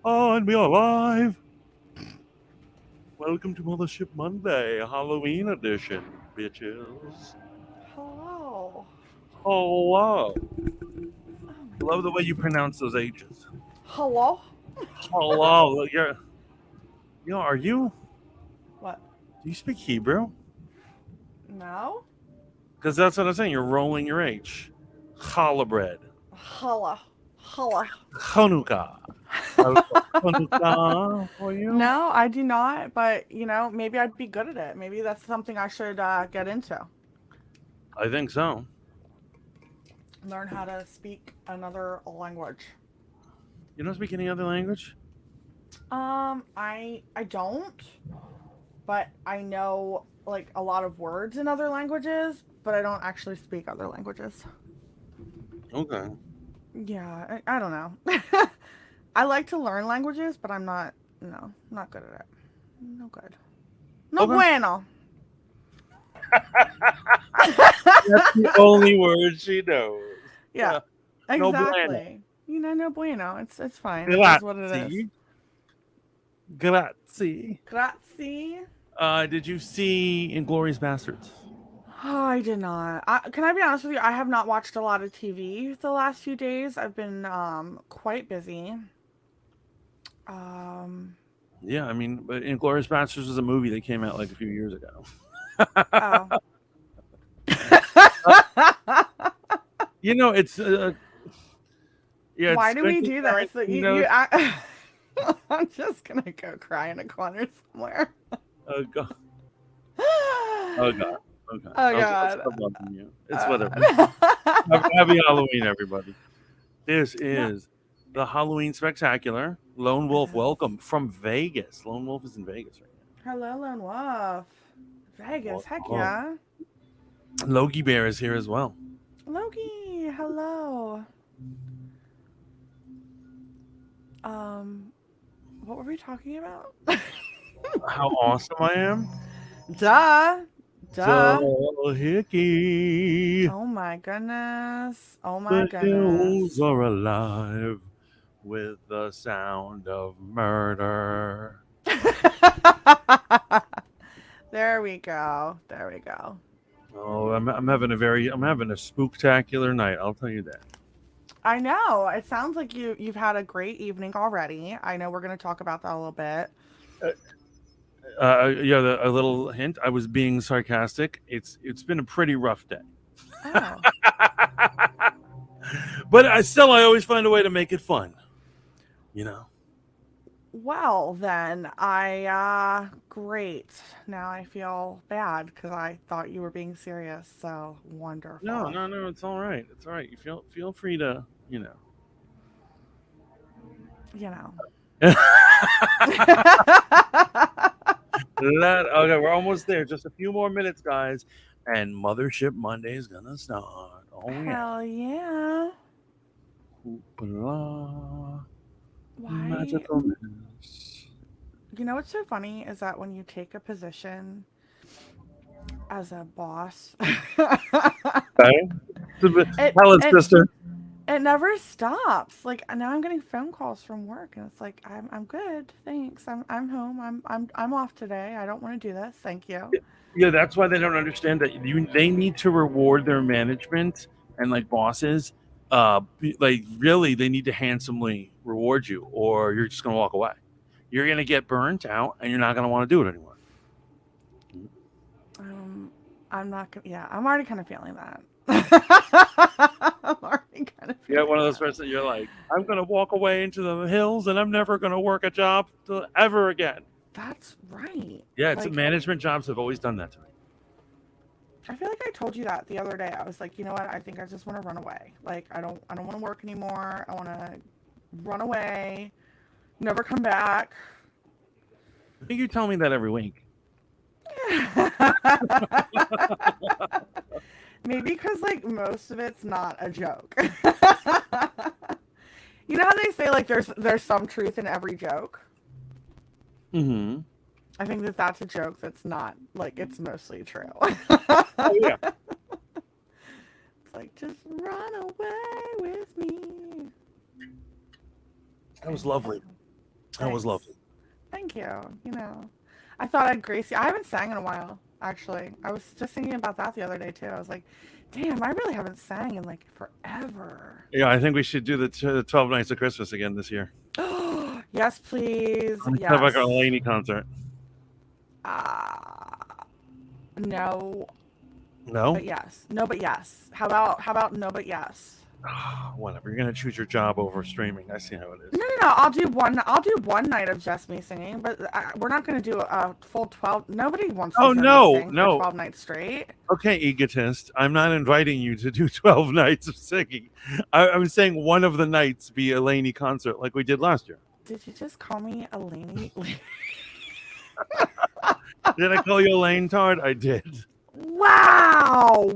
And we are live. Welcome to Mothership Monday, Halloween edition, bitches. Hello. Hello. Oh I my love the way goodness. you pronounce those H's. Hello? Hello. Are you? What? Do you speak Hebrew? No? Because that's what I'm saying. You're rolling your H. Challah bread. Holla. Holla. Chanukah. Chanukah for you? No, I do not, but maybe I'd be good at it. Maybe that's something I should get into. I think so. Learn how to speak another language. You don't speak any other language? I don't, but I know like a lot of words in other languages, but I don't actually speak other languages. Okay. Yeah, I don't know. I like to learn languages, but I'm not, no, not good at it. No good. No Okay. bueno. That's the only word she knows. Yeah, No bueno. exactly. No bueno. It's fine. It is what it is. Grazie. Grazie. Grazie. Did you see Inglorious Bastards? Oh, I did not. Can I be honest with you? I have not watched a lot of TV the last few days. I've been quite busy. Um. Yeah, I mean, but Inglorious Bastards was a movie that came out like a few years ago. Oh. It's yeah, Why it's do good we to do start. this? I'm just gonna go cry in a corner somewhere. Oh god, oh Oh god, oh god. I'll God. stop loving you. It's whatever. Uh, Happy Halloween, everybody. This no, is the Halloween Spectacular. Lone it Wolf, is. welcome from Vegas. Lone Wolf is in Vegas right Hello, Lone Wolf. now. Vegas, heck Welcome. yeah. Logie Bear is here as well. Loki, hello. Um, what were we talking about? How awesome I am. Duh. Duh. Hickey. Oh my goodness. Oh my The hills goodness. are alive with the sound of murder. There we go. There we go. Oh, I'm having a spooktacular night. I'll tell you that. I know. It sounds like you've had a great evening already. I know we're going to talk about that a little bit. Yeah, a little hint. I was being sarcastic. It's been a pretty rough day, Oh. but I always find a way to make it fun. You know. Well, then I great. Now I feel bad cuz I thought you were being serious. So No, wonderful. no, no. It's all right. It's all right. You feel free to You know. Okay, we're almost there. Just a few more minutes, guys, and Mothership Monday is gonna start. Oh yeah. Hell yeah. Hoopla. Why? Magicalness. You know what's so funny is that when you take a position as a boss, Okay. it Tell it, it sister. it never stops. Like now I'm getting phone calls from work and it's like I'm good. Thanks. I'm home. I'm off today. I don't want to do this. Thank you. Yeah, that's why they don't understand that they need to reward their management and like bosses. Like really, they need to handsomely reward you, or you're just gonna walk away. You're gonna get burnt out, and you're not gonna want to do it anymore. Um I'm not gonna yeah, I'm already kind of feeling that. I'm already kind of You're one feeling of those that. persons. You're like, I'm gonna walk away into the hills, and I'm never gonna work a job ever again. That's right. Yeah, it's Like management jobs have always done that to me. I feel like I told you that the other day. I was like, you know what? I think I just want to run away. Like I don't want to work anymore. I want to run away, never come back. I think you tell me that every week. Maybe because like most of it's not a joke. You know how they say like there's some truth in every joke. Mm-hmm. I think that that's a joke that's not like it's mostly true. Oh yeah, It's like just run away with me. that was lovely. That was Thanks. lovely. Thank you. You know, I thought I'd grace you. I haven't sang in a while, actually. I was just thinking about that the other day too. I was like, damn, I really haven't sang in like forever. Yeah, I think we should do the 12 Nights of Christmas again this year. Yes, please. Let's have like a Yes. Lainey concert. Uh, no, No? but yes. No, but yes. How about no, but yes? Whatever. You're going to choose your job over streaming. I see how it is. No, no, no. I'll do one night of just me singing, but we're not gonna do a full 12. Nobody wants to Oh, hear me no, sing for no. 12 nights straight. Okay, egotist. I'm not inviting you to do 12 nights of singing. I'm saying one of the nights be a Lainey concert like we did last year. Did you just call me a Lainey? Did I call you a Lane Tard? I did. Wow.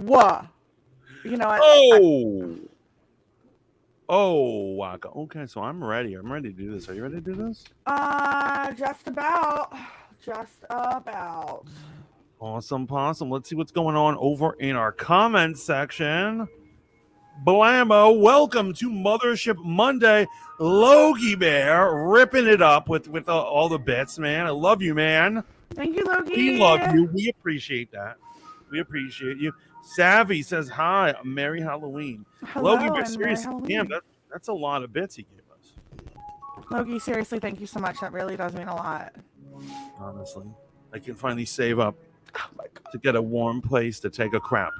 You know what? Oh. Oh, Waka. Okay, so I'm ready. I'm ready to do this. Are you ready to do this? Just about. Just about. Awesome possum. Let's see what's going on over in our comments section. Blammo, welcome to Mothership Monday. Logie Bear ripping it up with all the bits, man. I love you, man. Thank you, Loki. We love you. We appreciate that. We appreciate you. Savvy says hi. Merry Halloween. Hello, Logie Bear, and Merry seriously, damn, Halloween. that's a lot of bits he gave us. Loki, seriously, thank you so much. That really does mean a lot. Honestly, I can finally save up Oh my god. to get a warm place to take a crap.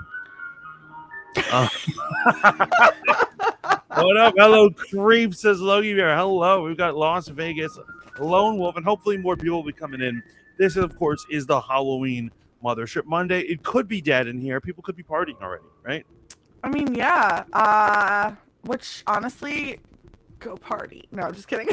What up? Hello, Creep, says Logie Bear. Hello. We've got Las Vegas Lone Wolf, and hopefully more people will be coming in. This, of course, is the Halloween Mothership Monday. It could be dead in here. People could be partying already, right? I mean, yeah. Which honestly, go party. No, I'm just kidding.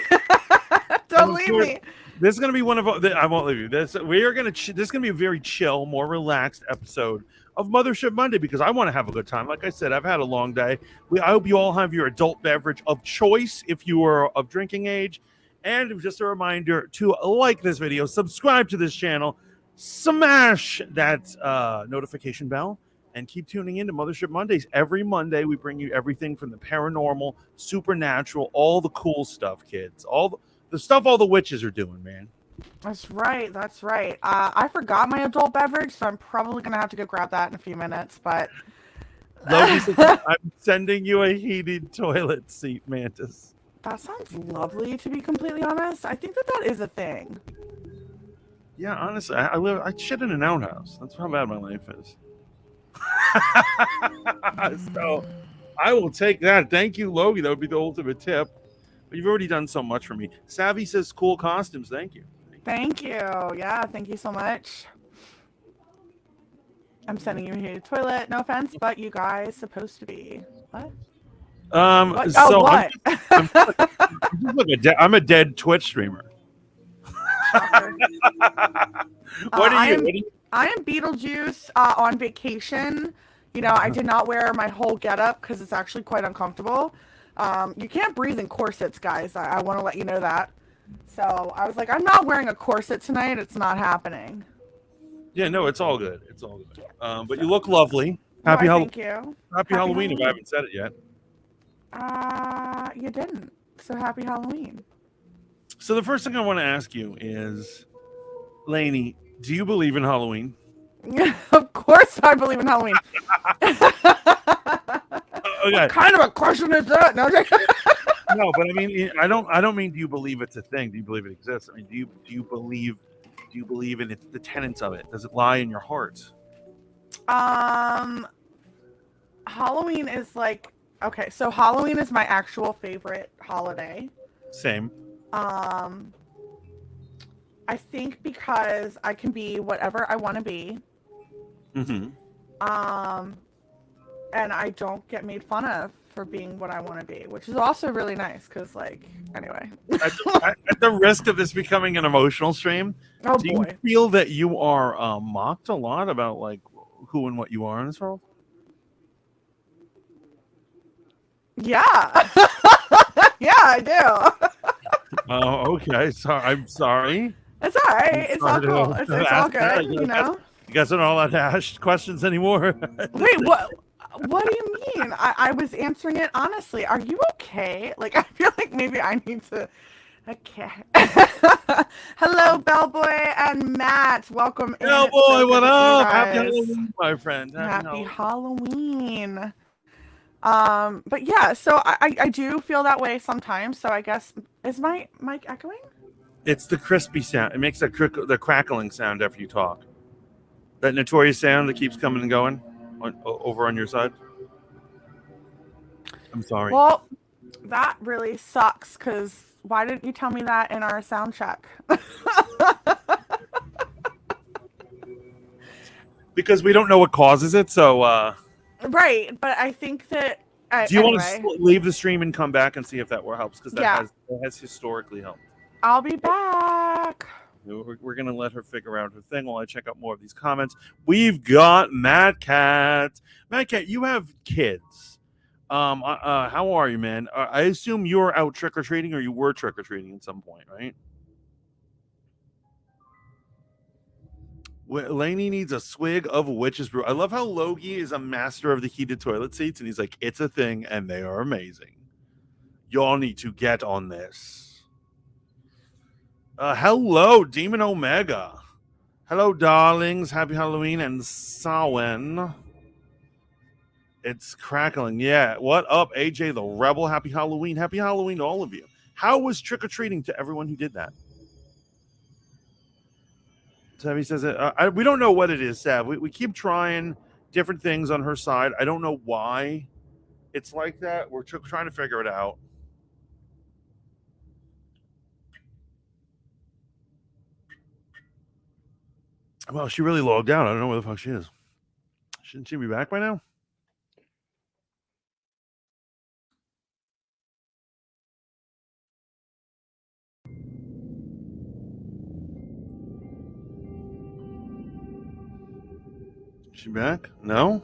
Don't leave me. This is going to be one of I won't leave you. This we are going to. This is going to be a very chill, more relaxed episode of Mothership Monday because I want to have a good time. Like I said, I've had a long day. I hope you all have your adult beverage of choice if you are of drinking age. And just a reminder to like this video, subscribe to this channel, smash that notification bell, and keep tuning in to Mothership Mondays. Every Monday, we bring you everything from the paranormal, supernatural, all the cool stuff, kids. All the stuff all the witches are doing, man. That's right. That's right. I forgot my adult beverage, so I'm probably gonna have to go grab that in a few minutes. But Logie says, I'm sending you a heated toilet seat, Mantis. that sounds lovely. To be completely honest, I think that is a thing. Yeah, honestly, I shit in an outhouse. That's how bad my life is. So I will take that. Thank you, Logie. That would be the ultimate tip. But you've already done so much for me. Savvy says cool costumes. Thank you. Thank you. Yeah, thank you so much. I'm sending you here to the toilet. No offense, but you guys supposed to be. What? What? So Oh, what? I'm a dead Twitch streamer. What are you? I am Beetlejuice on vacation. You know, I did not wear my whole getup because it's actually quite uncomfortable. You can't breathe in corsets, guys. I want to let you know that. So I was like, I'm not wearing a corset tonight. It's not happening. Yeah, no, it's all good. It's all good. But you look lovely. Happy Halloween. Thank you. Happy Halloween if I haven't said it yet. You didn't. So happy Halloween. So the first thing I want to ask you is, Lainey, do you believe in Halloween? Of course I believe in Halloween. Okay. What kind of a question is that? No, no, but I mean, I don't mean do you believe it's a thing? Do you believe it exists? I mean, do you believe in it, the tenets of it? Does it lie in your heart? Halloween is like, okay, so Halloween is my actual favorite holiday. Same. I think because I can be whatever I want to be. Mm-hmm. And I don't get made fun of for being what I want to be, which is also really nice because, like, anyway. At the risk of this becoming an emotional stream, do you feel that you are mocked a lot about, like, who and what you are in this world? Yeah. Yeah, I do. Oh, okay. I'm sorry. It's all right. It's all cool. It's all good, you know? You guys don't all have to ask questions anymore? Wait, what? What do you mean? I was answering it honestly. Are you okay? Like, I feel like maybe I need to Okay. Hello, Bellboy and Matt. Welcome in. Yo, It's so boy, good what to see you up? Happy guys. Halloween, my friend. Happy Halloween. But yeah, so I do feel that way sometimes. So I guess is my mic echoing? It's the crispy sound. It makes the crackling sound after you talk. That notorious sound that keeps coming and going over on your side. I'm sorry. Well, that really sucks. Cause why didn't you tell me that in our sound check? Because we don't know what causes it. So, Right, but I think that do you want anyway. to leave the stream and come back and see if that helps? Because Yeah, that has historically helped. I'll be back. We're going to let her figure out her thing while I check out more of these comments. We've got Mad Cat. Mad Cat, you have kids. How are you, man? I assume you're out trick or treating, or you were trick or treating at some point, right? Lainey needs a swig of witch's brew. I love how Logie is a master of the heated toilet seats, and he's like, "It's a thing, and they are amazing. Y'all need to get on this." Hello, Demon Omega. Hello, darlings. Happy Halloween and Samhain. It's crackling. Yeah. What up, AJ the Rebel? Happy Halloween. Happy Halloween to all of you. How was trick-or-treating to everyone who did that? Savvy says it. We don't know what it is, Sav. We keep trying different things on her side. I don't know why it's like that. We're trying to figure it out. Well, she really logged out. I don't know where the fuck she is. Shouldn't she be back by now? Is she back? No?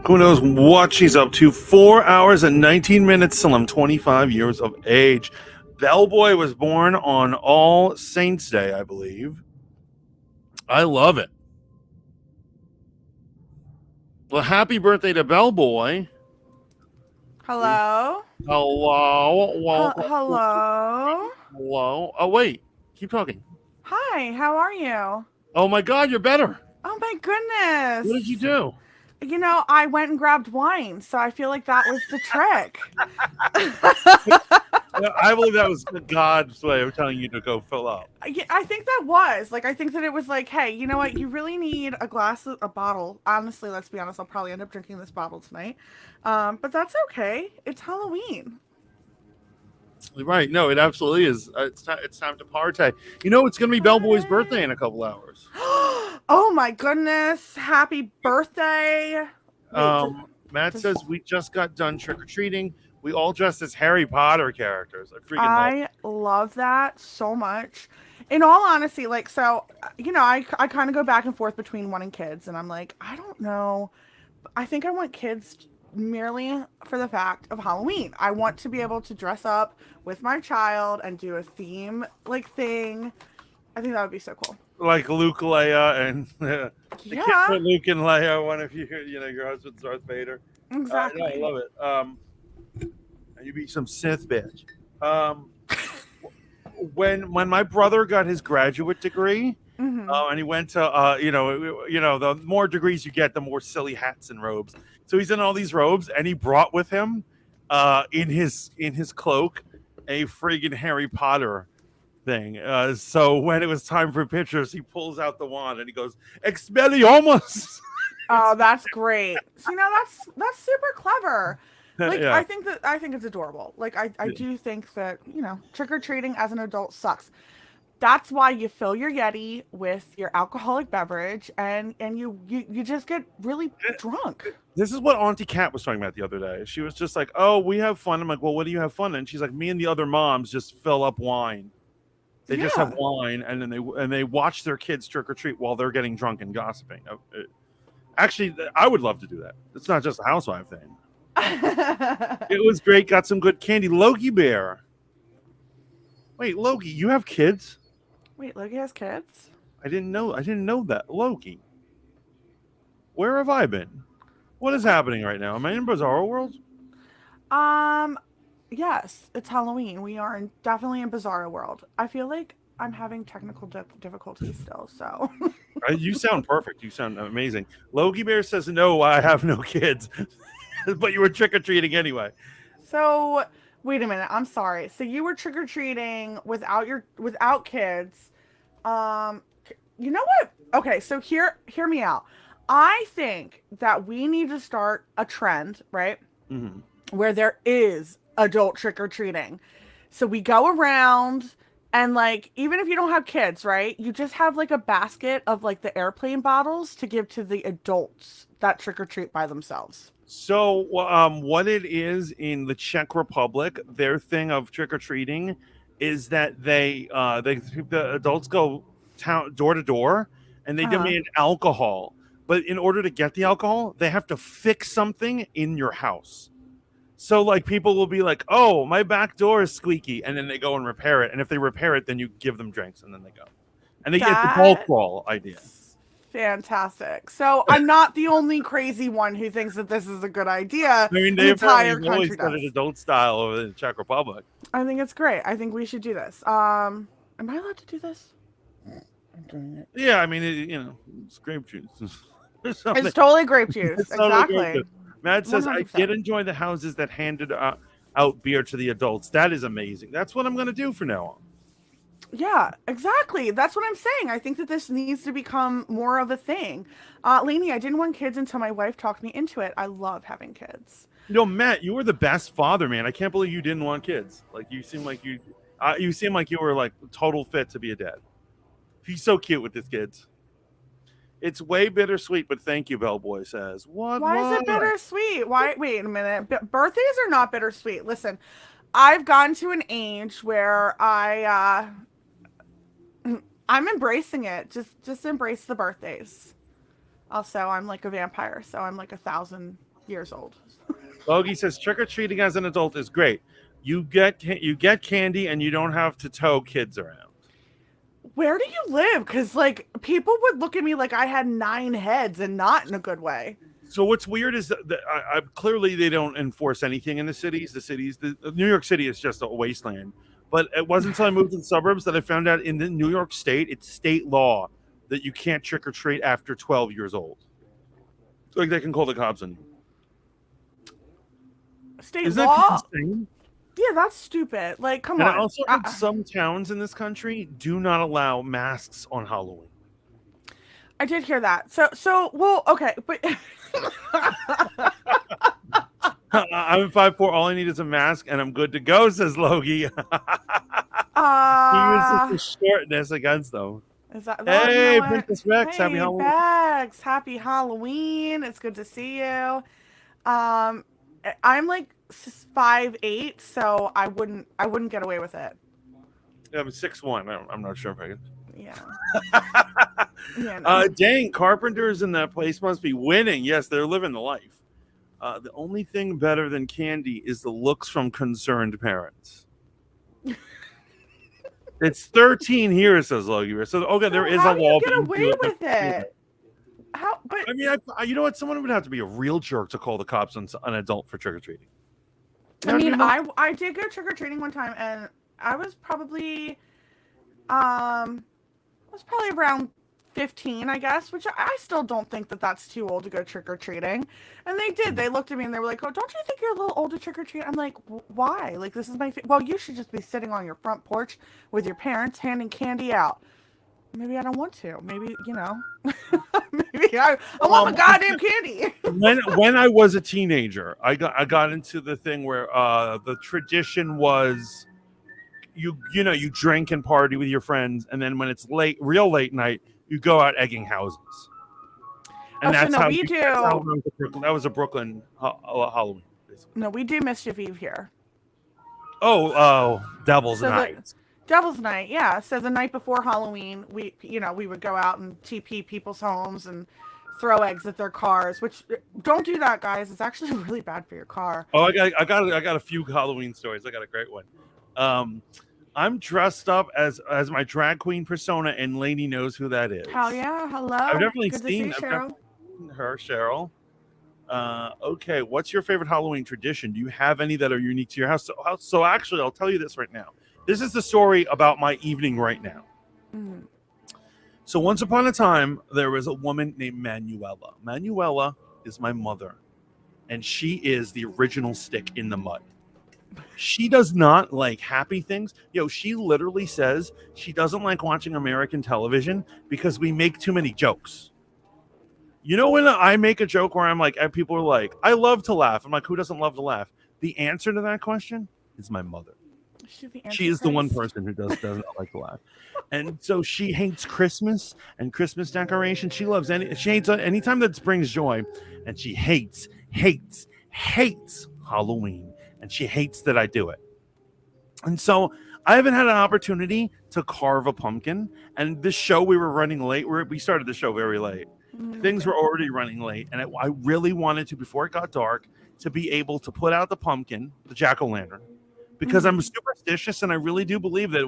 Who knows what she's up to? 4 hours and 19 minutes till I'm 25 years of age. Bellboy was born on All Saints Day, I believe. I love it. Well, happy birthday to Bellboy. Hello. Hello. Hello. Hello. Oh, wait. Keep talking. Hi. How are you? Oh, my God. You're better. Oh my goodness. What did you do? You know, I went and grabbed wine, so I feel like that was the trick. I believe that was God's way of telling you to go fill up. I think that was like, I think that it was like, hey, you know what? You really need a bottle. Honestly, let's be honest. I'll probably end up drinking this bottle tonight. But that's okay. It's Halloween. Right. No, it absolutely is. It's time to party. You know, it's going to be Bellboy's birthday in a couple hours. Oh my goodness. Happy birthday. Matt says we just got done trick-or-treating. We all dressed as Harry Potter characters. I love that so much. In all honesty, like, so, you know, I kind of go back and forth between wanting kids, and I'm like, I don't know. I think I want kids merely for the fact of Halloween. I want to be able to dress up with my child and do a theme like thing. I think that would be so cool. Like Luke, Leia, and yeah, for Luke and Leia, one of you, your husband's Darth Vader. Exactly. No, I love it. And you be some Sith bitch. When my brother got his graduate degree, and he went to the more degrees you get, the more silly hats and robes. So he's in all these robes, and he brought with him, in his cloak, a friggin' Harry Potter thing. So when it was time for pictures, he pulls out the wand and he goes, "Expelliarmus!" Oh, that's great. So, that's super clever. Like, yeah. I think it's adorable. Like, I do think that, trick-or-treating as an adult sucks. That's why you fill your Yeti with your alcoholic beverage and you just get really drunk. This is what Auntie Kat was talking about the other day. She was just like, "Oh, we have fun." I'm like, "Well, what do you have fun in?" And she's like, "Me and the other moms just fill up wine. They just have wine, and then they watch their kids trick or treat while they're getting drunk and gossiping." Actually, I would love to do that. It's not just a housewife thing. It was great. Got some good candy. Logie Bear. Wait, Logie, you have kids? Wait, Loki has kids? I didn't know that. Loki, where have I been? What is happening right now? Am I in Bizarro World? Um, yes, it's Halloween. We are definitely in Bizarro World. I feel like I'm having technical difficulties still, so. You sound perfect. You sound amazing. Logie Bear says, no, I have no kids. But you were trick-or-treating anyway. So, wait a minute. I'm sorry. So you were trick-or-treating without kids. You know what? Okay, so hear me out. I think that we need to start a trend, right? Mm-hmm. Where there is adult trick-or-treating. So we go around and like even if you don't have kids, right? You just have like a basket of like the airplane bottles to give to the adults that trick-or-treat by themselves. So, what it is in the Czech Republic, their thing of trick or treating is that the adults go door to door, and they Uh-huh. demand alcohol. But in order to get the alcohol, they have to fix something in your house. So, like, people will be like, "Oh, my back door is squeaky," and then they go and repair it. And if they repair it, then you give them drinks, and then they go. And they get the bulk That crawl idea. fantastic. So I'm not the only crazy one who thinks that this is a good idea. I mean, The they entire apparently always country done it does. adult style over in the Czech Republic. I think it's great. I think we should do this. Am I allowed to do this? I'm doing it. Yeah, I mean, it's grape juice. It's totally grape juice. It's totally grape Exactly. juice. Matt says, I 100%. did enjoy the houses that handed out beer to the adults. That is amazing. That's what I'm going to do from now on. Yeah, exactly. That's what I'm saying. I think that this needs to become more of a thing. Lainey, I didn't want kids until my wife talked me into it. I love having kids. Matt, you were the best father, man. I can't believe you didn't want kids. Like, you seem like you were like total fit to be a dad. He's so cute with his kids. It's way bittersweet, but thank you, Bellboy says. Why is it bittersweet? Why? Wait a minute. Birthdays are not bittersweet. Listen, I've gotten to an age where I'm embracing it. Just embrace the birthdays. Also, I'm like a vampire, so I'm like 1,000 years old. Logie says trick or treating as an adult is great. You get candy and you don't have to tow kids around. Where do you live? Because like people would look at me like I had 9 heads and not in a good way. So what's weird is that clearly they don't enforce anything in the cities. New York City is just a wasteland. But it wasn't until I moved to the suburbs that I found out in the New York State, it's state law that you can't trick or treat after 12 years old. Like they can call the cops on you. State Isn't law? that insane? Yeah, that's stupid. Like, come And on. I also heard some towns in this country do not allow masks on Halloween. I did hear that. So well, okay, but I'm 5'4". All I need is a mask, and I'm good to go. Says Logie. He uses his shortness against them. Is that Hey, you know Princess Rex, hey, happy Halloween. Bags, happy Halloween. It's good to see you. I'm like 5'8", so I wouldn't get away with it. I'm 6'1". I'm not sure if I can. Yeah. Yeah. No. Dang, carpenters in that place must be winning. Yes, they're living the life. The only thing better than candy is the looks from concerned parents. It's 13 here, says Logie. So okay, there is a wall. How do you get away with it? How? But I mean, you know what? Someone would have to be a real jerk to call the cops on an adult for trick or treating. I mean, I did go trick or treating one time, and I was probably around 15, I guess, which I still don't think that that's too old to go trick or treating. And they did. They looked at me and they were like, "Oh, don't you think you're a little old to trick or treat?" I'm like, "Why? Like, this is my well, you should just be sitting on your front porch with your parents handing candy out." Maybe I don't want to. Maybe, maybe I want my goddamn candy. when I was a teenager, I got into the thing where the tradition was you drink and party with your friends, and then when it's real late night, you go out egging houses. And that's how we do. That was a Brooklyn Halloween. Basically. No, we do Mischief Eve here. Oh, Devil's Night. Devil's Night, yeah. So the night before Halloween, we would go out and TP people's homes and throw eggs at their cars. Which don't do that, guys. It's actually really bad for your car. Oh, I got a few Halloween stories. I got a great one. I'm dressed up as my drag queen persona, and Lainey knows who that is. Hell yeah. I've Hello. definitely Good to see you, seen. I've Cheryl. definitely seen her, Cheryl. Okay, what's your favorite Halloween tradition? Do you have any that are unique to your house? So actually, I'll tell you this right now. This is the story about my evening right now. Mhm. So once upon a time, there was a woman named Manuela. Manuela is my mother, and she is the original stick in the mud. She does not like happy things. She literally says she doesn't like watching American television because we make too many jokes. When I make a joke where I'm like, and people are like, I love to laugh. I'm like, who doesn't love to laugh? The answer to that question is my mother. She's the She is the one Antichrist. person who does not like to laugh. And so she hates Christmas and Christmas decorations. She hates anytime that brings joy. And she hates Halloween. And she hates that I do it. And so I haven't had an opportunity to carve a pumpkin. And this show, we were running late. We started the show very late. Things were already running late. And I really wanted to, before it got dark, to be able to put out the pumpkin, the jack-o'-lantern, because I'm superstitious and I really do believe that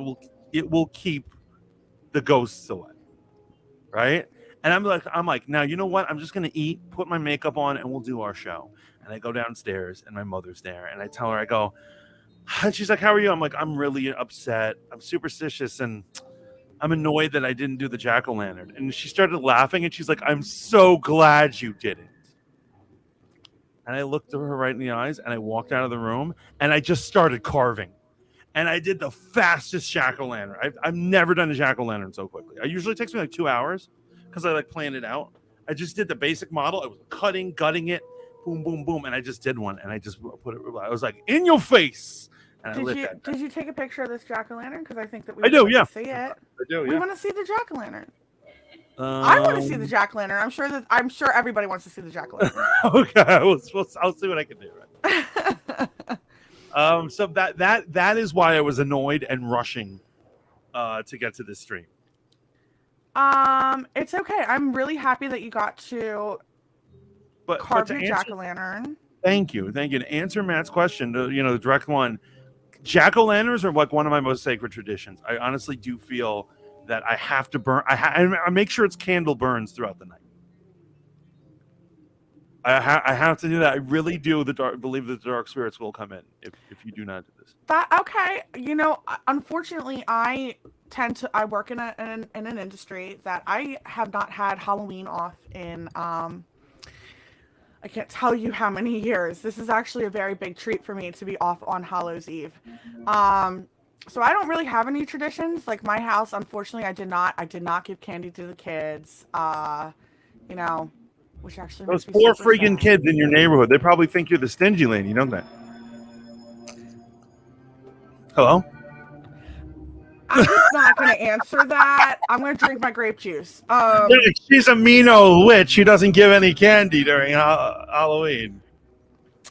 it will keep the ghosts away. Right? And I'm like, now you know what? I'm just gonna eat, put my makeup on, and we'll do our show. And I go downstairs and my mother's there, and I tell her, I go, and she's like, how are you? I'm like, I'm really upset. I'm superstitious and I'm annoyed that I didn't do the jack-o'-lantern. And she started laughing and she's like, I'm so glad you didn't. And I looked at her right in the eyes and I walked out of the room and I just started carving. And I did the fastest jack-o'-lantern. I've never done a jack-o'-lantern so quickly. It usually takes me like 2 hours because I plan it out. I just did the basic model. I was gutting it, boom, boom, boom. And I just did one and I just put it, I was like, in your face. And Did you take a picture of this jack-o'-lantern? Because I think that we I do, want yeah. to see it. I do, yeah. We want to see the jack-o'-lantern. I want to see the jack-o'-lantern. I'm sure everybody wants to see the jack-o'-lantern. Okay, I'll see what I can do. Right? So that is why I was annoyed and rushing to get to this stream. It's okay. I'm really happy that you got to carve your jack-o'-lantern. Thank you. To answer Matt's question, the direct one, jack-o'-lanterns are like one of my most sacred traditions. I honestly do feel that I have to burn. I make sure it's candle burns throughout the night. I have to do that. I really do. Believe that the dark spirits will come in if you do not do this. Okay. Unfortunately, I work in an industry that I have not had Halloween off in I can't tell you how many years. This is actually a very big treat for me to be off on Hallows Eve. So I don't really have any traditions. Like my house, unfortunately, I did not give candy to the kids. Which actually those poor freaking kids in your neighborhood, they probably think you're the stingy lady, don't they? Hello? I'm just not going to answer that. I'm going to drink my grape juice. She's a mean old witch who doesn't give any candy during Halloween.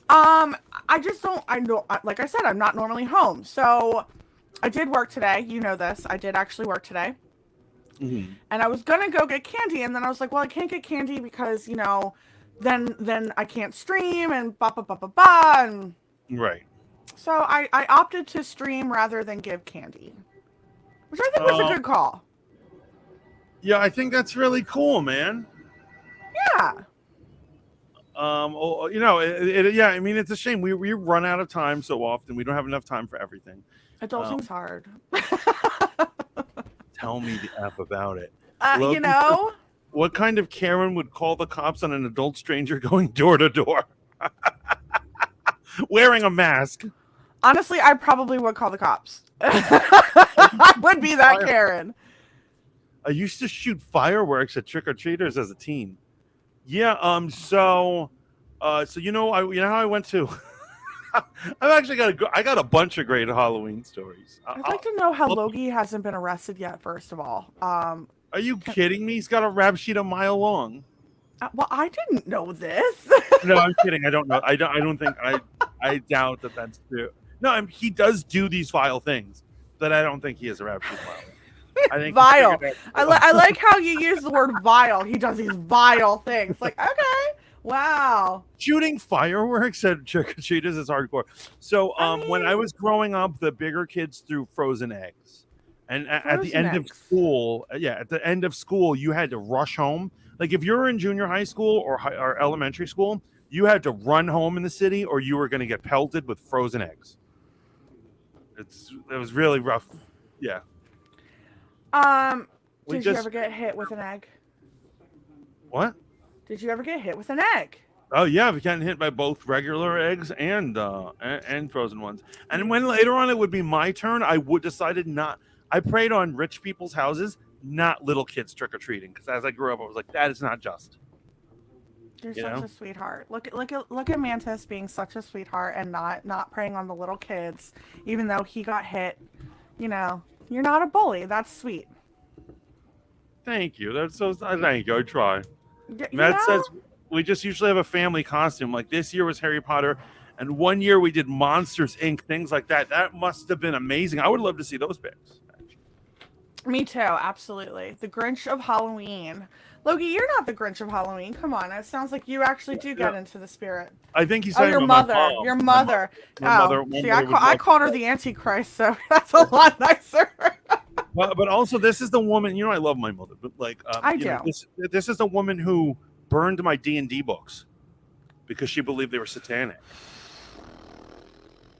I just don't. I know, like I said, I'm not normally home, so I did work today. You know this. I did actually work today. Mm-hmm. And I was gonna go get candy, and then I was like, well, I can't get candy because then I can't stream and and right. So I opted to stream rather than give candy, which I think was a good call. Yeah, I think that's really cool, man. Yeah. Yeah. I mean, it's a shame we run out of time so often. We don't have enough time for everything. Adulting's hard. Tell me the F about it. What kind of Karen would call the cops on an adult stranger going door to door? Wearing a mask. Honestly, I probably would call the cops. I would be that Karen. I used to shoot fireworks at trick-or-treaters as a teen. Yeah, so how I went to I got a bunch of great Halloween stories. I'd like to know how Logie hasn't been arrested yet, first of all. Are you kidding me? He's got a rap sheet a mile long. Well, I didn't know this. No, I'm kidding. I don't know. I don't think I doubt that that's true. No, he does do these vile things, but I don't think he has a rap sheet vile. I think vile. I like how you use the word vile. He does these vile things. Like, okay, Wow. Shooting fireworks at trick-or-treaters is hardcore. So I when I mean, was growing up, the bigger kids threw frozen eggs. And at the frozen end of eggs. school, at the end of school, you had to rush home. Like if you were in junior high school or elementary school, you had to run home in the city, or you were going to get pelted with frozen eggs. It was really rough. Yeah. We Did you just ever get hit with an egg? what? Did you ever get hit with an egg? Oh yeah, I've gotten hit by both regular eggs and frozen ones. And when later on it would be my turn, I would decided not. I preyed on rich people's houses, not little kids trick or treating. Because as I grew up, I was like, that is not just. You're You such know? a sweetheart. Look at Mantis being such a sweetheart and not preying on the little kids, even though he got hit. You know, you're not a bully. That's sweet. Thank you. That's so. Thank you. I try. You Matt know? says we just usually have a family costume. Like this year was Harry Potter, and one year we did Monsters Inc. Things like that. That must have been amazing. I would love to see those pics. Me too, absolutely. The Grinch of Halloween. Logie, you're not the Grinch of Halloween. Come on, it sounds like you actually do get into the spirit. I think he's Oh, talking your about mother. my mom. Your mother. My mother. See, I called her the Antichrist, so that's a lot nicer. But also, this is the woman. You know, I love my mother, but like, I you know, do. this is the woman who burned my D&D books because she believed they were satanic.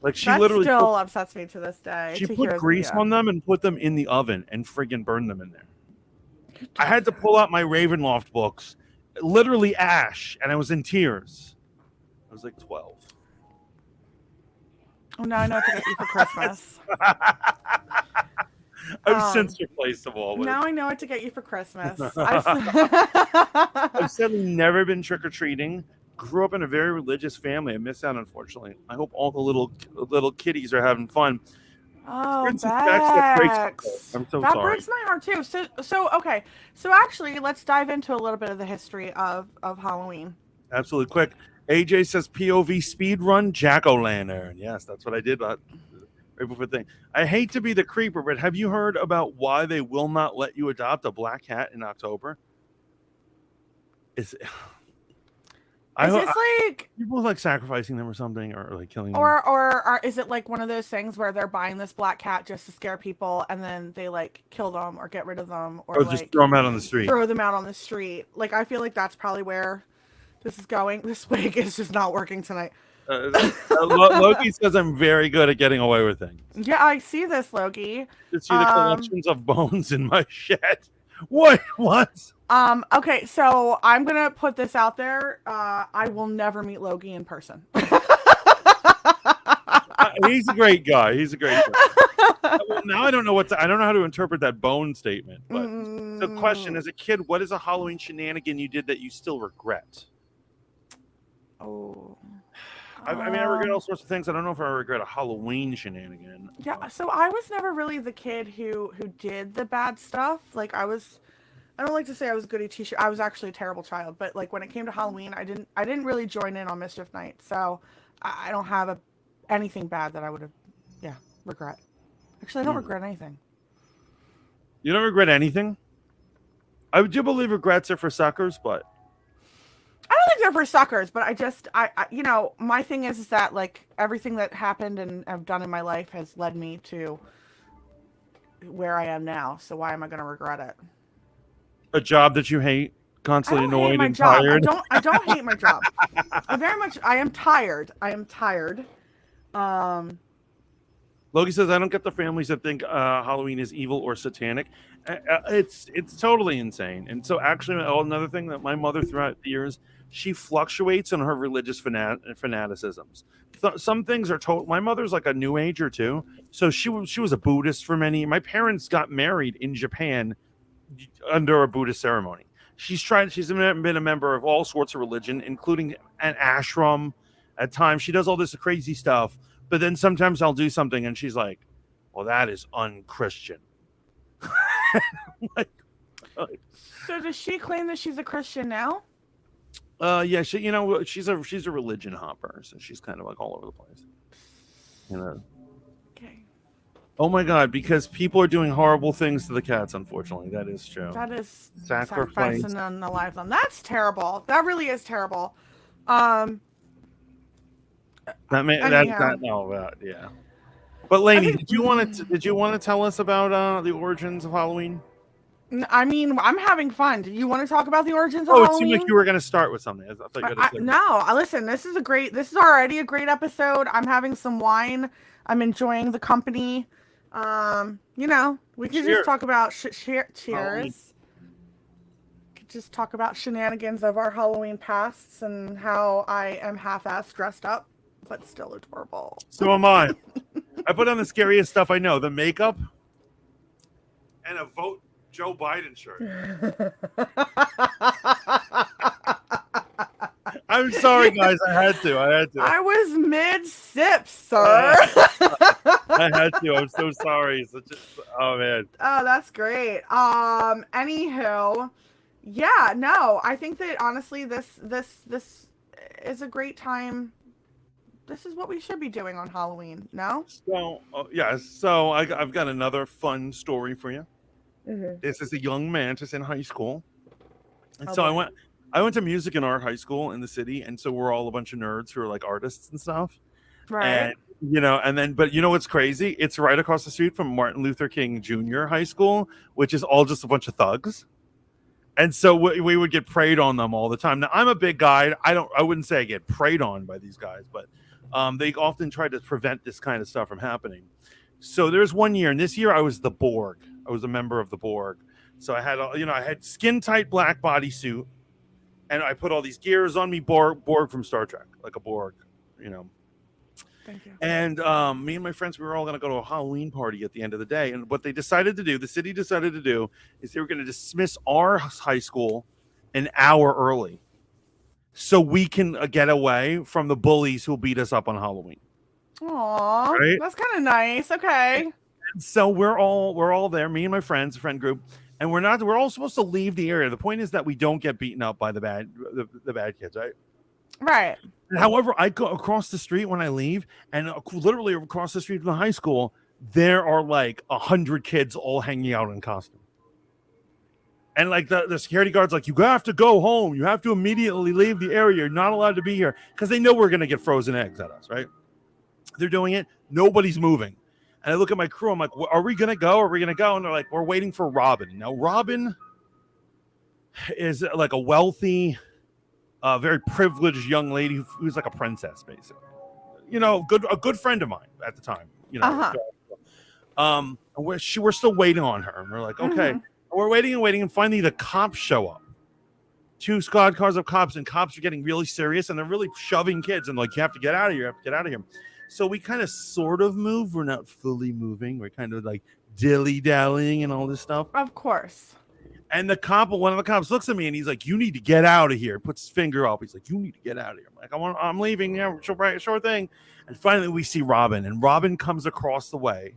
Like she That literally still upsets me to this day. she to put hear grease the, on them and put them in the oven and friggin' burned them in there. I had to pull out my Ravenloft books, literally ash, and I was in tears. I was like 12. Oh, now I know what to get you for Christmas. I've since replaced them all with. Now I know what to get you for Christmas. I've sadly never been trick-or-treating. Grew up in a very religious family. I missed out, unfortunately. I hope all the little kitties are having fun. Oh, Bex, I'm so that sorry. breaks my heart too. So okay. So actually, let's dive into a little bit of the history of Halloween. Absolutely quick. AJ says POV speed run jack-o'-lantern. Yes, that's what I did. Right before the thing. I hate to be the creeper, but have you heard about why they will not let you adopt a black cat in October? Is this like people like sacrificing them or something, or like killing them? Or is it like one of those things where they're buying this black cat just to scare people, and then they like kill them or get rid of them, or like, just throw them out on the street? Throw them out on the street. Like I feel like that's probably where this is going. This wig is just not working tonight. Loki says I'm very good at getting away with things. Yeah, I see this, Loki. You see the collections of bones in my shed. What? Okay, so I'm gonna put this out there. I will never meet Logie in person. He's a great guy. Well, now I don't know how to interpret that bone statement. But the question, as a kid, what is a Halloween shenanigan you did that you still regret? Oh. I mean, I regret all sorts of things. I don't know if I regret a Halloween shenanigan. Yeah, so I was never really the kid who did the bad stuff. Like I don't like to say I was goody t-shirt. I was actually a terrible child, but like when it came to Halloween, I didn't really join in on mischief night. So I don't have anything bad that I would have regret. Actually, I don't regret anything. You don't regret anything? I do believe regrets are for suckers, but I don't think they're for suckers, but I you know, my thing is that like everything that happened and I've done in my life has led me to where I am now. So why am I going to regret it? A job that you hate, constantly annoyed and job. tired. I don't hate my job. I am tired. Logie says, I don't get the families that think Halloween is evil or satanic. It's totally insane. And so actually, another thing that my mother throughout the years, she fluctuates in her religious fanaticisms. Some things are total. My mother's like a new ager too. So she was a Buddhist for many. My parents got married in Japan under a Buddhist ceremony. She's been a member of all sorts of religion, including an ashram. At times, she does all this crazy stuff. But then sometimes I'll do something and she's like, well, that is unchristian. So does she claim that she's a Christian now? Yeah, she's a religion hopper, so she's kind of like all over the place. Okay. Oh my God, because people are doing horrible things to the cats, unfortunately. That is true. That is sacrificing on the lives on. That's terrible. That really is terrible. Um, that anyhow, no, yeah. But I Lainey, think. did you want to tell us about the origins of Halloween? I mean, I'm having fun. Do you want to talk about the origins of Oh, it seemed like Halloween? you were going to start with something. I thought you had a clear. No, listen. This is already a great episode. I'm having some wine. I'm enjoying the company. We could just Cheers. talk about Halloween. cheers. Could just talk about shenanigans of our Halloween pasts and how I am half-ass dressed up, but still adorable. So am I. I put on the scariest stuff I know: the makeup and a vote Joe Biden shirt. I'm sorry, guys. I had to. I was mid sip, Uh, sir. I had to. I'm so sorry. Oh man. Oh, that's great. Anywho, yeah, no, I think that honestly, this is a great time. This is what we should be doing on Halloween. No? So yeah. So I've got another fun story for you. Mm-hmm. This is a young Mantis in high school, and Oh so I boy. went. I went to music and art high school in the city, and so we're all a bunch of nerds who are like artists and stuff. Right. And but you know what's crazy? It's right across the street from Martin Luther King Jr. High School, which is all just a bunch of thugs. And so we would get preyed on them all the time. Now I'm a big guy. I wouldn't say I get preyed on by these guys, but they often try to prevent this kind of stuff from happening. So there's one year, and this year I was the Borg. I was a member of the Borg. So I had skin tight black bodysuit, and I put all these gears on me, Borg from Star Trek, like a Borg, you know. Thank you. And me and my friends, we were all going to go to a Halloween party at the end of the day. And what they decided to do, the city decided to do, is they were going to dismiss our high school an hour early so we can get away from the bullies who'll beat us up on Halloween. Aw, Right? that's kind of nice. Okay. And so we're all there, me and my friends, friend group, and we're all supposed to leave the area. The point is that we don't get beaten up by the bad kids, right? Right. However, I go across the street when I leave, and literally across the street from the high school, there are like 100 kids all hanging out in costume. And like the security guard's like, you have to go home. You have to immediately leave the area. You're not allowed to be here because they know we're going to get frozen eggs at us, right? They're doing it. Nobody's moving. And I look at my crew. I'm like, are we going to go? Are we going to go? And they're like, we're waiting for Robin. Now, Robin is like a wealthy, very privileged young lady who's like a princess, basically. A good friend of mine at the time. Uh-huh. And we're still waiting on her, and we're like, okay, Mm-hmm. we're waiting, and finally the cops show up. 2 squad cars of cops, and cops are getting really serious, and they're really shoving kids, and like, you have to get out of here, you have to get out of here. So we kind of sort of move. We're not fully moving. We're kind of like dilly-dallying and all this stuff. Of course. And one of the cops looks at me and he's like, you need to get out of here. Puts his finger up. He's like, you need to get out of here. I'm like, I'm leaving. Yeah, sure thing. And finally we see Robin, and Robin comes across the way.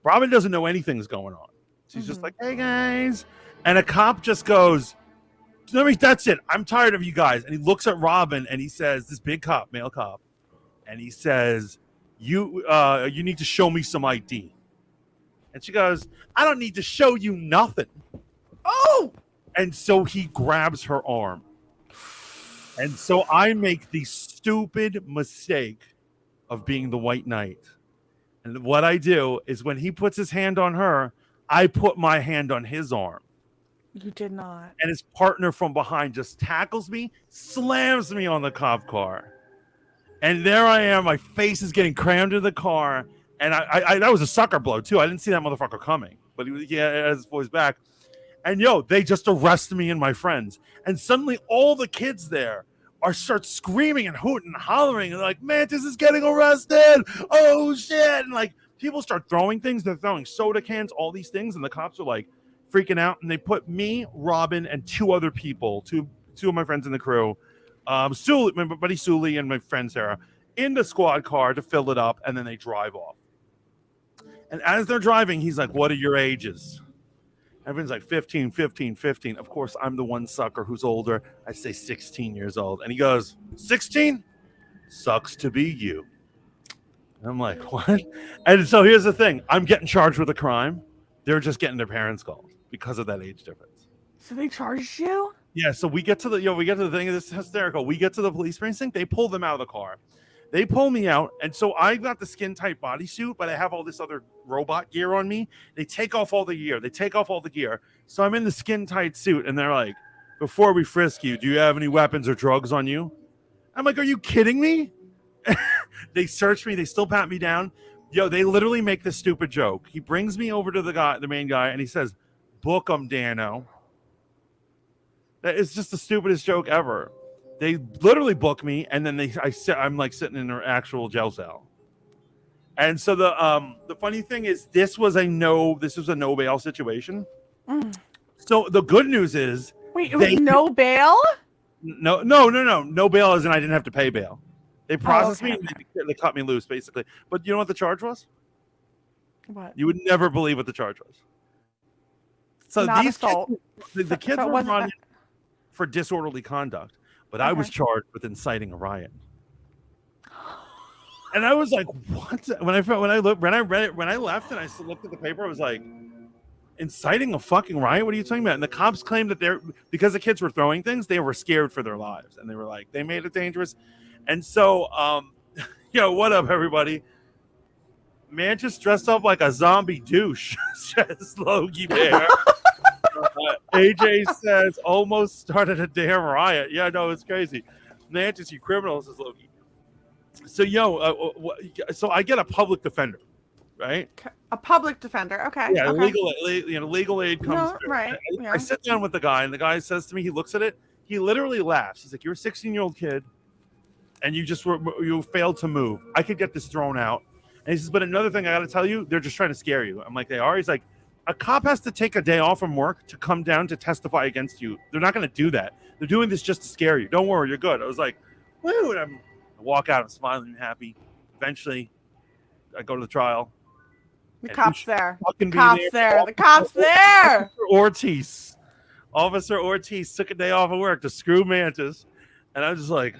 Robin doesn't know anything's going on. She's just like, hey guys. And a cop just goes, that's it. I'm tired of you guys. And he looks at Robin and he says, this big cop, male cop, and he says, you need to show me some ID. And she goes, I don't need to show you nothing. Oh! And so he grabs her arm. And so I make the stupid mistake of being the White Knight. And what I do is when he puts his hand on her, I put my hand on his arm. You did not. And his partner from behind just tackles me, slams me on the cop car. And there I am. My face is getting crammed into the car. And I that was a sucker blow, too. I didn't see that motherfucker coming. But he had his voice back. And they just arrest me and my friends. And suddenly all the kids there start screaming and hooting and hollering. And they're like, Mantis is getting arrested. Oh, shit. And like people start throwing things. They're throwing soda cans, all these things. And the cops are like freaking out. And they put me, Robin, and 2 other people, two of my friends in the crew, Sully, my buddy Sully and my friend Sarah, in the squad car to fill it up. And then they drive off. And as they're driving, he's like, what are your ages? Everyone's like 15, 15, 15. Of course, I'm the one sucker who's older. I say 16 years old. And he goes, 16? Sucks to be you. And I'm like, what? And so here's the thing. I'm getting charged with a crime. They're just getting their parents called because of that age difference. So they charged you? Yeah, so we get to the thing. This is hysterical. We get to the police precinct. They pull them out of the car. They pull me out, and so I got the skin tight bodysuit, but I have all this other robot gear on me. They take off all the gear. So I'm in the skin tight suit, and they're like, "Before we frisk you, do you have any weapons or drugs on you?" I'm like, "Are you kidding me?" They search me. They still pat me down. Yo, they literally make this stupid joke. He brings me over to the main guy, and he says, "Book 'em, Dano." That is just the stupidest joke ever. They literally book me, and then I'm like sitting in an actual jail cell. And so the funny thing is, this was a no bail situation. Mm. So the good news is, wait, it was no bail? No bail, as in I didn't have to pay bail. They processed me, okay. and they cut me loose, basically. But you know what the charge was? What? You would never believe what the charge was. So Not these assault. kids, the kids were running for disorderly conduct, but I was charged with inciting a riot. And I was like, "What?" When I left, and I looked at the paper, I was like, "Inciting a fucking riot? What are you talking about?" And the cops claimed that because the kids were throwing things, they were scared for their lives, and they were like, they made it dangerous. And so, yo, what up, everybody? Mantis dressed up like a zombie douche, says Logie Bear. AJ says, "Almost started a damn riot." Yeah, no, it's crazy. Mantis, you criminals, says Logie. So, so I get a public defender, right? A public defender, okay. Yeah, okay. legal aid comes through. Right. I sit down with the guy, and the guy says to me, he looks at it, he literally laughs. He's like, "You're a 16-year-old kid, and you failed to move. I could get this thrown out." And he says, "But another thing I got to tell you, they're just trying to scare you." I'm like, "They are?" He's like, "A cop has to take a day off from work to come down to testify against you. They're not going to do that. They're doing this just to scare you. Don't worry, you're good." I was like, "Woo!" And I walk out, I'm smiling and happy. Eventually, I go to the trial. The cop's there. The cop's there. Officer Ortiz took a day off of work to screw Mantis. And I'm just like,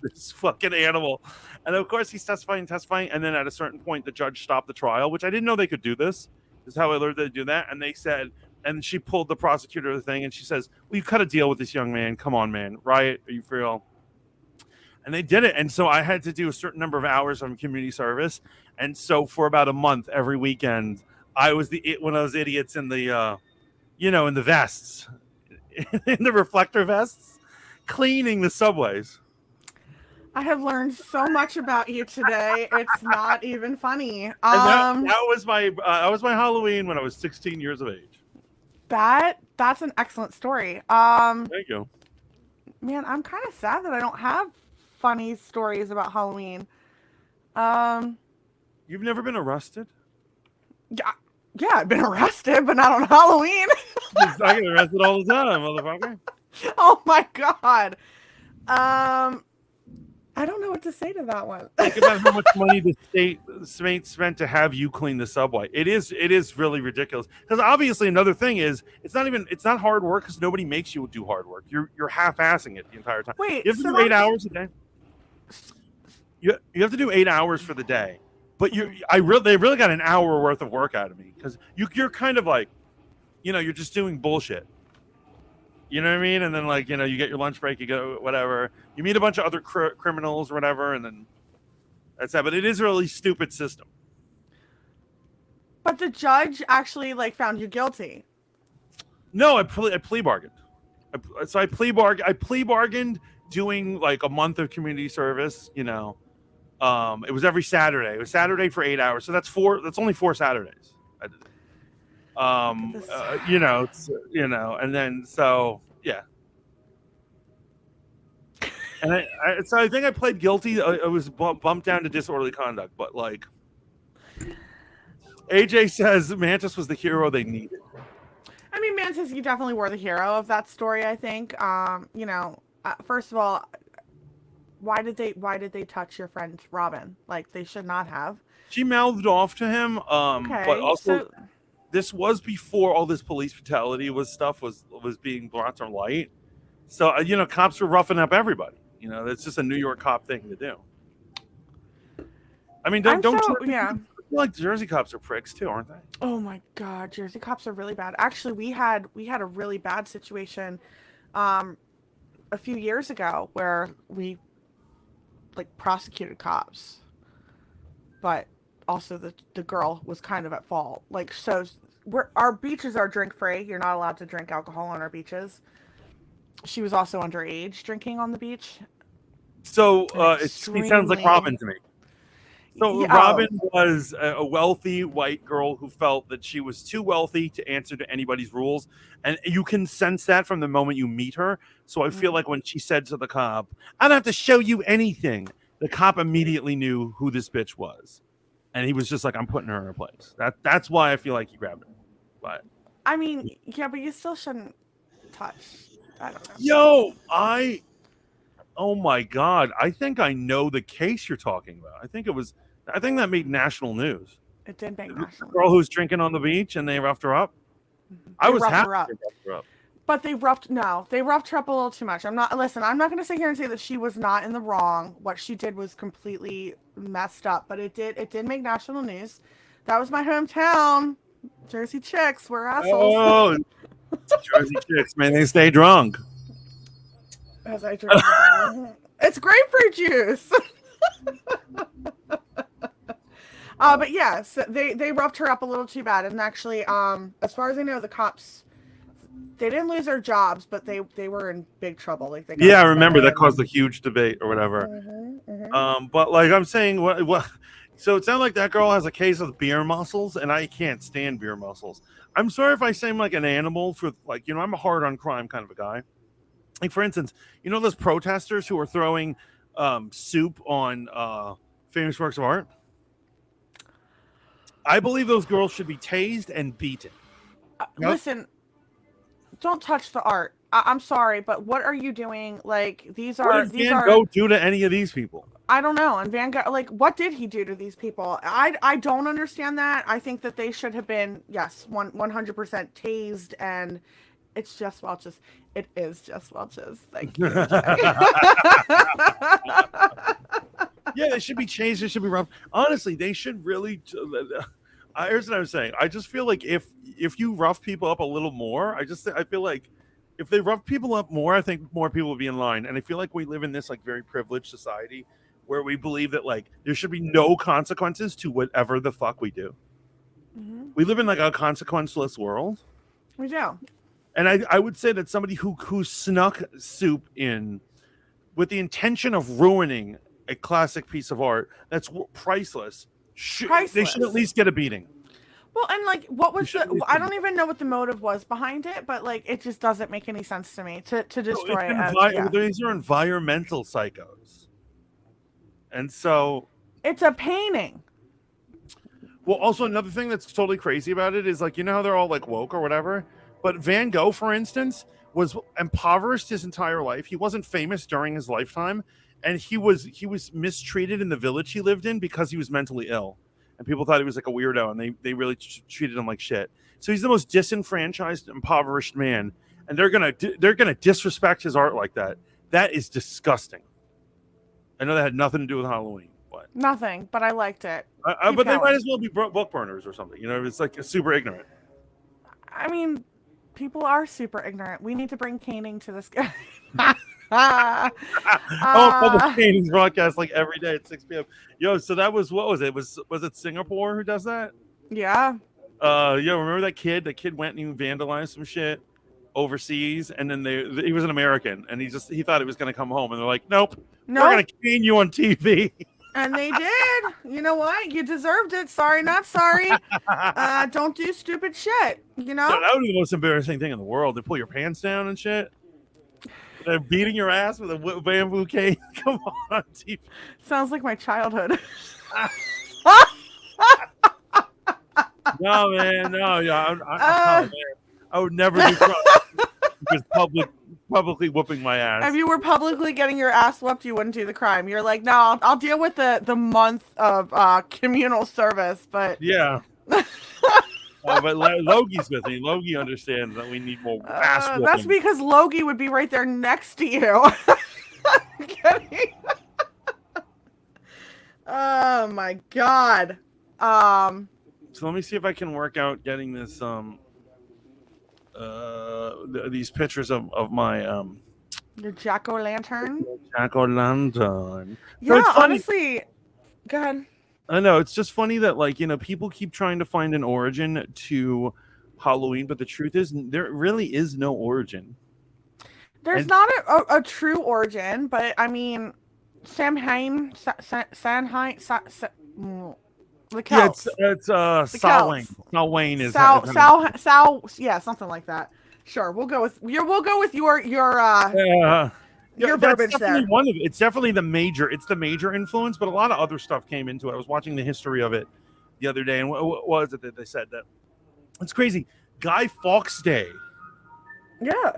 this fucking animal. And of course, he's testifying. And then at a certain point, the judge stopped the trial, which I didn't know they could do this. This is how I learned they do that. And they said, and she pulled the prosecutor the thing, and she says, "Well, you cut a deal with this young man. Come on, man. Riot, are you for real?" And they did it. And so I had to do a certain number of hours on community service. And so for about a month, every weekend, I was one of those idiots in the, in the vests, in the reflector vests, cleaning the subways. I have learned so much about you today. It's not even funny. That was my Halloween when I was 16 years of age. That's an excellent story. Thank you. Man, I'm kind of sad that I don't have funny stories about Halloween. You've never been arrested? Yeah, I've been arrested, but not on Halloween. I get arrested all the time, motherfucker. Oh my god. I don't know what to say to that one. Think about how much money the state spent to have you clean the subway. It is really ridiculous. Because obviously another thing is it's not hard work because nobody makes you do hard work. You're half-assing it the entire time. Wait, you have to do 8 hours a day. You have to do 8 hours for the day. But they really got an hour worth of work out of me because you're kind of like, you're just doing bullshit. You know what I mean? And then you get your lunch break, you go whatever. You meet a bunch of other criminals or whatever, and then that's that. But it is a really stupid system. But the judge actually found you guilty. No, I plea bargained. I plea bargained doing a month of community service. It was every Saturday. It was Saturday for 8 hours. So that's only 4 Saturdays. I did it. And then so yeah. And I think I pled guilty. I was bumped down to disorderly conduct, but AJ says Mantis was the hero they needed. I mean, Mantis, you definitely were the hero of that story. I think. First of all, why did they touch your friend Robin? They should not have. She mouthed off to him. Okay, but also. This was before all this police brutality was being brought to light. So, cops were roughing up everybody. It's just a New York cop thing to do. I mean, don't yeah. Jersey cops are pricks too, aren't they? Oh my God, Jersey cops are really bad. Actually, we had a really bad situation um, a few years ago where we like prosecuted cops, but also the girl was kind of at fault. Like so, our beaches are drink free. You're not allowed to drink alcohol on our beaches. She was also underage drinking on the beach, So and he sounds like extremely Robin to me. So oh Robin was a wealthy white girl who felt that she was too wealthy to answer to anybody's rules, and you can sense that from the moment you meet her. So I feel like when she said to the cop, "I don't have to show you anything," the cop immediately knew who this bitch was, and he was just like, "I'm putting her in her place." That's why I feel like he grabbed her. But I mean, yeah, but you still shouldn't touch. I don't know. yo, oh my god, I think I know the case you're talking about. I think that made national news. It did make The national girl news. who's drinking on the beach and they roughed her up. I They was roughed happy her up. they roughed her up. But they roughed her up a little too much. I'm not listen, I'm not gonna sit here and say that she was not in the wrong. What she did was completely messed up, but it did make national news. That was my hometown. Jersey chicks, we're assholes. Oh, Jersey chicks, man, they stay drunk. As I drink the bottle. It's grapefruit juice. But yes, they roughed her up a little too bad. And actually, as far as I know, the cops they didn't lose their jobs, but they were in big trouble. Like they got Yeah, I remember that suspended. caused a huge debate or whatever. Mm-hmm. But like I'm saying, what? So it sounds like that girl has a case of beer muscles, and I can't stand beer muscles. I'm sorry if I seem like an animal for like I'm a hard on crime kind of a guy. Like for instance, those protesters who are throwing soup on famous works of art. I believe those girls should be tased and beaten. Yep. Listen, don't touch the art. I'm sorry, but what are you doing? Like What did Van Gogh do to any of these people? I don't know. And Van Gogh, like, what did he do to these people? I don't understand that. I think that they should have been, yes, 100% tased, and it's just Welch's. It is just Welch's. Thank you. Yeah, they should be changed. They should be rough. Honestly, they should really. Here's what I'm saying. I just feel like if you rough people up a little more, I feel like if they rough people up more, I think more people will be in line. And I feel like we live in this like very privileged society where we believe that like there should be no consequences to whatever the fuck we do. Mm-hmm. We live in like a consequenceless world. We do. And I would say that somebody who snuck soup in with the intention of ruining a classic piece of art that's priceless, they should at least get a beating. Well, and like, what was the? I don't even know what the motive was behind it, but like, it just doesn't make any sense to me to destroy it. Yeah. These are environmental psychos, and so It's a painting. Well, also another thing that's totally crazy about it is like how they're all like woke or whatever, but Van Gogh, for instance, was impoverished his entire life. He wasn't famous during his lifetime, and he was mistreated in the village he lived in because he was mentally ill, and people thought he was like a weirdo, and they really treated him like shit. So he's the most disenfranchised, impoverished man, and they're gonna disrespect his art like that. That is disgusting. I know that had nothing to do with Halloween. Nothing, but I liked it. But they might as well be book burners or something. It's like super ignorant. I mean, people are super ignorant. We need to bring caning to this guy. Public canings broadcast like every day at 6 p.m. Yo, so that was what was it? Was it Singapore who does that? Yeah. Remember that kid? The kid went and vandalized some shit overseas, and then he was an American, and he thought he was going to come home, and they're like, nope. We're going to cane you on TV. And they did. You know what? You deserved it. Sorry, not sorry. Don't do stupid shit. No, that would be the most embarrassing thing in the world. They pull your pants down and shit. They're beating your ass with a bamboo cane. Come on TV. Sounds like my childhood. No, man. No, yeah. I would never do crime. Because publicly whooping my ass. If you were publicly getting your ass whooped, you wouldn't do the crime. You're like, no, I'll deal with the month of communal service, but yeah. But Logie's with me. Logie understands that we need more ass whooping. That's because Logie would be right there next to you. I'm kidding. Oh my god. So let me see if I can work out getting this these pictures of my The jack-o'-lantern. jack-o'-lantern. So Yeah, it's funny. honestly, go ahead. I know it's just funny that like people keep trying to find an origin to Halloween, but the truth is there really is no origin. There's And not a true origin, but I mean, Samhain, Sanheim, the yeah, Celts. it's The Samhain. Celts. Samhain is Yeah, something like that. Sure, we'll go with yeah. Yeah, your that's verbiage definitely there. one of it. It's definitely it's the major influence, but a lot of other stuff came into it. I was watching the history of it the other day, and what was it that they said that it's crazy. Guy Fawkes Day Yeah,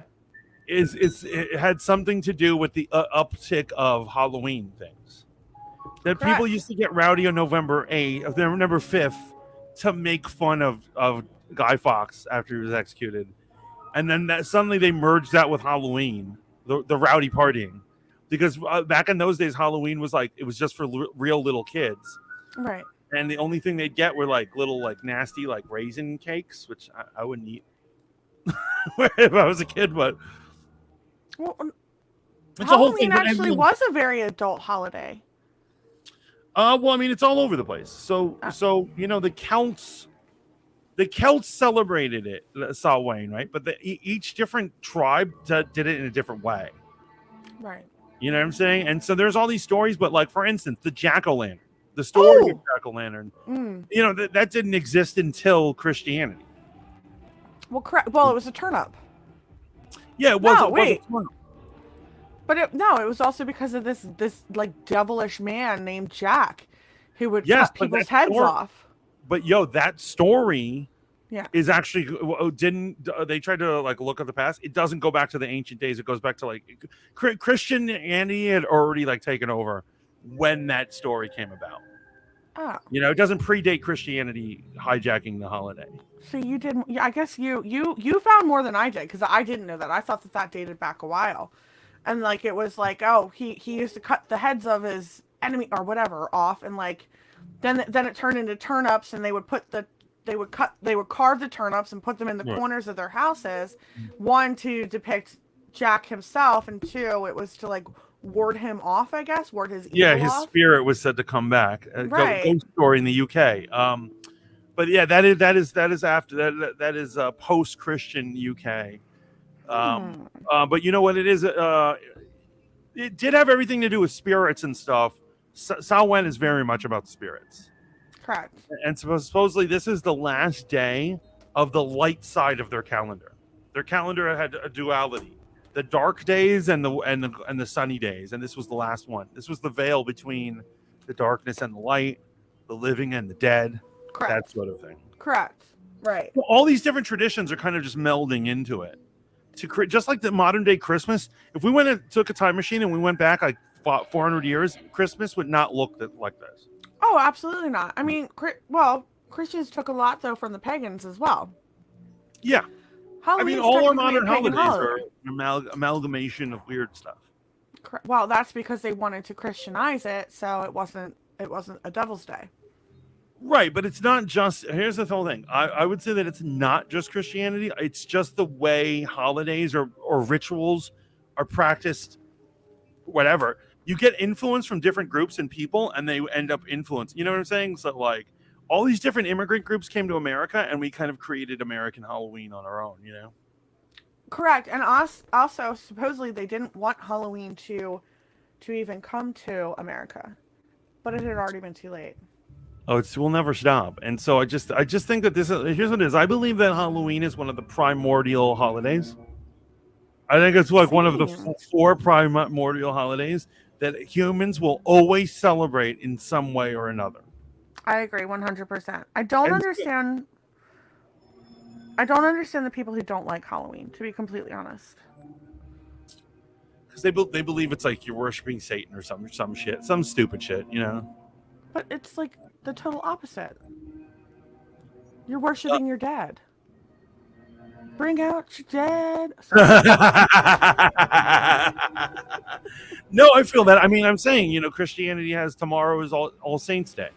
it had something to do with the uptick of Halloween things. That people correct. used to get rowdy on November 8th, November 5th, to make fun of Guy Fawkes after he was executed, and then that suddenly they merged that with Halloween, the rowdy partying, because back in those days Halloween was like it was just for real little kids, Right. and the only thing they'd get were like little like nasty like raisin cakes, which I wouldn't eat if I was a kid, but Well, it's a whole thing. Halloween But actually was a very adult holiday. well, I mean, it's all over the place. So Uh, the Celts celebrated it, Samhain, right? But each different tribe did it in a different way. right. You know what I'm saying? And so there's all these stories, but like for instance, the jack o' lantern, the story of Oh. jack o' lantern, Mm. that didn't exist until Christianity. Well, correct. Well, it was a turnip. Yeah, it No, wasn't. wait. But no, it was also because of this like devilish man named Jack, who would Yes, cut but people's heads off. but that story Yeah. is actually didn't they tried to like look at the past. It doesn't go back to the ancient days. It goes back to like Christianity had already like taken over when that story came about. Oh, It doesn't predate Christianity hijacking the holiday. so you didn't? Yeah, I guess you found more than I did because I didn't know that. I thought that dated back a while, and like it was like, oh, he used to cut the heads of his enemy or whatever off, and like then it turned into turnips, and they would carve the turnips and put them in the Right. corners of their houses, one to depict Jack himself, and two, it was to like ward him off, I guess, ward his Yeah, evil his off. spirit was said to come back. Right. Ghost story in the UK. But yeah, that is after that is post Christian UK. Hmm. But you know what it is? It did have everything to do with spirits and stuff. Samhain is very much about spirits, Correct. and supposedly this is the last day of the light side of their calendar. Their calendar had a duality: the dark days and the sunny days, and this was the last one. This was the veil between the darkness and the light, the living and the dead, that Correct. sort of thing. Correct. Right. Well, all these different traditions are kind of just melding into it. Just like the modern day Christmas, if we went and took a time machine and we went back like 400 years, Christmas would not look like this. Oh, absolutely not. I mean, well, Christians took a lot though from the pagans as well. Yeah, I mean, Halloween's all our technically a modern pagan holidays are holiday. an amalgamation of weird stuff. Well, that's because they wanted to Christianize it, so it wasn't a Devil's Day. Right, but it's not just. Here's the whole thing. I would say that it's not just Christianity. It's just the way holidays or rituals are practiced. Whatever, you get influence from different groups and people, and they end up influenced. You know what I'm saying? So like, all these different immigrant groups came to America, and we kind of created American Halloween on our own. Correct. And also supposedly they didn't want Halloween to even come to America, but it had already been too late. Oh, we'll never stop. And so I just think that here's what it is. I believe that Halloween is one of the primordial holidays. I think it's like one of the Same. four primordial holidays that humans will always celebrate in some way or another. I agree 100%. I don't understand the people who don't like Halloween, to be completely honest. Because they believe it's like you're worshiping Satan or some shit, some stupid shit. But it's like the total opposite. You're worshiping your dad. Bring out your dad. Sorry. No, I feel that. I mean, I'm saying, Christianity has tomorrow is all Saints Day.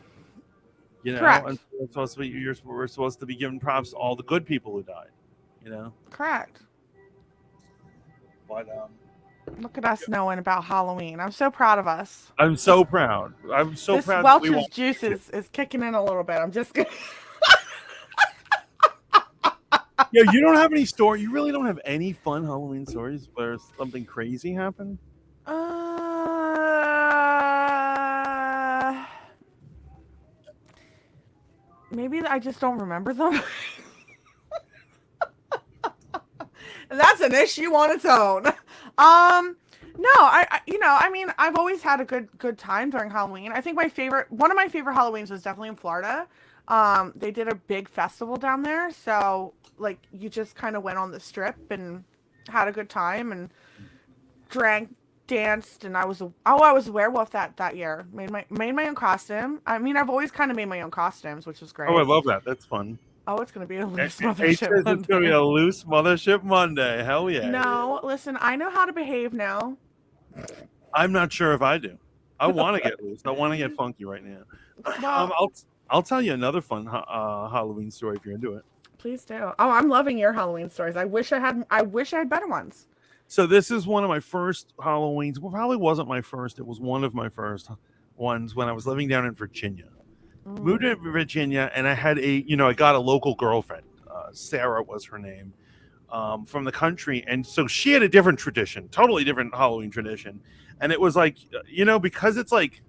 Correct. And we're supposed to be given props to all the good people who died. you know. Correct. But Look at us knowing about Halloween. I'm so proud of us. I'm so proud. I'm so This proud that we Welch's won't. juice is kicking in a little bit. I'm just gonna. Yeah, you don't have any story. You really don't have any fun Halloween stories where something crazy happened. Maybe I just don't remember them. That's an issue on its own. No, I mean, I've always had a good time during Halloween. I think one of my favorite Halloweens was definitely in Florida. They did a big festival down there, so like you just kind of went on the strip and had a good time and drank, danced, and I was a werewolf that year. Made my own costume. I mean, I've always kind of made my own costumes, which was Oh, I great. love that. That's fun. Oh, it's gonna be a loose H mothership says it's Monday. gonna be a loose mothership Monday. Hell yeah. No, listen, I know how to behave now. I'm not sure if I do. I want to get loose. I want to get funky right now. Well, I'll tell you another fun Halloween story if you're into it. please do. Oh, I'm loving your Halloween stories. I wish I had better ones. So this is one of my first Halloweens. Well, probably wasn't my first. It was one of my first ones when I was living down in Virginia. Moved to Virginia, and I had I got a local girlfriend. Sarah was her name, from the country, and so she had a different tradition, totally different Halloween tradition, and it was like, because it's like,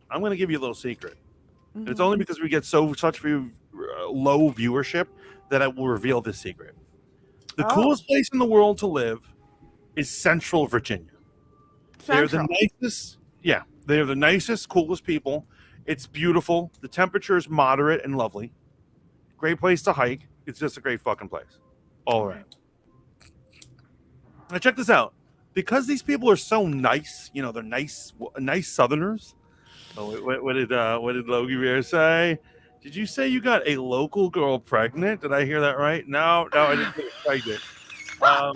I'm going to give you a little secret. Mm-hmm. It's only because we get such low viewership that I will reveal this secret. The coolest place in the world to live is Central Virginia. They're the nicest. Yeah, they're the nicest, coolest people. It's beautiful. The temperature is moderate and lovely. Great place to hike. It's just a great fucking place all around. Now check this out. Because these people are so nice, they're nice Southerners. Oh, what did Logie Bear say? Did you say you got a local girl pregnant? Did I hear that right? No, I didn't get pregnant. But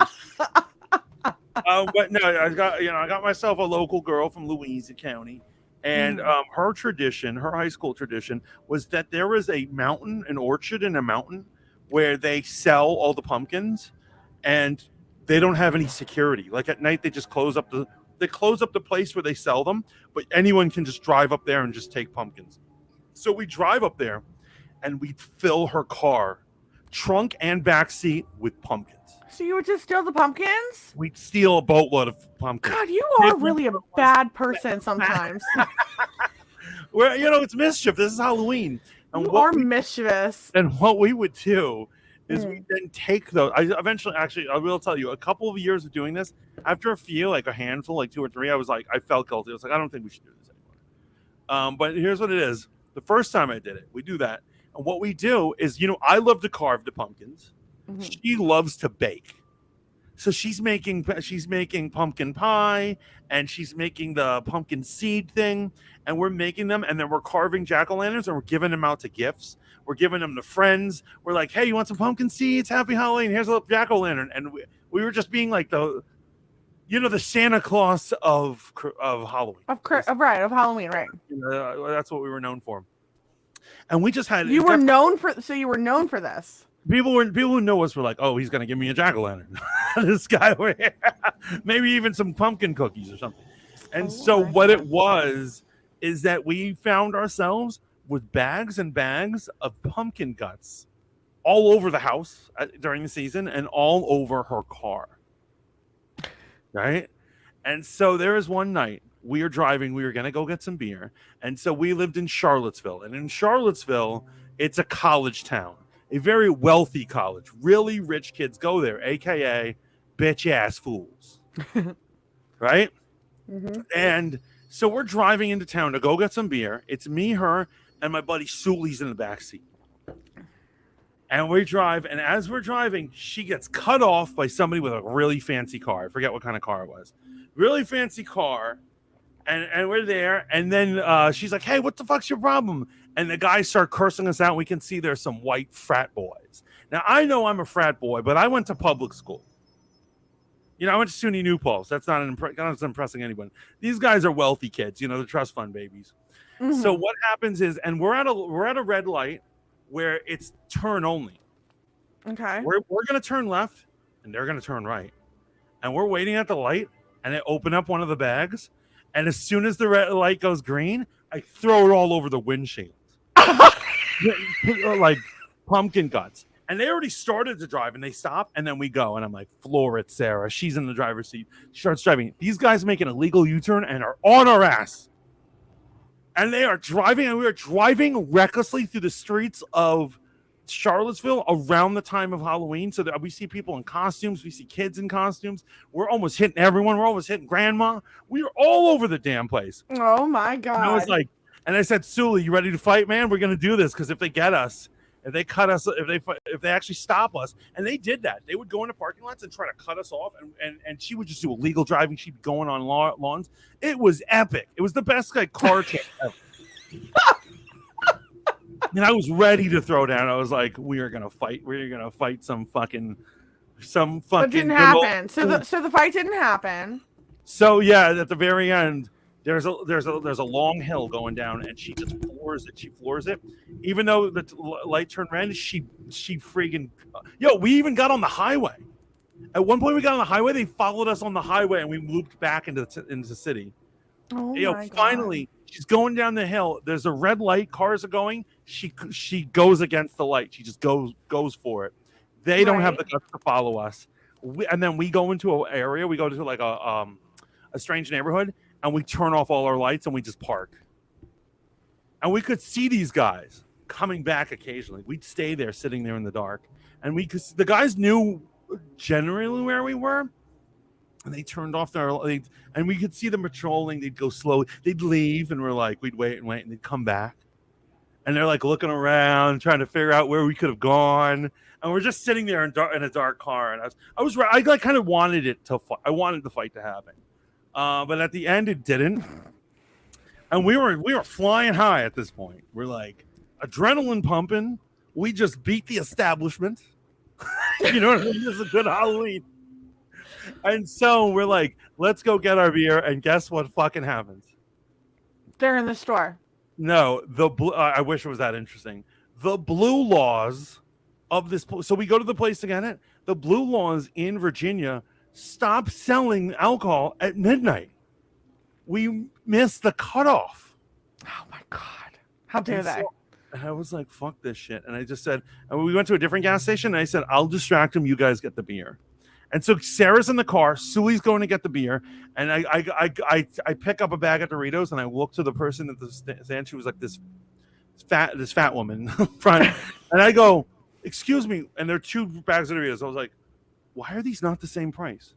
no, I got myself a local girl from Louisa County, and her tradition, her high school tradition, was that there was an orchard in a mountain where they sell all the pumpkins, and they don't have any security. Like at night, they just close up the place where they sell them, but anyone can just drive up there and just take pumpkins. So we drive up there, and we fill her car, trunk and back seat, with pumpkins. So you would just steal the pumpkins? We'd steal a boatload of pumpkins. God, you are really a bad person sometimes. Well, it's mischief. This is Halloween. And you are mischievous. And what we would do is we then take those. I will tell you, a couple of years of doing this, after a handful, like 2 or 3, I felt guilty. I was like, I don't think we should do this anymore. But here's what it is. The first time I did it, we do that. And what we do is, I love to carve the pumpkins. Mm-hmm. She loves to bake. So she's making pumpkin pie, and she's making the pumpkin seed thing, and we're making them, and then we're carving jack-o'-lanterns, and we're giving them out to gifts. We're giving them to friends. We're like, hey, you want some pumpkin seeds? Happy Halloween. Here's a jack-o'-lantern. And we were just being like the Santa Claus of Halloween. Of Halloween, right. That's what we were known for. And we just had... You were known for this. People who know us were like, oh, he's going to give me a jack-o'-lantern. This guy over here. Maybe even some pumpkin cookies or something. And what it was is that we found ourselves with bags and bags of pumpkin guts all over the house during the season and all over her car. Right? And so there is one night we were driving. We were going to go get some beer. And so we lived in Charlottesville. And in Charlottesville, it's a college town. A very wealthy college. Really rich kids go there, a.k.a. bitch-ass fools. Right? Mm-hmm. And so we're driving into town to go get some beer. It's me, her, and my buddy Sully's in the backseat. And we drive, and as we're driving, she gets cut off by somebody with a really fancy car. I forget what kind of car it was. Really fancy car. And we're there, and then she's like, hey, what the fuck's your problem? And the guys start cursing us out. We can see there's some white frat boys. Now, I know I'm a frat boy, but I went to public school. I went to SUNY New Paltz. That's not impressing anyone. These guys are wealthy kids, the trust fund babies. Mm-hmm. So what happens is, and we're at a red light where it's turn only. Okay. We're gonna turn left, and they're gonna turn right, and we're waiting at the light, and I open up one of the bags, and as soon as the red light goes green, I throw it all over the windshield, like pumpkin guts. And they already started to drive, and they stop, and then we go, and I'm like, floor it, Sarah. She's in the driver's seat. She starts driving. These guys make an illegal U-turn and are on our ass. And they are driving, and we are driving recklessly through the streets of Charlottesville around the time of Halloween. So that we see people in costumes, we see kids in costumes. We're almost hitting everyone. We're almost hitting grandma. We are all over the damn place. Oh my God. And I was like, and I said, Suli, you ready to fight, man? We're gonna do this because if they get us, if they cut us, if they actually stop us, and they did that, they would go into parking lots and try to cut us off, and she would just do illegal driving. She'd be going on lawns. It was epic. It was the best like car chase ever. And I was ready to throw down. I was like, we are gonna fight. We're gonna fight some fucking. But it didn't happen. So the fight didn't happen. So yeah, at the very end, there's a long hill going down, and she just floors it. She floors it, even though the light turned red. She freaking we even got on the highway. At one point, we got on the highway. They followed us on the highway, and we looped back into the city. Oh my God. Finally, she's going down the hill. There's a red light. Cars are going. She goes against the light. She just goes for it. They don't have the guts to follow us. And then we go into an area. We go to like a strange neighborhood, and we turn off all our lights and we just park. And we could see these guys coming back occasionally. We'd stay there, sitting there in the dark, and the guys knew generally where we were. And they turned off and we could see them patrolling. They'd go slowly. They'd leave, and we'd wait, and they'd come back. And they're like looking around, trying to figure out where we could have gone. And we're just sitting there in a dark car. And I like kind of wanted I wanted the fight to happen, but at the end it didn't. And we were flying high at this point. We're like adrenaline pumping. We just beat the establishment. You know what I mean? This is a good Halloween. And so we're like, let's go get our beer. And guess what fucking happens? They're in the store. No, I wish it was that interesting. The blue laws of this. So we go to the place to get it. The blue laws in Virginia stop selling alcohol at midnight. We missed the cutoff. Oh my God. How dare they? And I was like, fuck this shit. And I just said, and we went to a different gas station, and I said, I'll distract them. You guys get the beer. And so Sarah's in the car. Suli's going to get the beer. And I pick up a bag of Doritos, and I look to the person at the stand. She was like this fat woman in front. And I go, excuse me. And there are 2 bags of Doritos. I was like, why are these not the same price?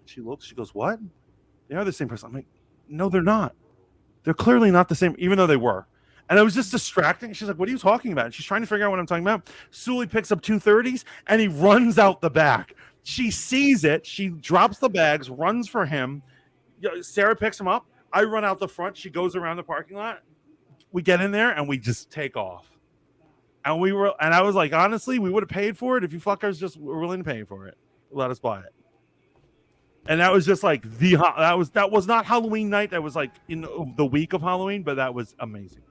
She looks, she goes, what? They are the same price. I'm like, no, they're not. They're clearly not the same, even though they were. And I was just distracting. She's like, what are you talking about? And she's trying to figure out what I'm talking about. Suli picks up 2 30s, and he runs out the back. She sees it. She drops the bags, runs for him. Sarah picks him up. I run out the front. She goes around the parking lot. We get in there, and we just take off. And I was like, honestly, we would have paid for it if you fuckers just were willing to pay for it. Let us buy it. And that was just like that was not Halloween night. That was like in the week of Halloween, but that was amazing.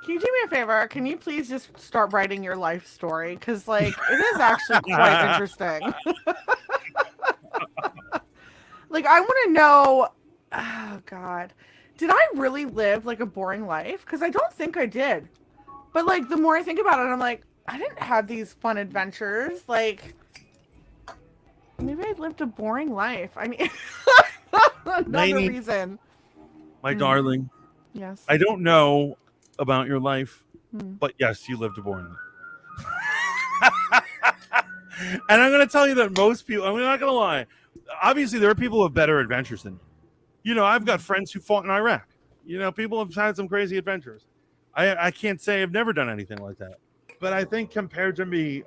Can you do me a favor? Can you please just start writing your life story? Because, like, it is actually quite interesting. Like, I want to know, oh, God, did I really live, like, a boring life? Because I don't think I did. But, like, the more I think about it, I'm like, I didn't have these fun adventures. Like, maybe I lived a boring life. I mean, another Lainey, reason. My darling. Yes. I don't know about your life, but yes, you lived a boring life. And I'm going to tell you that most people, I'm not going to lie, obviously there are people who have better adventures than me. You know, I've got friends who fought in Iraq. You know, people have had some crazy adventures. I can't say I've never done anything like that. But I think compared to me,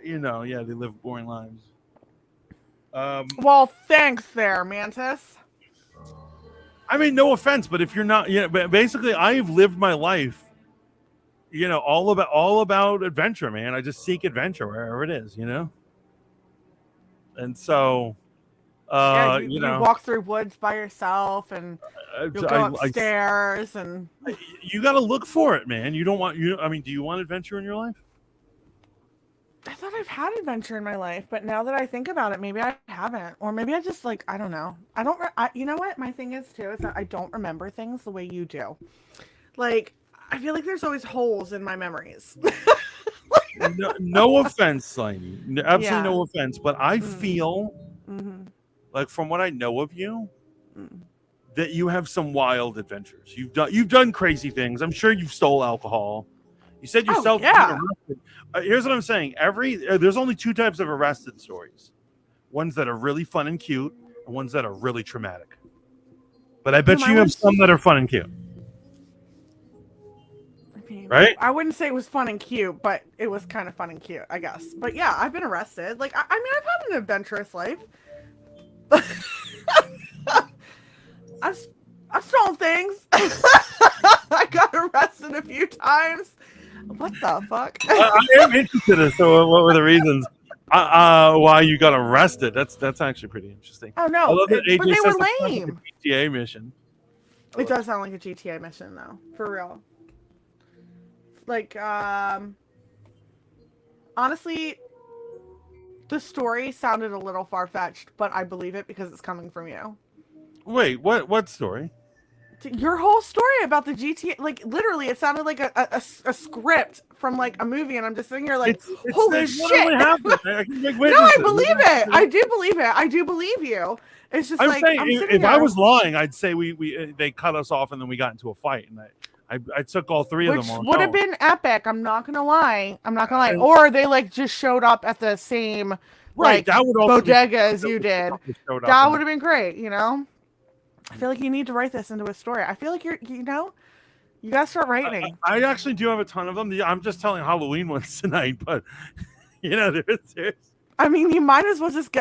you know, yeah, they live boring lives. Well, thanks there, Mantis. I mean, no offense, but if you're not, you know, but basically, I've lived my life, you know, all about adventure, man. I just seek adventure wherever it is, you know. And so, you know, walk through woods by yourself, and you'll go upstairs, and you got to look for it, man. You don't want I mean, do you want adventure in your life? I thought I've had adventure in my life, but now that I think about it, maybe I haven't, or maybe I just like I don't know. I don't. You know what? My thing is too is that I don't remember things the way you do. Like I feel like there's always holes in my memories. No offense, Lainey. Absolutely Yeah. no offense, but I feel Mm-hmm. like from what I know of you, Mm. that you have some wild adventures. You've done crazy things. I'm sure you've stole alcohol. You said Oh yourself you've been yeah. arrested. Here's what I'm saying. There's only two types of arrested stories. Ones that are really fun and cute, and ones that are really traumatic. But I No, bet mine you have was. some that are fun and cute, I mean, right? I wouldn't say it was fun and cute, but it was kind of fun and cute, I guess. But yeah, I've been arrested. Like I mean, I've had an adventurous life. I've I've stolen things. I got arrested a few times. What the fuck? I am interested as to what were the reasons why you got arrested. That's actually pretty interesting. Oh I no, love that but AJ they says were it sounds like lame. a GTA mission. It does sound like a GTA mission though, for real. Like honestly, the story sounded a little far-fetched, but I believe it because it's coming from you. Wait, what story? Your whole story about the GTA, like literally, it sounded like a script from like a movie, and I'm just sitting here like, holy It's literally shit! happened. I can make No, witnesses. I believe it. I do believe it. I do believe you. It's just I'm like saying I'm sitting if here, I was lying, I'd say we they cut us off and then we got into a fight, and I took all three of which them on. would have been epic. I'm not gonna lie. I'm not gonna lie. Or they like just showed up at the same right. like That would also bodega as you did. showed up That and- would have been great. You know. I feel like you need to write this into a story. I feel like you gotta start writing. I actually do have a ton of them. I'm just telling Halloween ones tonight, but there's I mean, you might as well just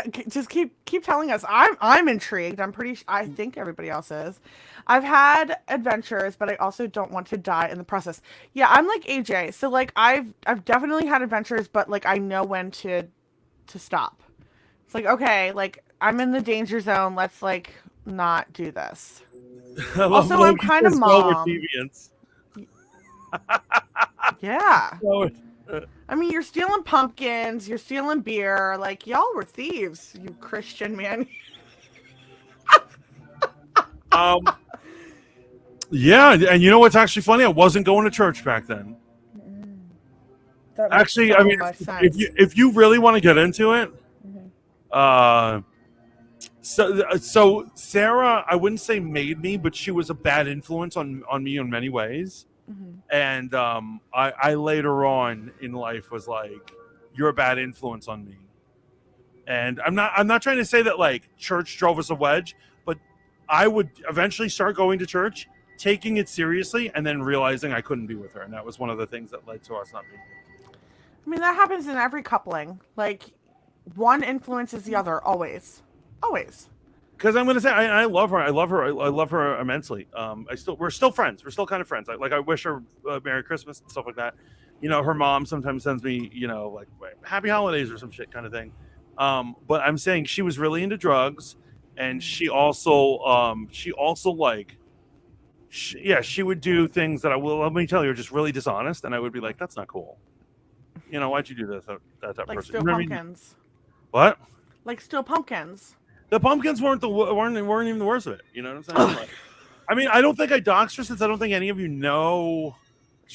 keep telling us. I'm intrigued. I think everybody else is. I've had adventures, but I also don't want to die in the process. Yeah, I'm like AJ. So like I've definitely had adventures, but like I know when to stop. It's like okay, like I'm in the danger zone. Let's like not do this. Also, I'm kind of mom. Yeah. I mean, you're stealing pumpkins, you're stealing beer. Like, y'all were thieves, you Christian man. Yeah, and you know what's actually funny? I wasn't going to church back then. That makes Actually, so I mean, much sense. if you really want to get into it, Mhm. so Sarah, I wouldn't say made me, but she was a bad influence on me in many ways. Mhm. And I later on in life was like, you're a bad influence on me. And I'm not trying to say that like church drove us a wedge, but I would eventually start going to church, taking it seriously, and then realizing I couldn't be with her. And that was one of the things that led to us not being. I mean, that happens in every coupling. Like, one influences the other, always. Always. Because I'm gonna say I love her. I love her immensely. We're still friends. We're still kind of friends. I wish her Merry Christmas and stuff like that. Her mom sometimes sends me like Happy Holidays or some shit kind of thing. But I'm saying she was really into drugs, and she also like she would do things that let me tell you are just really dishonest, and I would be like, that's not cool. Why'd you do this? That Like person. steal pumpkins. What? Like steal pumpkins. The pumpkins weren't even the worst of it. You know what I'm saying? Like, I mean, I don't think I doxed her since I don't think any of you know.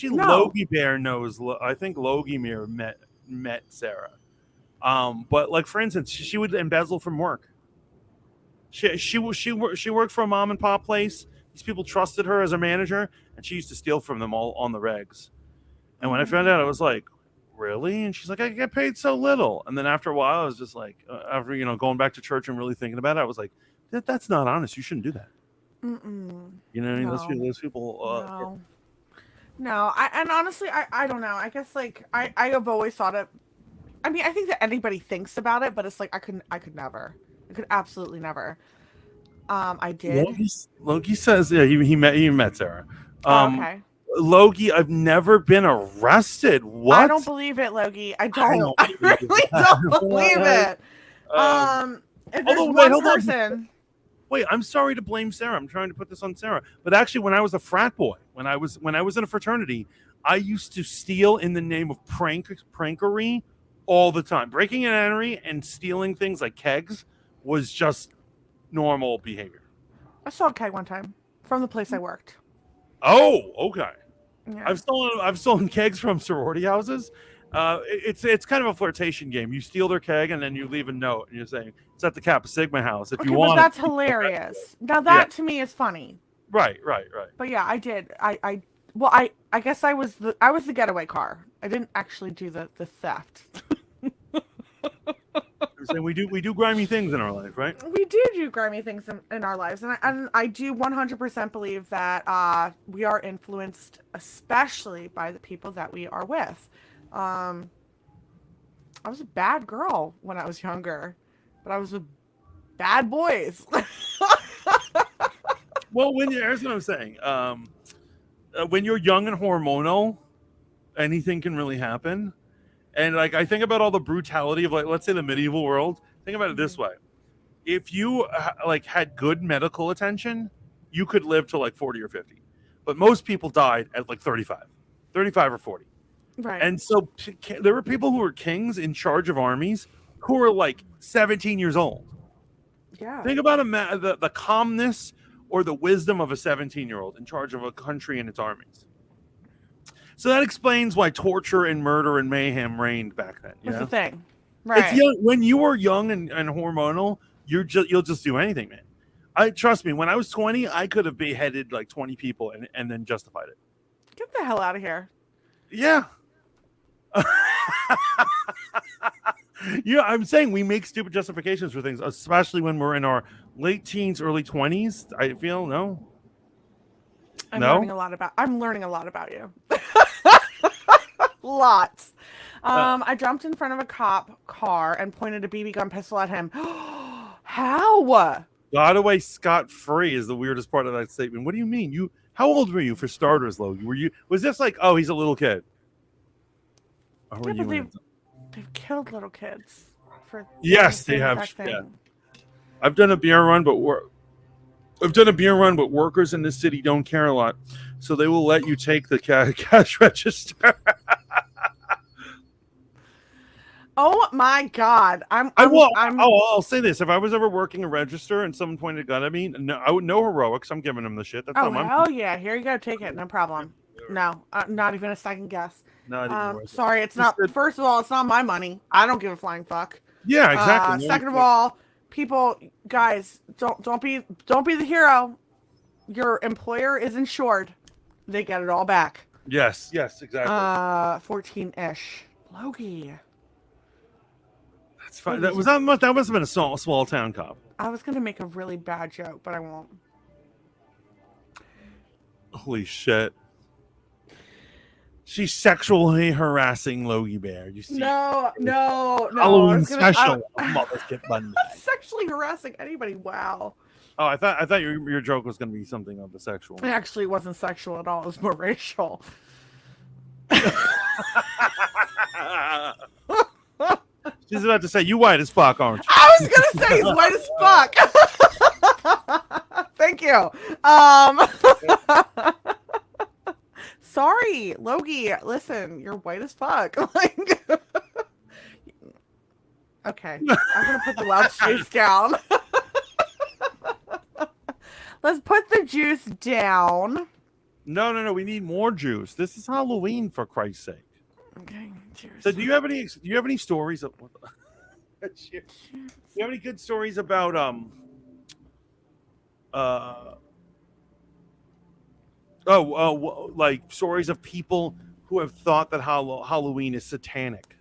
No. Logie Bear knows. I think Logie Bear met Sarah. But like for instance, she would embezzle from work. She worked for a mom and pop place. These people trusted her as a manager, and she used to steal from them all on the regs. And when I found out, I was like, really? And she's like, I get paid so little. And then after a while, I was just like, after going back to church and really thinking about it, I was like, that's not honest. You shouldn't do that. Mm-mm. No. Those people. No. And honestly, I don't know. I guess like I have always thought it. I mean, I think that anybody thinks about it, but it's like I could never. I could absolutely never. I did. Logie says, yeah, he met Sarah. Okay. Logie, I've never been arrested. What? I don't believe it, Logie. I don't. I really don't believe it. If there's one person. Wait, I'm sorry to blame Sarah. I'm trying to put this on Sarah. But actually, when I was a frat boy, when I was in a fraternity, I used to steal in the name of prankery all the time. Breaking and entering and stealing things like kegs was just normal behavior. I saw a keg one time from the place I worked. Oh, okay. Yeah. I've stolen kegs from sorority houses. It's kind of a flirtation game. You steal their keg and then you leave a note and you're saying it's at the Kappa Sigma house if you Okay, but want that's it. hilarious. Now Yeah. that to me is funny. Right. But yeah, I did. I guess I was the getaway car. I didn't actually do the theft. I'm saying we do grimy things in our life, right? We do grimy things in our lives, and I do 100% believe that we are influenced, especially by the people that we are with. I was a bad girl when I was younger, but I was with bad boys. Well, here's what I'm saying. When you're young and hormonal, anything can really happen. And like I think about all the brutality of like let's say the medieval world. Think about it this way: if you like had good medical attention, you could live to like 40 or 50. But most people died at like 35 or 40. Right. And so there were people who were kings in charge of armies who were like 17 years old. Yeah. Think about the calmness or the wisdom of a 17-year-old in charge of a country and its armies. So that explains why torture and murder and mayhem reigned back then. That's Know? the thing. Right. It's young, when you were young and hormonal, you'll just do anything, man. I trust me. When I was 20, I could have beheaded like 20 people and then justified it. Get the hell out of here. Yeah. Yeah, I'm saying we make stupid justifications for things, especially when we're in our late teens, early 20s. I feel no. I'm No? learning a lot about you. Lots. I jumped in front of a cop car and pointed a BB gun pistol at him. How? Got away scot-free is the weirdest part of that statement. What do you mean? How old were you for starters, Logie? Was this like, oh, he's a little kid? Or were Yeah, but you they've killed little kids for Yes, they have. Yeah. I've done a beer run, but workers in this city don't care a lot, so they will let you take the cash register. Oh my God! I'll say this: if I was ever working a register and someone pointed a gun at me, no heroics. I'm giving them the shit. That's Oh not hell yeah! Here you go, take it, no problem. No, not even a second guess. Not even worth it. Sorry, it's not. First of all, it's not my money. I don't give a flying fuck. Yeah, exactly. Second of all, people, guys, don't be the hero. Your employer is insured. They get it all back. Yes, exactly. 14-ish. Logie. That's fine. That must have been a small town cop. I was gonna make a really bad joke, but I won't. Holy shit. She's sexually harassing Logie Bear. You see? No. Halloween special. Mothership Monday. Sexually harassing anybody? Wow. Oh, I thought your joke was going to be something of the sexual. It actually wasn't sexual at all. It was more racial. She's about to say, you white as fuck, aren't you? I was going to say he's white as fuck. Thank you. Sorry, Logie. Listen, you're white as fuck. Like, okay, I'm going to put the loud juice down. Let's put the juice down. No. We need more juice. This is Halloween, for Christ's sake. Okay. Cheers. So, do you have any stories of? Do you have any good stories about like stories of people who have thought that Halloween is satanic?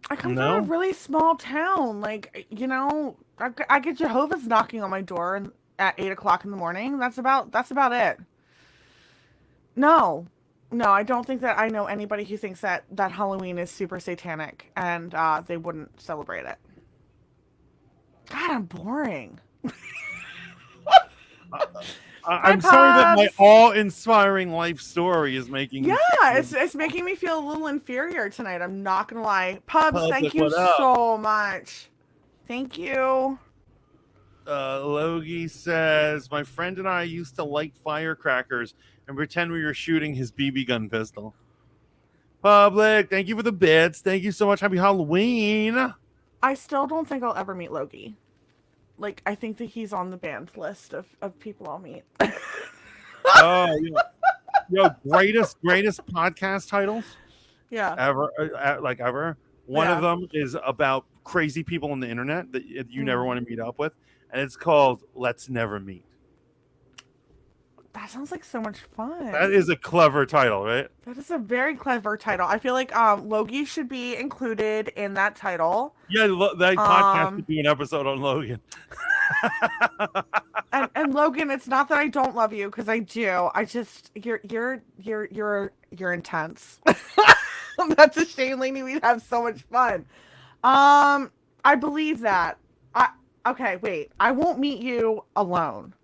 I come from a really small town. Like, you know, I get Jehovah's knocking on my door at 8:00 in the morning. That's about it. No, I don't think that I know anybody who thinks that Halloween is super satanic and they wouldn't celebrate it. God, I'm boring. I'm sorry that my awe-inspiring life story is making me it's making me feel a little inferior tonight. I'm not gonna lie. Pubs, thank you so much. Thank you. Logie says, my friend and I used to light firecrackers and pretend we were shooting his BB gun pistol. Public, thank you for the bits. Thank you so much. Happy Halloween. I still don't think I'll ever meet Logie. Like, I think that he's on the banned list of people I'll meet. Oh, greatest podcast titles Yeah. ever, like ever. One of Yeah. them is about crazy people on the internet that you never Mm. want to meet up with, and it's called "Let's Never Meet." That sounds like so much fun. That is a clever title, right? That is a very clever title. I feel like Logie should be included in that title. Yeah, that podcast could Um do an episode on Logan. and Logan, it's not that I don't love you, because I do. I just you're intense. That's a shame, Lainey. We'd have so much fun. I believe that. Okay, wait. I won't meet you alone.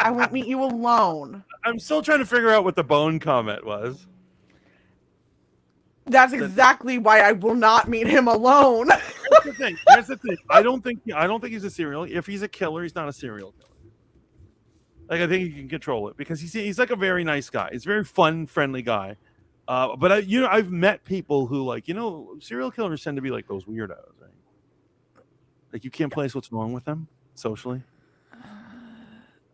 I won't meet you alone. I'm still trying to figure out what the bone comment was. That's exactly why I will not meet him alone. Here's the thing. Here's the thing. I don't think he's a serial. If he's a killer, he's not a serial killer. Like, I think he can control it because he's like a very nice guy. He's a very fun, friendly guy. But I've met people who, like, serial killers tend to be like those weirdos, right? Like, you can't place what's wrong with them socially.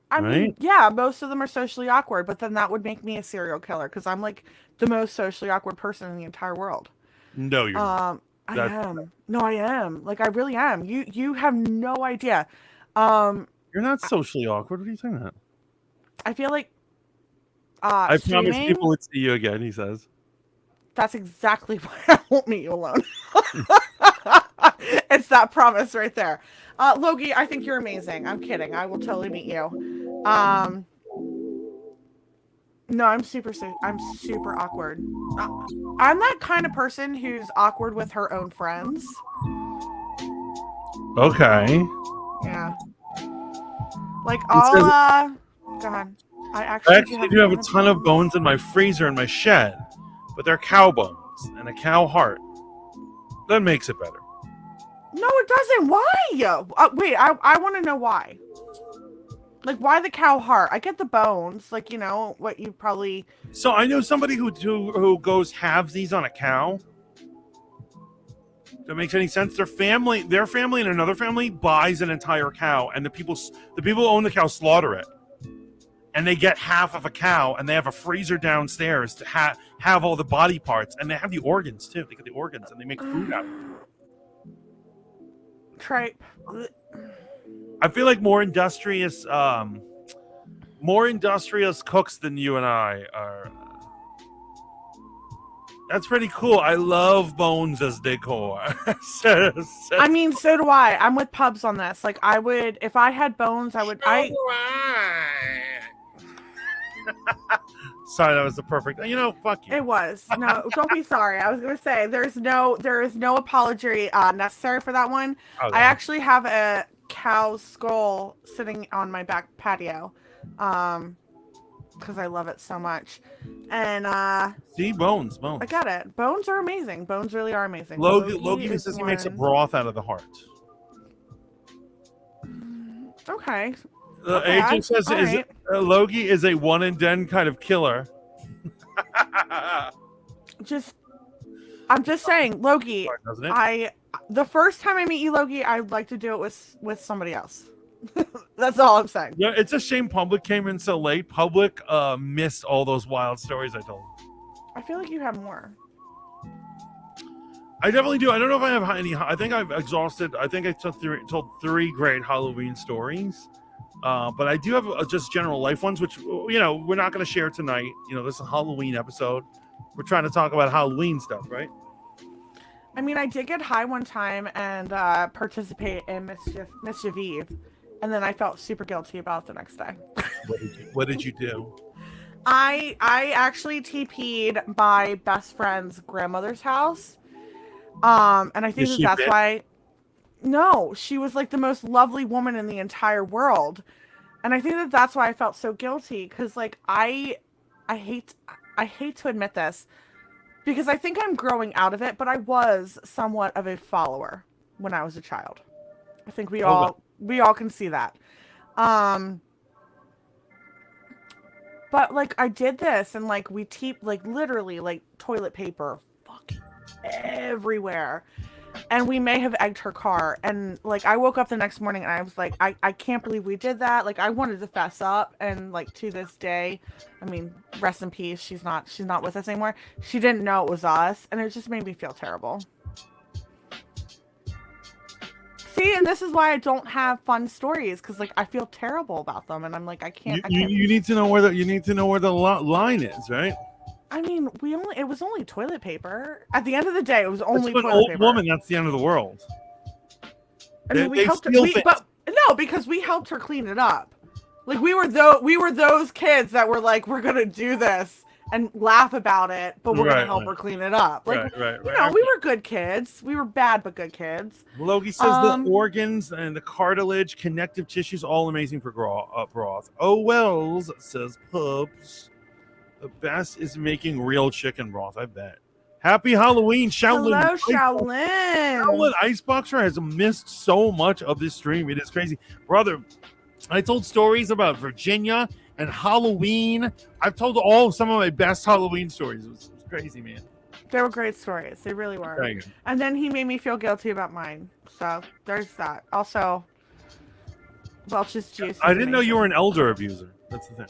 I mean, Right? yeah, most of them are socially awkward, but then that would make me a serial killer because I'm like the most socially awkward person in the entire world. No, you're not. I am. No, I am. Like, I really am. You have no idea. You're not socially awkward. What are you saying that? I feel like I promise streaming, people would see you again, he says. that's exactly why I won't meet you alone. It's that promise right there. Logie, I think you're amazing. I'm kidding. I will totally meet you. No, I'm super awkward. I'm that kind of person who's awkward with her own friends. Okay. Yeah. Like, I'll go on. I actually do have a ton of bones in my freezer in my shed, but they're cow bones and a cow heart. That makes it better. No, it doesn't. Why? Wait, I want to know why. Like, why the cow heart? I get the bones, like, what you probably. So I know somebody who goes halvesies on a cow. That makes any sense? Their family and another family buys an entire cow, and the people who own the cow slaughter it, and they get half of a cow, and they have a freezer downstairs to have all the body parts, and they have the organs too. They get the organs, and they make food out of it. Tripe. I feel like more industrious cooks than you and I are. That's pretty cool. I love bones as decor. I mean, so do I. I'm with Pubs on this. Like, I would, if I had bones, I would. Sorry, that was the perfect. Fuck you. It was. No, don't be sorry. I was gonna say there is no apology necessary for that one. Okay. I actually have a cow skull sitting on my back patio, because I love it so much. And see, bones. I got it. Bones are amazing. Bones really are amazing. Logie says he makes a broth out of the heart. Okay. The agent says right. Logie is a one and done kind of killer. I'm just saying, Logie. Doesn't it? The first time I meet you, Logie, I'd like to do it with somebody else. That's all I'm saying. Yeah, it's a shame Public came in so late. Public missed all those wild stories I told. I feel like you have more. I definitely do. I don't know if I have any. I think I've exhausted. I think I told three great Halloween stories. But I do have just general life ones, which, we're not going to share tonight. This is a Halloween episode. We're trying to talk about Halloween stuff, right? I mean, I did get high one time and participate in Mischief Eve, and then I felt super guilty about it the next day. What did you do? I actually TP'd my best friend's grandmother's house, and I think that's why. No, she was like the most lovely woman in the entire world, and I think that's why I felt so guilty, because like I hate to admit this, because I think I'm growing out of it, but I was somewhat of a follower when I was a child. I think we all can see that. But But like I did this and like we like literally like toilet paper fucking everywhere. And we may have egged her car. And like I woke up the next morning and I was like, I can't believe we did that. Like I wanted to fess up, and like to this day, I mean, rest in peace. She's not with us anymore. She didn't know it was us, and it just made me feel terrible. See, and this is why I don't have fun stories, because like I feel terrible about them, and I'm like I can't. You need to know where the line is, right? I mean, it was only toilet paper. At the end of the day, it was only toilet old paper. Woman, that's the end of the world. I mean, we helped her, but no, because we helped her clean it up. Like we were those kids that were like, we're gonna do this and laugh about it, but we're gonna help her clean it up. Like, you know, we were good kids. We were bad but good kids. Logie says the organs and the cartilage, connective tissues, all amazing for broth. Oh Wells says pubs. The best is making real chicken broth, I bet. Happy Halloween, Shaolin. Hello, Shaolin. Shaolin Iceboxer has missed so much of this stream. It is crazy. Brother, I told stories about Virginia and Halloween. I've told some of my best Halloween stories. It was crazy, man. They were great stories. They really were. And then he made me feel guilty about mine. So there's that. Also, Welch's juice. I didn't know you were an elder abuser. That's the thing.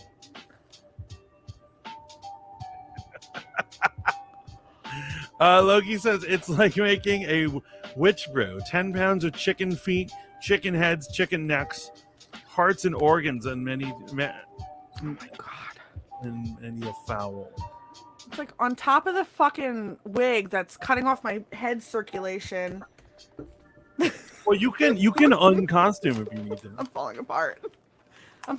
Logie says it's like making a witch brew. 10 pounds of chicken feet, chicken heads, chicken necks, hearts and organs, and oh my god, and you foul. It's like on top of the fucking wig that's cutting off my head circulation. Well, you can uncostume if you need to. I'm falling apart. I'm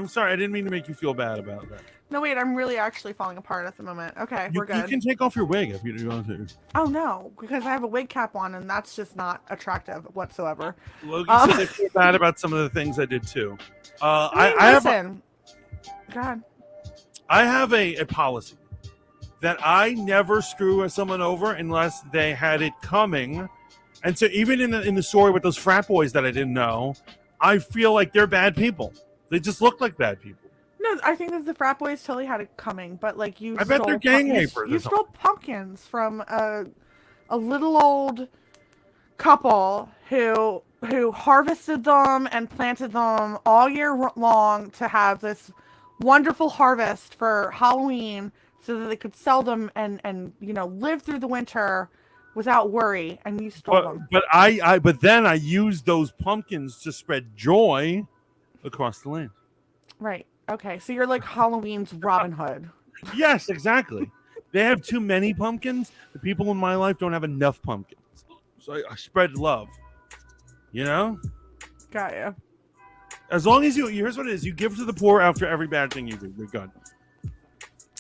sorry. I didn't mean to make you feel bad about that. No, wait, I'm really actually falling apart at the moment. Okay, we're good. You can take off your wig if you want to. Oh, no, because I have a wig cap on, and that's just not attractive whatsoever. Logie says I feel bad about some of the things I did, too. Listen. God. I have a policy that I never screw someone over unless they had it coming. And so even in the story with those frat boys that I didn't know, I feel like they're bad people. They just look like bad people. No, I think that the frat boys totally had it coming, but like I bet they're gang rapers. You stole pumpkins from a little old couple who harvested them and planted them all year long to have this wonderful harvest for Halloween, so that they could sell them and live through the winter without worry. And you stole them. But then I used those pumpkins to spread joy across the land. Right. Okay, so you're like Halloween's Robin Hood. Yes, exactly. They have too many pumpkins. The people in my life don't have enough pumpkins. So I spread love. You know? Got you. As long as here's what it is. You give to the poor after every bad thing you do. You're good.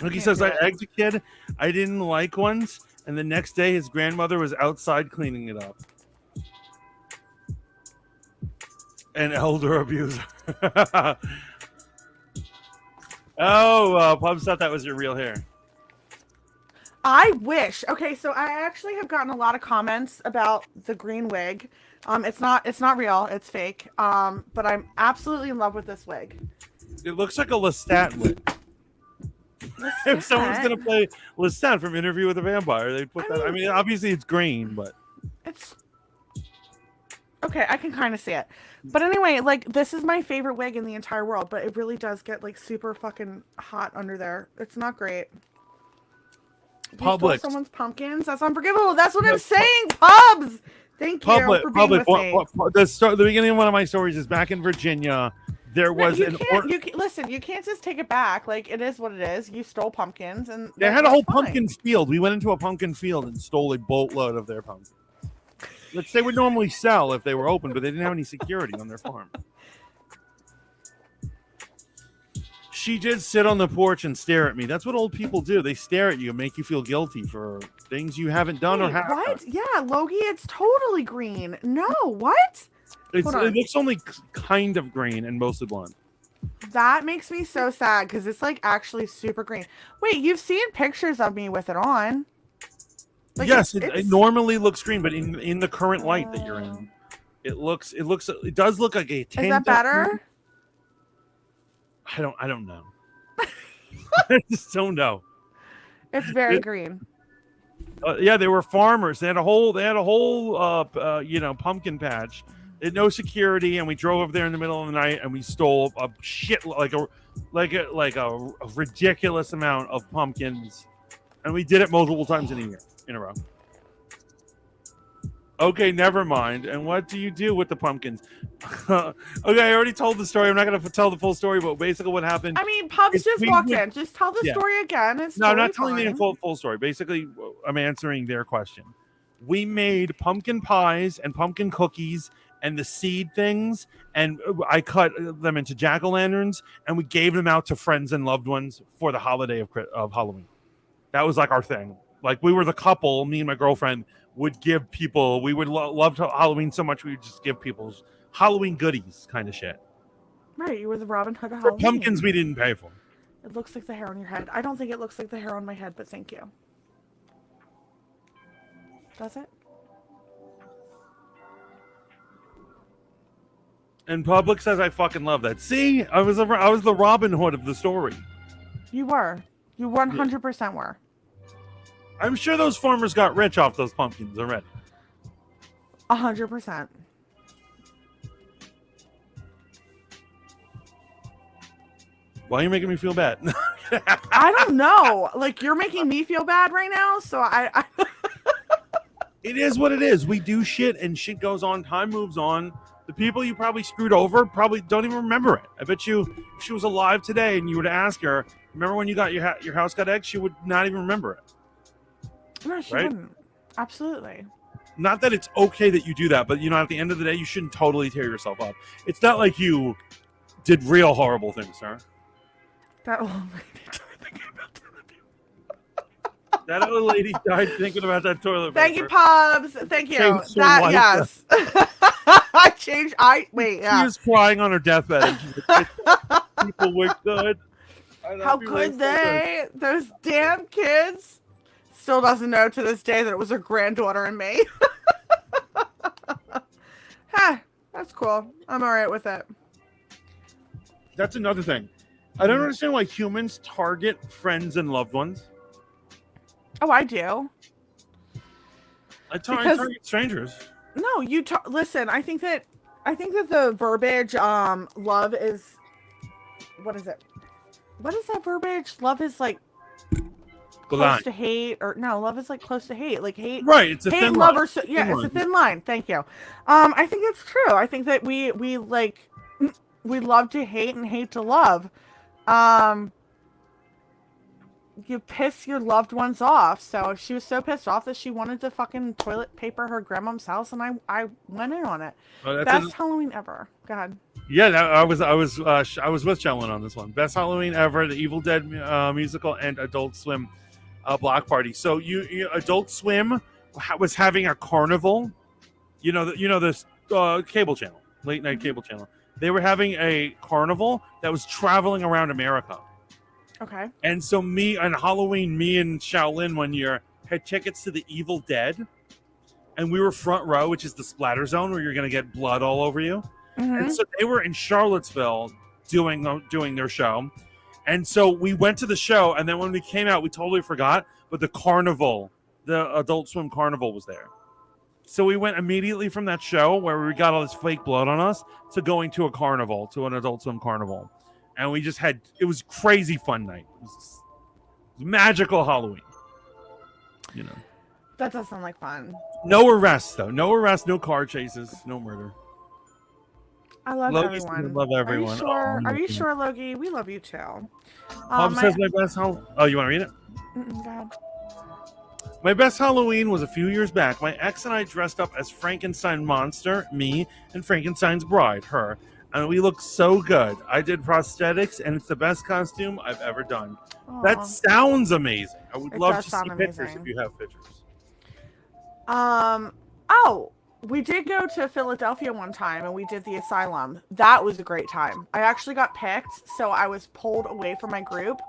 Like he says, I egged a kid I didn't like once, and the next day his grandmother was outside cleaning it up. An elder abuser. Pubs thought that was your real hair. I wish. Okay, so I actually have gotten a lot of comments about the green wig. It's not real. It's fake. But I'm absolutely in love with this wig. It looks like a Lestat wig. If someone's gonna play Lestat from Interview with a Vampire, they put that. I mean, obviously it's green, but it's okay. I can kind of see it. But anyway, like this is my favorite wig in the entire world, but it really does get like super fucking hot under there. It's not great. Public. Someone's pumpkins. That's unforgivable. That's what I'm saying. Pubs. Thank you for being with me. The beginning of one of my stories is back in Virginia. There was listen. You can't just take it back. Like it is what it is. You stole pumpkins, and they had a whole pumpkin field. We went into a pumpkin field and stole a boatload of their pumpkins. Which they would normally sell if they were open, but they didn't have any security on their farm. She did sit on the porch and stare at me. That's what old people do. They stare at you and make you feel guilty for things you haven't done or have. What? Yeah, Logie, it's totally green. No, what? It looks only kind of green and mostly blonde. That makes me so sad because it's like actually super green. Wait, you've seen pictures of me with it on. Like yes, it normally looks green, but in the current light that you're in, it does look like a tan. Is that better? I don't know. I just don't know. It's very green. Yeah, they were farmers. They had a whole pumpkin patch. They had no security, and we drove up there in the middle of the night, and we stole a shit like a ridiculous amount of pumpkins, and we did it multiple times in a row. Okay, never mind. And what do you do with the pumpkins? Okay, I already told the story. I'm not going to tell the full story, but basically what happened. I mean, Pubs just walked in. Just tell the story again. It's no, I'm not totally telling fine. the full story. Basically, I'm answering their question. We made pumpkin pies and pumpkin cookies and the seed things, and I cut them into jack-o'-lanterns, and we gave them out to friends and loved ones for the holiday of Halloween. That was like our thing. Like, we were the couple, me and my girlfriend would give people, we would love Halloween so much we would just give people Halloween goodies kind of shit. Right, you were the Robin Hood of For Halloween. pumpkins we didn't pay for. It looks like the hair on your head. I don't think it looks like the hair on my head, but thank you. Does it? And Public says I fucking love that. See, I was the Robin Hood of the story. You were. You 100% were. I'm sure those farmers got rich off those pumpkins already. 100%. Why are you making me feel bad? I don't know. Like, you're making me feel bad right now, so I It is what it is. We do shit and shit goes on. Time moves on. The people you probably screwed over probably don't even remember it. I bet you if she was alive today and you were to ask her, remember when you got your house got egged? She would not even remember it. No, she right? wouldn't. Absolutely. Not that it's okay that you do that, but at the end of the day, you shouldn't totally tear yourself up. It's not like you did real horrible things, sir. That old lady died thinking about toilet paper. That old lady died thinking about that toilet paper. Thank you, Pubs. Thank you. Changed her That life. yes. She was crying on her deathbed. And she's like, people were good. How could they? Those damn kids. Still doesn't know to this day that it was her granddaughter and me. That's cool. I'm all right with it. That's another thing. I don't understand why humans target friends and loved ones. Oh, I do. I target strangers. No, listen. I think that the verbiage, love is. What is it? What is that verbiage? Love is like close to hate, or no? Love is like close to hate, like hate. Right, it's a hate thin love line. or so, yeah, it's a thin line. Thank you. I think it's true. I think that we love to hate and hate to love. You piss your loved ones off. So she was so pissed off that she wanted to fucking toilet paper her grandmom's house, and I went in on it. Oh, Best Halloween ever. Go ahead. Yeah, I was with Shellen on this one. Best Halloween ever, the Evil Dead musical, and Adult Swim block party. So you Adult Swim was having a carnival. This cable channel, late night cable channel. They were having a carnival that was traveling around America. Okay. And so me and Shaolin one year had tickets to the Evil Dead, and we were front row, which is the splatter zone where you're gonna get blood all over you. Mm-hmm. And so they were in Charlottesville doing their show, and so we went to the show, and then when we came out, we totally forgot, but the carnival, the Adult Swim carnival, was there. So we went immediately from that show where we got all this fake blood on us to going to an Adult Swim carnival. And we just it was crazy fun night. It was magical Halloween. That does sound like fun. No arrests, though. No arrests, no car chases, no murder. I love everyone. Love everyone. Are you sure? Are you sure, Logie? We love you too. Says my best Halloween. Oh, you want to read it? Go ahead. My best Halloween was a few years back. My ex and I dressed up as Frankenstein monster, me, and Frankenstein's bride, her. And we looked so good. I did prosthetics, and it's the best costume I've ever done. Aww. That sounds amazing. I would love to see pictures if you have pictures. We did go to Philadelphia one time, and we did the asylum. That was a great time. I actually got picked, so I was pulled away from my group,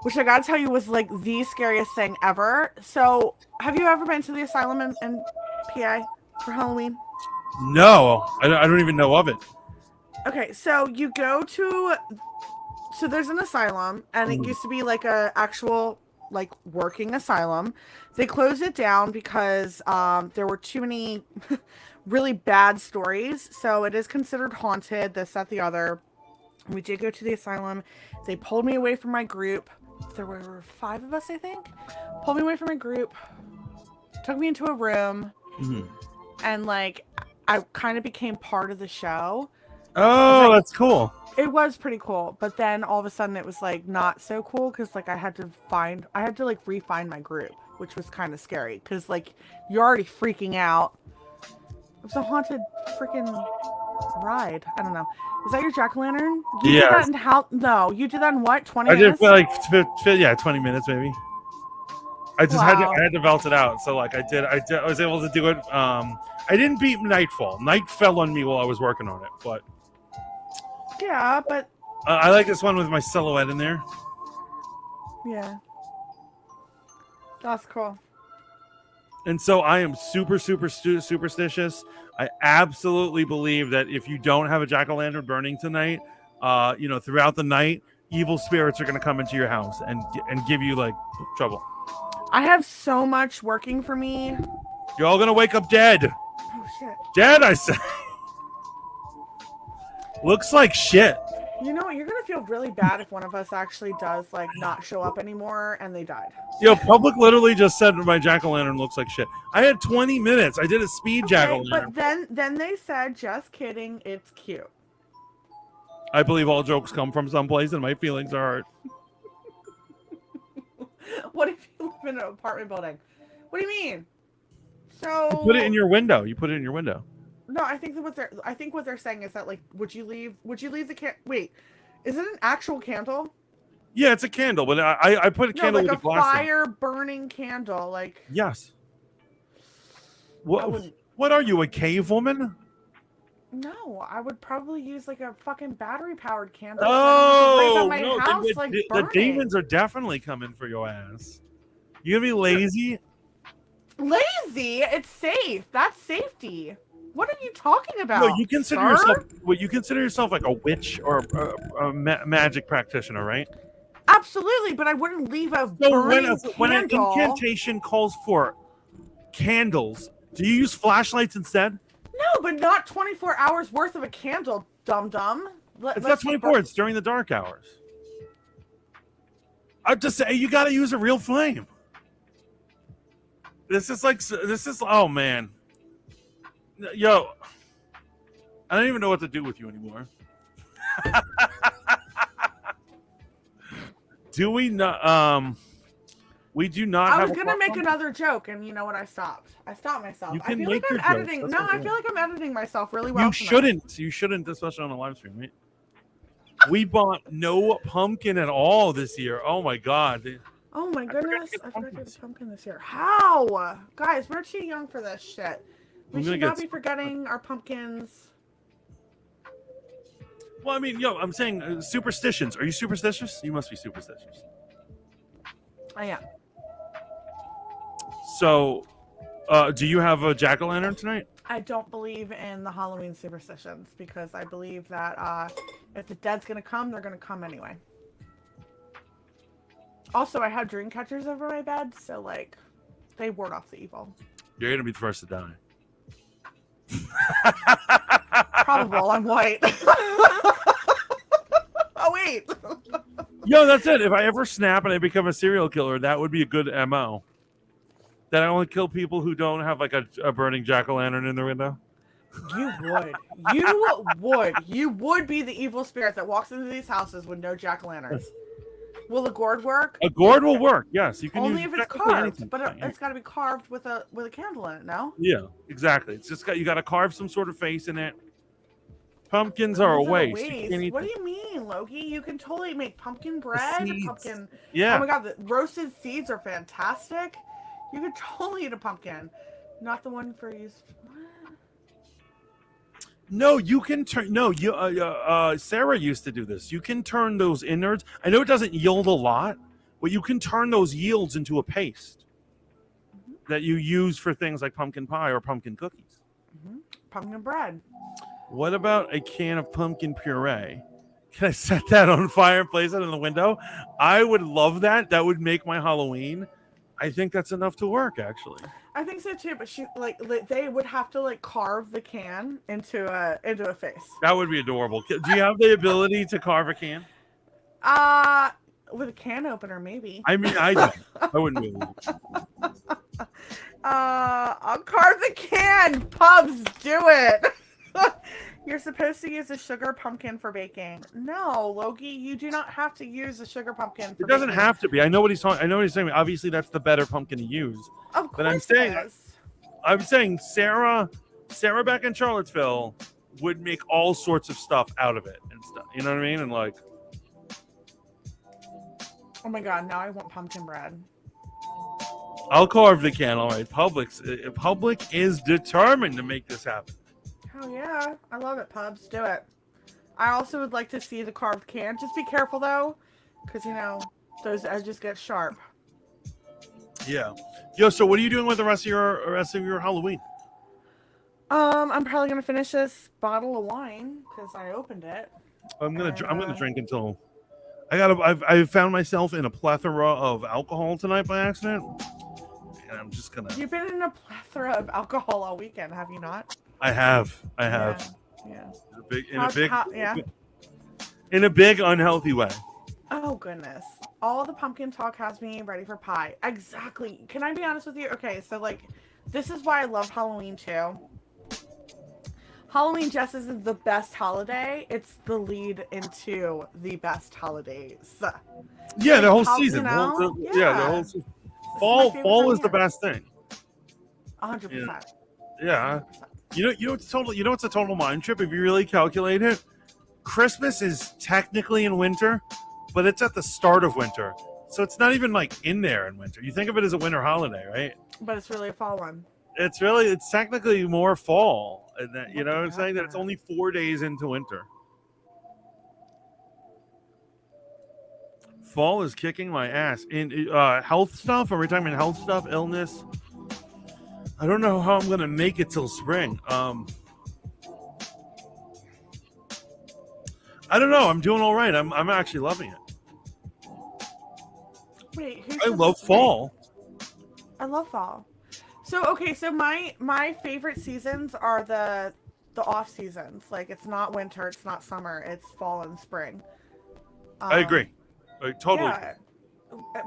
which I gotta tell you was like the scariest thing ever. So, have you ever been to the asylum in PA for Halloween? No, I don't even know of it. Okay, so you go to So there's an asylum, and it used to be like a actual like working asylum. They closed it down because there were too many really bad stories. So it is considered haunted. This, that, the other. We did go to the asylum. They pulled me away from my group. There were 5 of us, I think. Pulled me away from my group. Took me into a room, and like I kind of became part of the show. Oh, that's cool. It was pretty cool, but then all of a sudden it was like not so cool because like I had to like re-find my group, which was kind of scary because like you're already freaking out. It was a haunted freaking ride. I don't know. Is that your jack-o'-lantern? You did that in how? No, you did that in what? 20 minutes? I did for like 20 minutes maybe. I just had to belt it out. So like I was able to do it. I didn't beat Nightfall. Night fell on me while I was working on it, but yeah, but I like this one with my silhouette in there. Yeah, that's cool. And so I am super superstitious. I absolutely believe that if you don't have a jack-o'-lantern burning tonight, throughout the night, evil spirits are going to come into your house and give you like trouble. I have so much working for me. You're all going to wake up dead. Oh shit. Dead, I say. Looks like shit. You know what? You're gonna feel really bad if one of us actually does like not show up anymore and they died. Yo, public literally just said my jack-o'-lantern looks like shit. I had 20 minutes. I did a speed jack-o'-lantern. But then they said, just kidding, it's cute. I believe all jokes come from someplace, and my feelings are hurt. What if you live in an apartment building? What do you mean? So you put it in your window. No, I think what they're saying is that like, would you leave the wait, is it an actual candle? Yeah, it's a candle, but I put a candle like with a glass fire burning candle, like. Yes. What are you, a cave woman? No, I would probably use like a fucking battery powered candle. Oh, my no, house, the demons are definitely coming for your ass. You gonna be lazy? Lazy? It's safe. That's safety. What are you talking about? No, you consider yourself like a witch or a magic practitioner, right? Absolutely, but I wouldn't leave a burning candle. When an incantation calls for candles, do you use flashlights instead? No, but not 24 hours worth of a candle, dum-dum. It's not 24, it's during the dark hours. I just say you gotta use a real flame. Oh man. Yo, I don't even know what to do with you anymore. Do we not? We do not. I was gonna make another joke, and you know what? I stopped myself. I feel like I'm editing. No, I feel like I'm editing myself really well. You shouldn't. You shouldn't, especially on a live stream, right? We bought no pumpkin at all this year. Oh my god. Oh my goodness! I forgot to get a pumpkin this year. How, guys? We're too young for this shit. We should not be forgetting our pumpkins. Well, I mean, I'm saying superstitions. Are you superstitious? You must be superstitious. I am. So, do you have a jack-o'-lantern tonight? I don't believe in the Halloween superstitions because I believe that if the dead's gonna come, they're gonna come anyway. Also, I have dream catchers over my bed, so like, they ward off the evil. You're gonna be the first to die. Probable. I'm white. Oh wait. Yo, that's it. If I ever snap and I become a serial killer, that would be a good MO. That I only kill people who don't have like a burning jack-o'-lantern in their window. You would. You would. You would be the evil spirit that walks into these houses with no jack-o'-lanterns. Will a gourd work? A gourd will work. Yes, you can. Only if it's carved, but it's got to be carved with a candle in it. No. Yeah, exactly. It's just you got to carve some sort of face in it. Pumpkins are a waste. What do you mean, Loki? You can totally make pumpkin bread. Pumpkin. Yeah. Oh my god, the roasted seeds are fantastic. You could totally eat a pumpkin, not the one for use. No, you can turn. No, you. Sarah used to do this. You can turn those innards. I know it doesn't yield a lot, but you can turn those yields into a paste that you use for things like pumpkin pie or pumpkin cookies. Pumpkin bread. What about a can of pumpkin puree Can I set that on fire and place it in the window? I would love that. That would make my Halloween. I think that's enough to work, actually. I think so too, but she they would have to like carve the can into a face. That would be adorable. Do you have the ability to carve a can? Uh with a can opener maybe. I mean, I don't. I wouldn't be able to. I'll carve the can. Pubs, do it. You're supposed to use a sugar pumpkin for baking. No, Loki, you do not have to use a sugar pumpkin for It doesn't baking. have to be. I know what he's talking. I know what he's saying. Obviously, that's the better pumpkin to use. Of course But I'm it saying, is. Sarah back in Charlottesville would make all sorts of stuff out of it and stuff. You know what I mean? And like, Oh my god, now I want pumpkin bread. I'll carve the can. All right, Public is determined to make this happen. Hell yeah. I love it, Pubs. Do it. I also would like to see the carved can. Just be careful though, because you know, those edges get sharp. Yeah. Yo, so what are you doing with the rest of your Halloween? I'm probably gonna finish this bottle of wine because I opened it. I'm gonna drink until I've found myself in a plethora of alcohol tonight by accident, and I'm just gonna. You've been in a plethora of alcohol all weekend, have you not? I have. Yeah. Yeah. In a big unhealthy way. Oh goodness. All the pumpkin talk has me ready for pie. Exactly. Can I be honest with you? Okay, so like, this is why I love Halloween too. Halloween just isn't the best holiday. It's the lead into the best holidays. Yeah, like the whole how, season. You know? The whole season. Fall is the best thing. 100%. Yeah. 100%. You know it's a total mind trip if you really calculate it. Christmas is technically in winter, but it's at the start of winter. So it's not even like in there in winter. You think of it as a winter holiday, right? But it's really a fall one. It's technically more fall. And that, you know what I'm saying? That it's only 4 days into winter. Fall is kicking my ass. In health stuff, are we talking about health stuff, illness? I don't know how I'm going to make it till spring. I don't know. I'm doing all right. I'm actually loving it. Wait, I love fall. I love fall. So okay, so my favorite seasons are the off seasons. Like it's not winter, it's not summer, it's fall and spring. I agree. Totally. Yeah.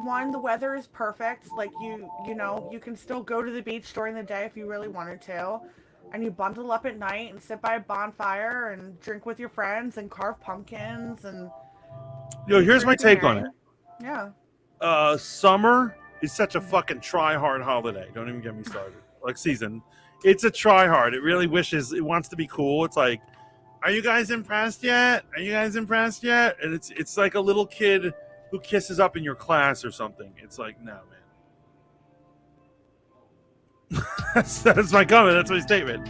One, the weather is perfect. Like you know, you can still go to the beach during the day if you really wanted to. And you bundle up at night and sit by a bonfire and drink with your friends and carve pumpkins and Yo, here's my take on it. Yeah. Summer is such a fucking try-hard holiday. Don't even get me started. Like season. It's a try-hard. It really it wants to be cool. It's like, are you guys impressed yet? Are you guys impressed yet? And it's like a little kid who kisses up in your class or something. It's like, no, man. That's my comment. That's my statement.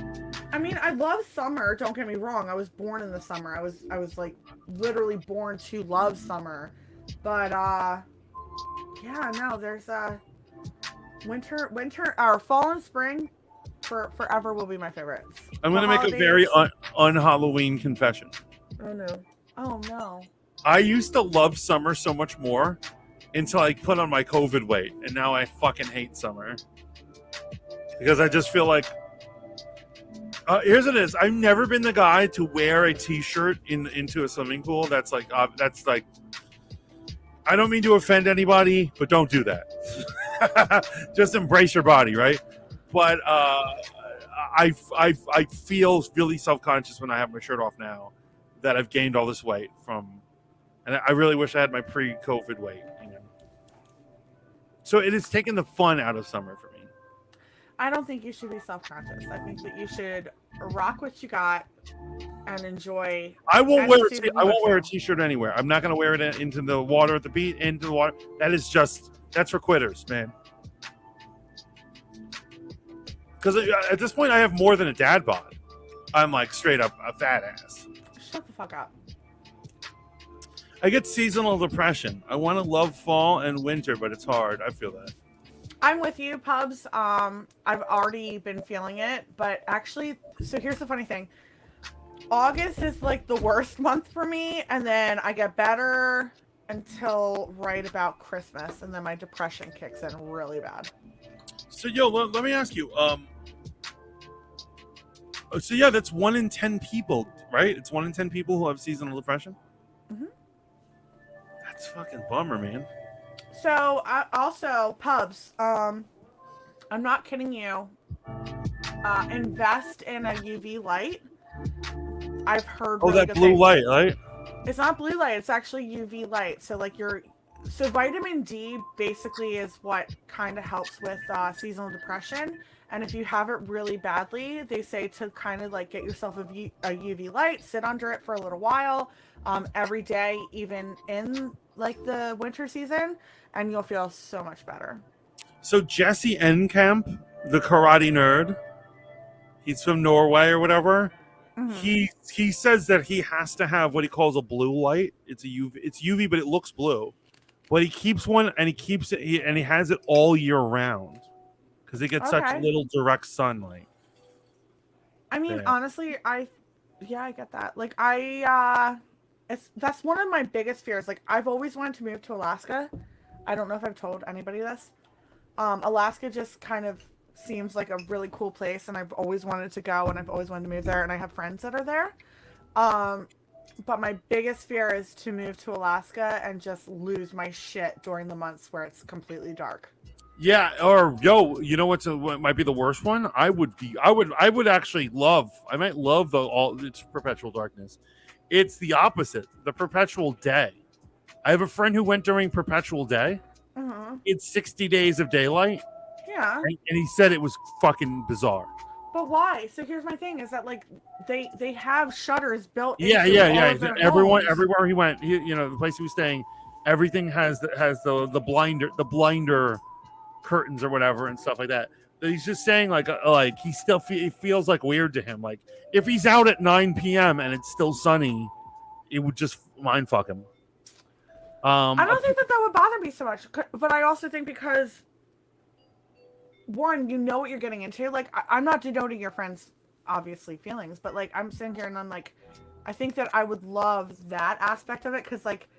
I mean, I love summer. Don't get me wrong. I was born in the summer. I was like literally born to love summer. But yeah, no, there's winter or fall and spring forever will be my favorites. I'm gonna make a very un-Halloween confession. Oh no. Oh no. I used to love summer so much more until I put on my COVID weight, and now I fucking hate summer. Because I just feel like here's what it is. I've never been the guy to wear a t-shirt into a swimming pool. That's like I don't mean to offend anybody, but don't do that. Just embrace your body, right? But I feel really self-conscious when I have my shirt off now that I've gained all this weight from, and I really wish I had my pre-COVID weight. You know? So it has taken the fun out of summer for me. I don't think you should be self-conscious. I think that you should rock what you got and enjoy. I won't wear a t-shirt anywhere. I'm not going to wear it into the water at the beach. Into the water. That's for quitters, man. Because at this point, I have more than a dad bod. I'm like straight up a fat ass. Shut the fuck up. I get seasonal depression. I want to love fall and winter, but it's hard. I feel that. I'm with you, Pubs. I've already been feeling it, but actually, so here's the funny thing. August is like the worst month for me, and then I get better until right about Christmas, and then my depression kicks in really bad. So yo, let me ask you. So yeah, that's 1 in 10 people, right? It's 1 in 10 people who have seasonal depression. Hmm. That's fucking bummer, man. So also pubs. I'm not kidding you. Invest in a UV light. I've heard Oh, really that good blue things. light, right? It's not blue light. It's actually UV light. So like so vitamin D basically is what kind of helps with seasonal depression. And if you have it really badly, they say to kind of like get yourself a UV light, sit under it for a little while, every day, even in like the winter season, and you'll feel so much better. So Jesse Enkamp, the karate nerd, he's from Norway or whatever. Hmm. He says that he has to have what he calls a blue light. It's a UV. It's UV, but it looks blue. But he keeps one, and he keeps it, and he has it all year round because they get such Okay. little direct sunlight. I mean, There. honestly, yeah, I get that. Like that's one of my biggest fears. Like I've always wanted to move to Alaska. I don't know if I've told anybody this. Alaska just kind of seems like a really cool place, and I've always wanted to go, and I've always wanted to move there, and I have friends that are there. Um, but my biggest fear is to move to Alaska and just lose my shit during the months where it's completely dark. Yeah, or yo, you know what might be the worst one? I would actually love. I might love the all. It's perpetual darkness. It's the opposite. The perpetual day. I have a friend who went during perpetual day. Mm-hmm. It's 60 days of daylight, Yeah. and he said it was fucking bizarre. But why? So here's my thing: is that like they have shutters built Yeah, into yeah, all yeah. of their Everyone, homes. everywhere he went, the place he was staying, everything has the blinder curtains or whatever and stuff like that. But he's just saying like he still it feels like weird to him. Like if he's out at 9 p.m. and it's still sunny, it would just mind fuck him. I don't think that would bother me so much, but I also think because one, you know what you're getting into. Like I'm not denoting your friends' obviously feelings, but like I'm sitting here and I'm like, I think that I would love that aspect of it because like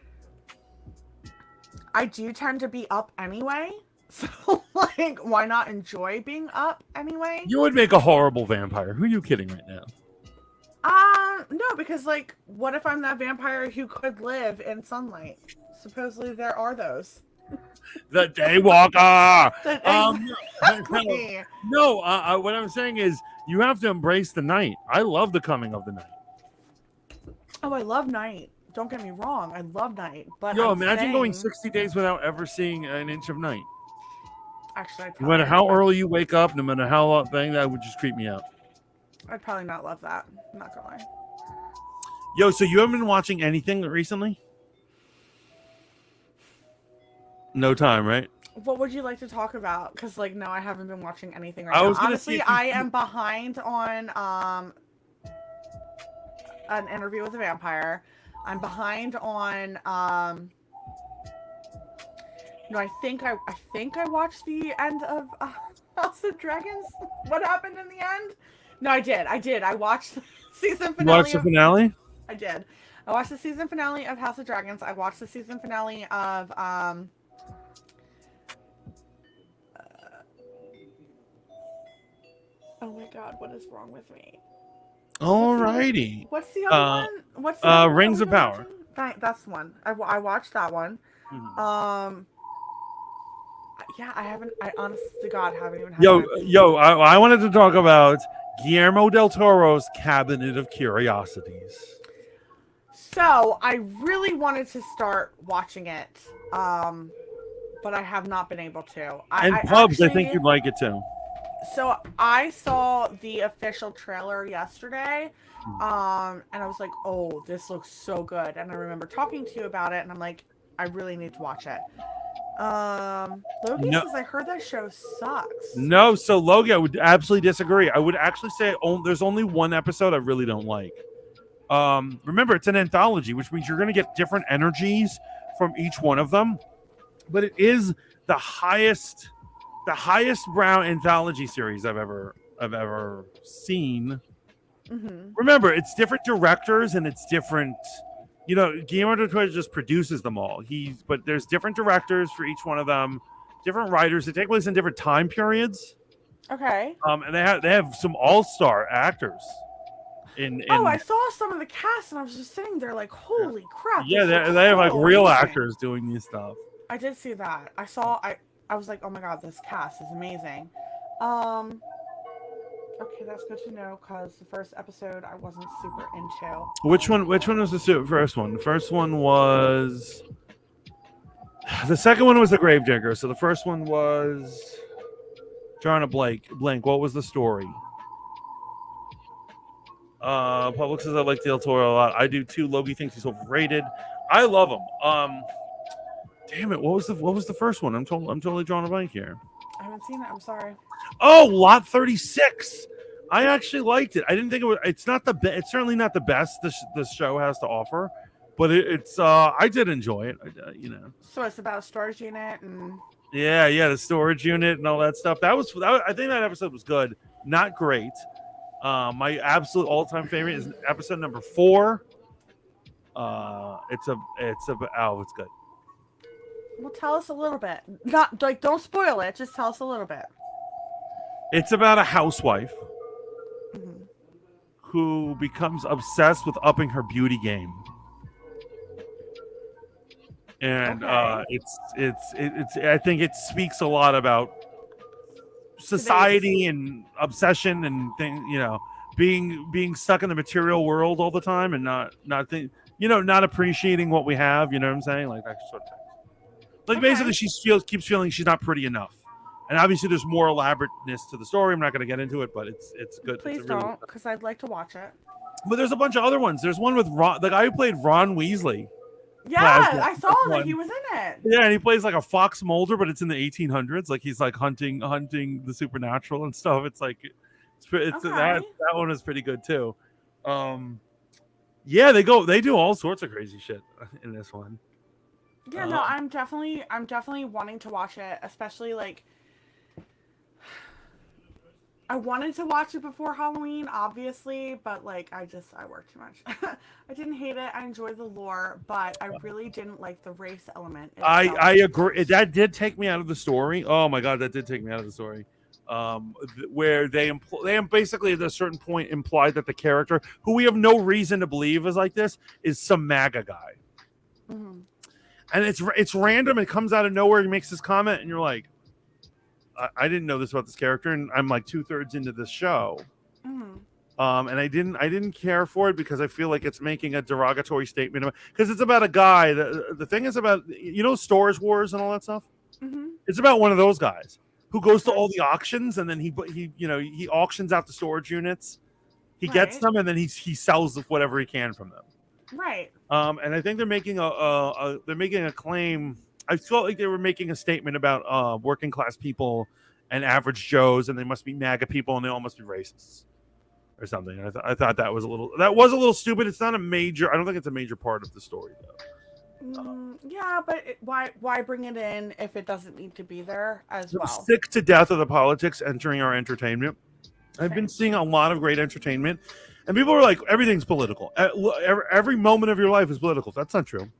I do tend to be up anyway. So like, why not enjoy being up anyway? You would make a horrible vampire. Who are you kidding right now? No, because like, what if I'm that vampire who could live in sunlight? Supposedly there are those. The Daywalker. Exactly. No. What I'm saying is you have to embrace the night. I love the coming of the night. Oh, I love night. Don't get me wrong, I love night. But Yo, I'm imagine going saying, 60 days without ever seeing an inch of night. actually, No matter how early you wake up, no matter how long thing, that would just creep me out. I'd probably not love that. I'm not gonna lie. Yo, so you haven't been watching anything recently? No time, right? What would you like to talk about? Because like, no, I haven't been watching anything right I now. was gonna Honestly, see if I am behind on an interview with a vampire. I'm behind on no, I think I watched the end of House of Dragons. What happened in the end? No, I did. I watched the season you finale. watched the finale? I did. I watched the season finale of House of Dragons. I watched the season finale of oh my god, what is wrong with me? Alrighty. What's the other one? What's the other Rings one of Power. That's the one. I watched that one. Mm-hmm. Yeah, I honest to God haven't even had Yo, I wanted to talk about Guillermo del Toro's Cabinet of Curiosities. So I really wanted to start watching it, but I have not been able to. Pubs, I think you'd like it too. So I saw the official trailer yesterday, and I was like, "Oh, this looks so good!" And I remember talking to you about it, and I'm like, "I really need to watch it." Logie says I heard that show sucks. No, so Logie, I would absolutely disagree. I would actually say there's only one episode I really don't like. Remember, it's an anthology, which means you're going to get different energies from each one of them. But it is the highest brow anthology series I've ever seen. Mm-hmm. Remember, it's different directors and it's different. Guillermo del Toro just produces them all. But there's different directors for each one of them, different writers. They take place in different time periods. Okay. And they have some all-star actors Oh, I in saw some of the cast, and I was just sitting there like, "Holy crap!" yeah, This looks they have like so real amazing. actors doing these stuff. I did see that. I was like, "Oh my god, this cast is amazing." Um. Okay, that's good to know because the first episode I wasn't super into. Which one was the first one? The first one was the second one was the Gravedigger. So the first one was drawing a blank. What was the story? Public says I like Del Toro a lot. I do too. Logie thinks he's overrated. I love him. Damn it! What was the first one? I'm totally drawing a blank here. I haven't seen it. I'm sorry. Oh, Lot 36. I actually liked it. I didn't think it was. It's not the It's certainly not the best this show has to offer, but it's. I did enjoy it. So it's about a storage unit and. Yeah, the storage unit and all that stuff. I think that episode was good. Not great. My absolute all-time favorite is episode number 4. It's good. Well, tell us a little bit. Not like don't spoil it. Just tell us a little bit. It's about a housewife Mm-hmm. who becomes obsessed with upping her beauty game, and Okay. it's. I think it speaks a lot about society and obsession and being stuck in the material world all the time and not appreciating what we have. You know what I'm saying? Like that sort of thing. Like Okay. basically, keeps feeling she's not pretty enough. And obviously, there's more elaborateness to the story. I'm not going to get into it, but it's good. It's Please a really. don't, because I'd like to watch it. But there's a bunch of other ones. There's one with the guy who played Ron Weasley. Yeah, I saw that he was in it. Yeah, and he plays like a fox Mulder, but it's in the 1800s. Like he's like hunting the supernatural and stuff. It's like that Okay. one is pretty good too. Yeah, they do all sorts of crazy shit in this one. Yeah, no, I'm definitely wanting to watch it, especially like I wanted to watch it before Halloween, obviously, but like I worked too much. I didn't hate it. I enjoyed the lore, but I really didn't like the race element itself. I agree. That did take me out of the story. Oh my god, that did take me out of the story. Where they basically at a certain point implied that the character, who we have no reason to believe is like this, is some MAGA guy. Mm-hmm. And it's random. It comes out of nowhere. He makes this comment, and you're like, I didn't know this about this character, and I'm like 2/3 into this show. Mm-hmm. And I didn't care for it because I feel like it's making a derogatory statement because it's about a guy. The thing is about Storage Wars and all that stuff. Mm-hmm. It's about one of those guys who goes to all the auctions and then he auctions out the storage units. He gets Right. them and then he sells whatever he can from them. Right. And I think they're making a claim. I felt like they were making a statement about working class people and average Joes, and they must be MAGA people, and they all must be racists or something. And I thought that was a little stupid. It's not a major. I don't think it's a major part of the story though. Yeah, but why bring it in if it doesn't need to be there as well? Sick to death of the politics entering our entertainment. I've been seeing a lot of great entertainment, and people are like, everything's political. Every moment of your life is political. That's not true.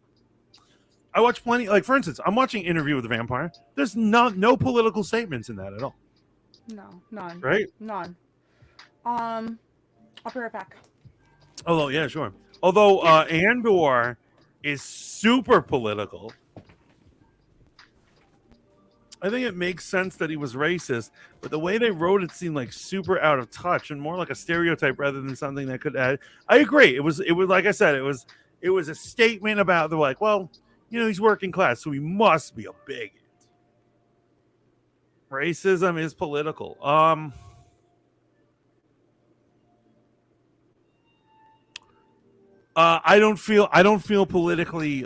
I watch plenty. Like for instance, I'm watching Interview with the Vampire. There's no political statements in that at all. No, none. Right? None. I'll be right back. Although, yeah, sure. Although Andor is super political. I think it makes sense that he was racist, but the way they wrote it seemed like super out of touch and more like a stereotype rather than something that could add. I agree. It was like I said, it was a statement about the like, well, he's working class, so he must be a bigot. Racism is political. I don't feel politically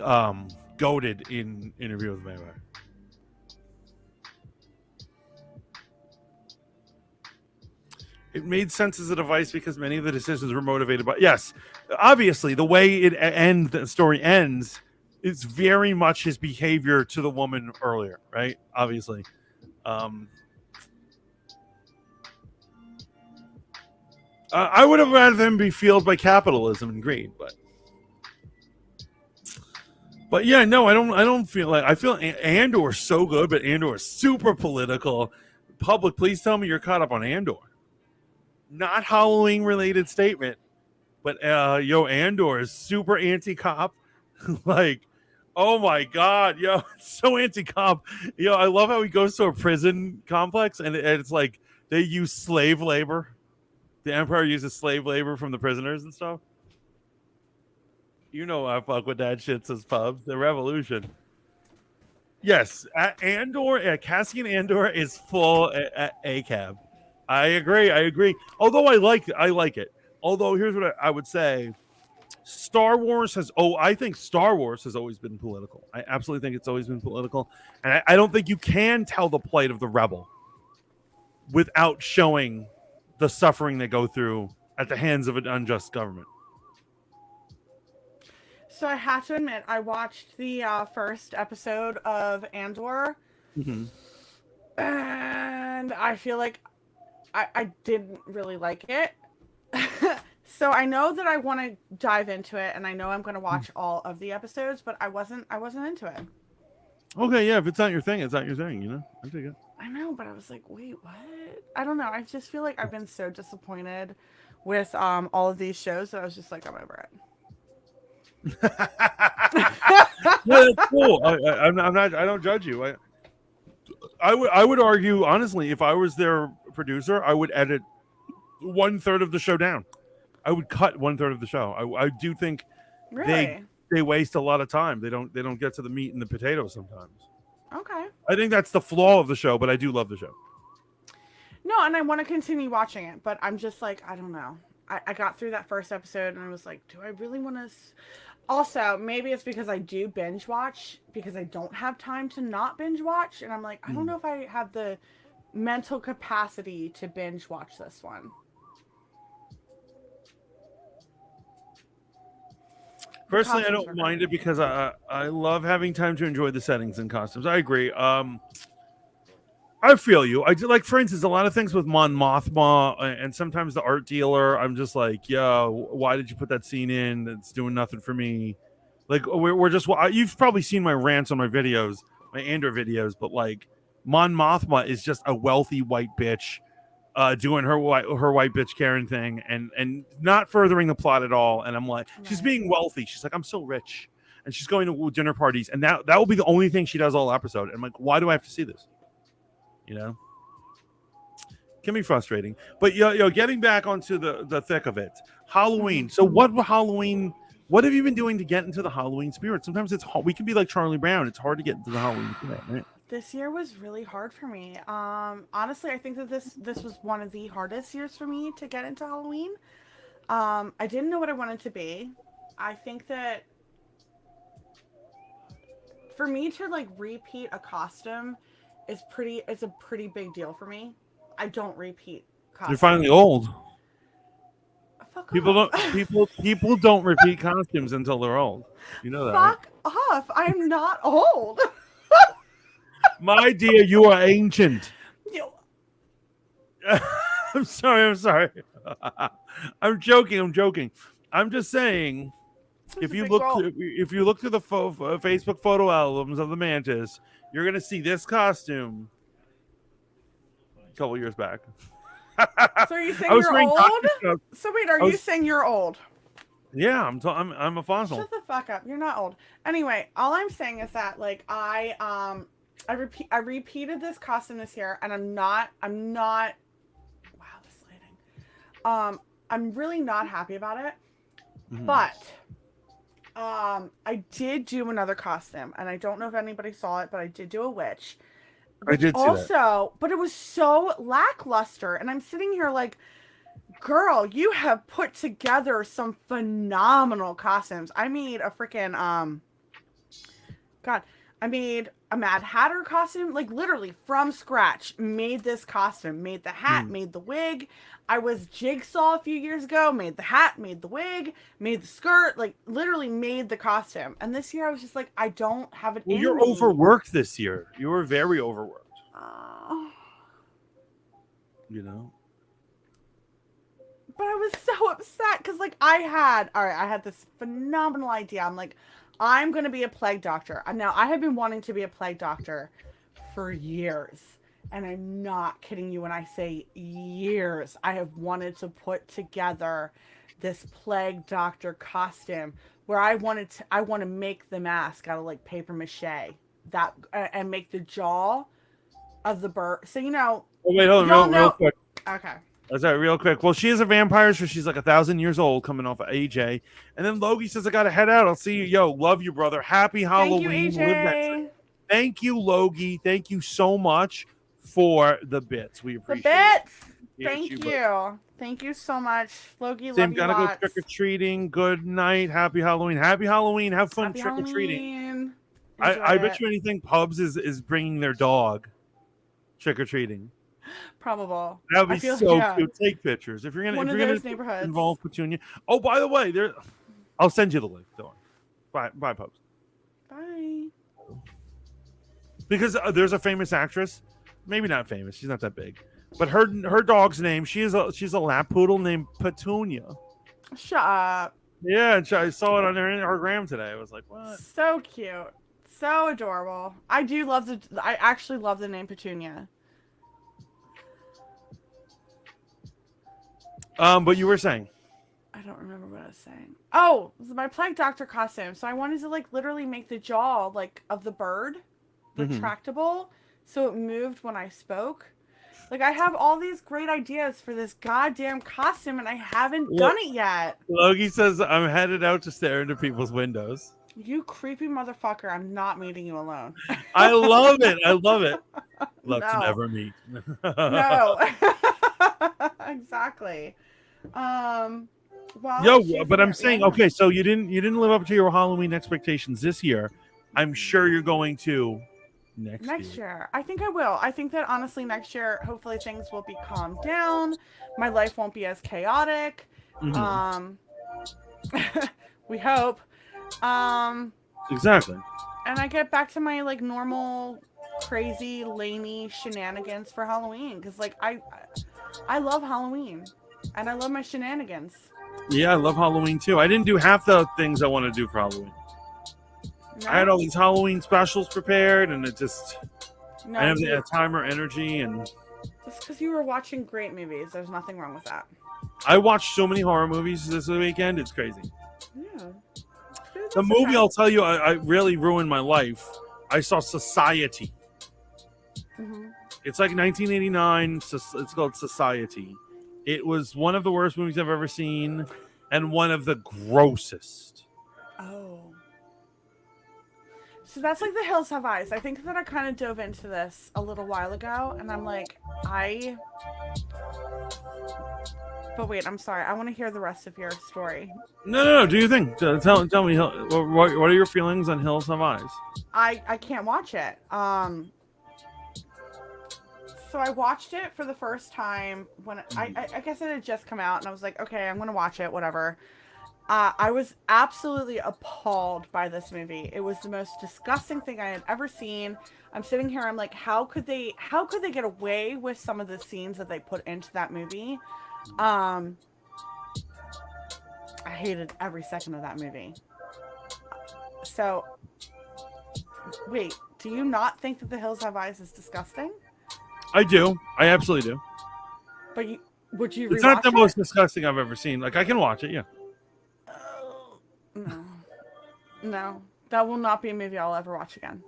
goaded in Interview with the Vampire. It made sense as a device because many of the decisions were motivated by obviously the way the story ends is very much his behavior to the woman earlier, right? Obviously. I would have rather them be fueled by capitalism and greed, but yeah, no, I don't feel like I feel Andor is so good, but Andor is super political. Public, please tell me you're caught up on Andor. Not Halloween related statement, but Andor is super anti-cop. Like, oh my god, it's so anti-cop. I love how he goes to a prison complex and it's like they use slave labor. The Empire uses slave labor from the prisoners and stuff. I fuck with that shit, says Pubs. The Revolution. Yes, Cassian Andor is full a cab. I agree. Although I like it. Although here's what I would say: I think Star Wars has always been political. I absolutely think it's always been political, and I don't think you can tell the plight of the rebel without showing the suffering they go through at the hands of an unjust government. So I have to admit, I watched the first episode of Andor, and I feel like I didn't really like it. So I know that I want to dive into it, and I know I'm going to watch all of the episodes, but I wasn't into it. Okay, yeah, if it's not your thing, it's not your thing. I take it. I know, but I was like, wait, what? I don't know. I just feel like I've been so disappointed with all of these shows that I was just like, I'm over it. Yeah, that's cool. I'm not. I don't judge you. I would argue honestly, if I was their producer, I would edit 1/3 of the show down. I would cut 1/3 of the show. I do think Really? they waste a lot of time. They don't get to the meat and the potatoes sometimes. Okay. I think that's the flaw of the show, but I do love the show. No, and I want to continue watching it, but I'm just like, I don't know. I got through that first episode and I was like, do I really want to? Also, maybe it's because I do binge watch because I don't have time to not binge watch. And I'm like, I don't know if I have the mental capacity to binge watch this one. Personally, I don't mind it because I love having time to enjoy the settings and costumes. I agree. I feel you. I do, like, for instance, a lot of things with Mon Mothma and sometimes the art dealer. I'm just like, why did you put that scene in? It's doing nothing for me. Like, we're just. You've probably seen my rants on my videos, my Andor videos, but like, Mon Mothma is just a wealthy white bitch, doing her white bitch Karen thing, and not furthering the plot at all. And I'm like, she's being wealthy. She's like, I'm so rich, and she's going to dinner parties, and that will be the only thing she does all episode. And I'm like, why do I have to see this? Can be frustrating, but getting back onto the thick of it, Halloween. So what have you been doing to get into the Halloween spirit? Sometimes we can be like Charlie Brown. It's hard to get into the Halloween spirit, right? This year was really hard for me. Honestly, I think that this was one of the hardest years for me to get into Halloween. I didn't know what I wanted to be. I think that for me to like repeat a costume it's a pretty big deal for me. I don't repeat costumes. You're finally old. Fuck people off. people don't repeat costumes until they're old. You know that. Fuck right? off. I'm not old. My dear, you are ancient. I'm sorry. I'm joking. I'm just saying, if you look through the Facebook photo albums of the Mantis, you're gonna see this costume a couple years back. So are you saying you're old? So wait, are you saying you're old? Yeah, I'm a fossil. Shut the fuck up. You're not old. Anyway, all I'm saying is that like I repeated this costume this year, and I'm not. Wow, this lighting. I'm really not happy about it. Mm-hmm. But I did do another costume, and I don't know if anybody saw it, but I did do a witch. I did see that. But it was so lackluster, and I'm sitting here like, girl, you have put together some phenomenal costumes. I made a freaking I made a Mad Hatter costume, like literally from scratch. Made this costume, made the hat, made the wig. I was Jigsaw a few years ago, made the hat, made the wig, made the skirt, like literally made the costume. And this year I was just like, I don't have it in me. You're overworked this year. You were very overworked. But I because like I had this phenomenal idea. I'm like, I'm gonna be a plague doctor. And now I have been wanting to be a plague doctor for years. And I'm not kidding you when I say years. I have wanted to put together this plague doctor costume where I want to make the mask out of like paper mache that and make the jaw of the bird. So Oh, wait, hold on, real quick. Okay. That's right, real quick. Well, she is a vampire, so she's like 1,000 years old, coming off of AJ. And then Logie says, "I gotta head out. I'll see you. Yo, love you, brother. Happy Halloween." Thank you, AJ. Thank you, Logie. Thank you so much for the bits. We appreciate it. Thank you. Thank you so much, Logie. Sam, love you gotta lots. go trick or treating. Good night. Happy Halloween. Happy Halloween. Have fun trick or treating. I bet you anything. Pubs is bringing their dog trick or treating. Probable. That'd be so cute. Take pictures if you're gonna involve Petunia. Oh, by the way, I'll send you the link. Don't worry. Bye, Pubs. Bye. Because there's a famous actress, maybe not famous. She's not that big, but her dog's name. She's a lap poodle named Petunia. Shut up. Yeah, and I saw it on her gram today. I was like, what? So cute, so adorable. I actually love the name Petunia. But you were saying? I don't remember what I was saying. Oh, it was my plague doctor costume. So I wanted to like literally make the jaw like of the bird retractable, so it moved when I spoke. Like I have all these great ideas for this goddamn costume, and I haven't done it yet. Logie says I'm headed out to stare into people's windows. You creepy motherfucker! I'm not meeting you alone. I love it. I love it. Let's never meet. No. Exactly. Well, but I'm saying, okay, so you didn't live up to your Halloween expectations this year. I'm sure you're going to next year. I think I will. I think that honestly next year, hopefully things will be calmed down. My life won't be as chaotic. We hope. Exactly. And I get back to my like normal crazy Lainey shenanigans for Halloween, because like I love Halloween and I love my shenanigans. Yeah, I love Halloween too. I didn't do half the things I want to do for Halloween. No? I had all these Halloween specials prepared, and it just I didn't have the time or energy. And just because you were watching great movies, there's nothing wrong with that. I watched so many horror movies this weekend. It's crazy. Yeah. The movie I'll tell you, I really ruined my life. I saw Society. It's like 1989. It's called Society. It was one of the worst movies I've ever seen, and one of the grossest. Oh. So that's like The Hills Have Eyes. I think that I kind of dove into this a little while ago, and I'm like, But wait, I'm sorry. I want to hear the rest of your story. No. Do you think? Tell me, what are your feelings on Hills Have Eyes? I can't watch it. So I watched it for the first time when I guess it had just come out, and I was like, okay, I'm gonna watch it, whatever. I was absolutely appalled by this movie. It was the most disgusting thing I had ever seen. I'm sitting here, I'm like, how could they get away with some of the scenes that they put into that movie? I hated every second of that movie. So, wait, do you not think that The Hills Have Eyes is disgusting? I do. I absolutely do. But would you? It's not the most disgusting I've ever seen. Like I can watch it, yeah. No, that will not be a movie I'll ever watch again.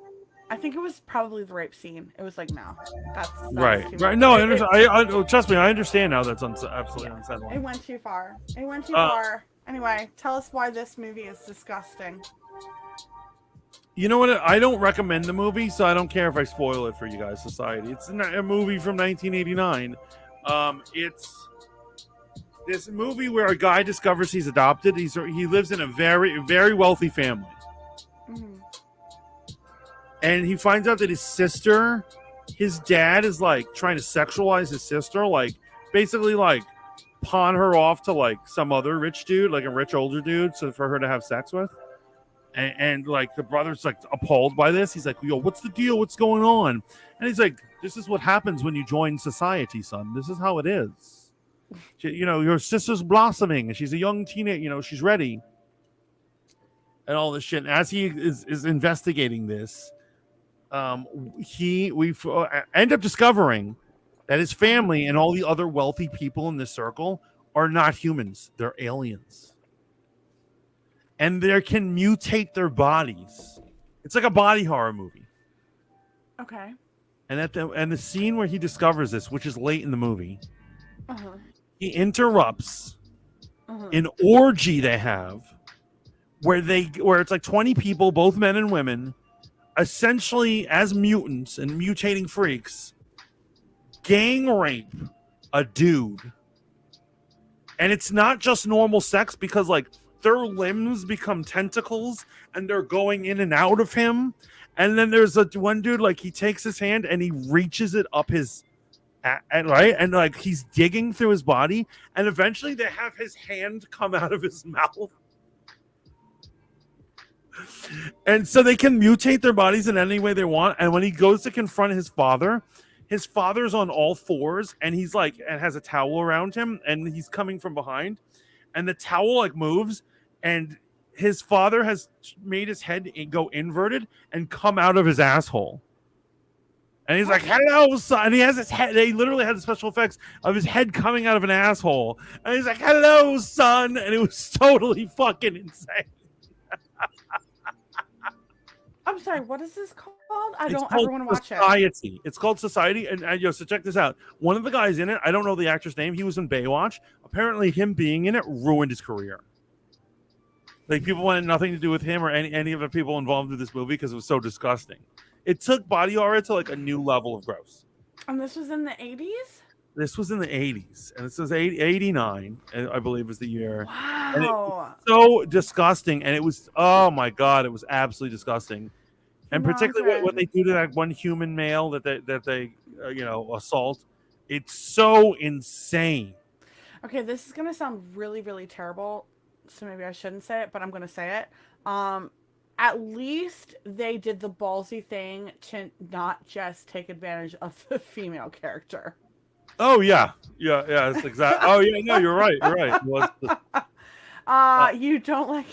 I think it was probably the rape scene. It was like, no, that's right. No, I understand. I trust me. I understand now. That's absolutely unsettling. It went too far. Far. Anyway, tell us why this movie is disgusting. You know what? I don't recommend the movie, so I don't care if I spoil it for you guys. Society. It's a movie from 1989. It's this movie where a guy discovers he's adopted. He lives in a very, very wealthy family. And he finds out that his dad is like trying to sexualize his sister, like basically like pawn her off to like some other rich dude, like a rich older dude, so for her to have sex with. And like the brother's like appalled by this. He's like, yo, what's the deal? What's going on? And he's like, this is what happens when you join society, son. This is how it is. Your sister's blossoming, and she's a young teenage. She's ready, and all this shit. And as he is investigating this, we end up discovering that his family and all the other wealthy people in this circle are not humans; they're aliens, and they can mutate their bodies. It's like a body horror movie. Okay. And the scene where he discovers this, which is late in the movie, Uh-huh. he interrupts an orgy they have where it's like 20 people, both men and women, essentially as mutants and mutating freaks, gang rape a dude. And it's not just normal sex, because like their limbs become tentacles and they're going in and out of him. And then there's one dude, like he takes his hand and he reaches it up his right, and like he's digging through his body, and eventually they have his hand come out of his mouth. And so they can mutate their bodies in any way they want. And when he goes to confront his father's on all fours, and he's like, and has a towel around him, and he's coming from behind, and the towel like moves, and his father has made his head go inverted and come out of his asshole. And he's like, hello, son. And he has his head. They literally had the special effects of his head coming out of an asshole. And he's like, hello, son. And it was totally fucking insane. I'm sorry, what is this called? I It's don't called ever want to watch Society. It's called Society. And so check this out. One of the guys in it, I don't know the actor's name. He was in Baywatch. Apparently him being in it ruined his career. Like people wanted nothing to do with him or any of the people involved with this movie because it was so disgusting. It took body horror to like a new level of gross. And this was in the 80s? This was in the 80s. And it says 89, I believe was the year. Wow. And it was so disgusting. And it was, oh my God, it was absolutely disgusting. And particularly what they do to that one human male that they assault. It's so insane. Okay, this is going to sound really, really terrible. So maybe I shouldn't say it, but I'm going to say it. At least they did the ballsy thing to not just take advantage of the female character. Oh yeah. It's exactly. Oh yeah, no, you're right. You don't like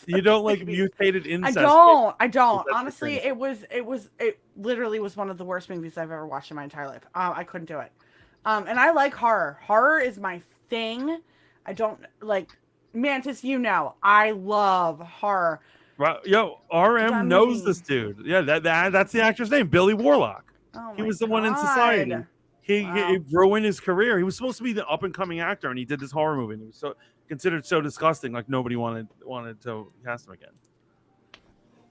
you don't like mutated incest. I don't. Honestly, it literally was one of the worst movies I've ever watched in my entire life. I couldn't do it. And I like horror. Horror is my thing. I don't like Mantis. I love horror. Right, yo, RM knows this dude. Yeah, that's the actor's name, Billy Warlock. Oh he was the one in Society. He ruined his career. He was supposed to be the up and coming actor, and he did this horror movie. And he was so considered so disgusting, like nobody wanted to cast him again.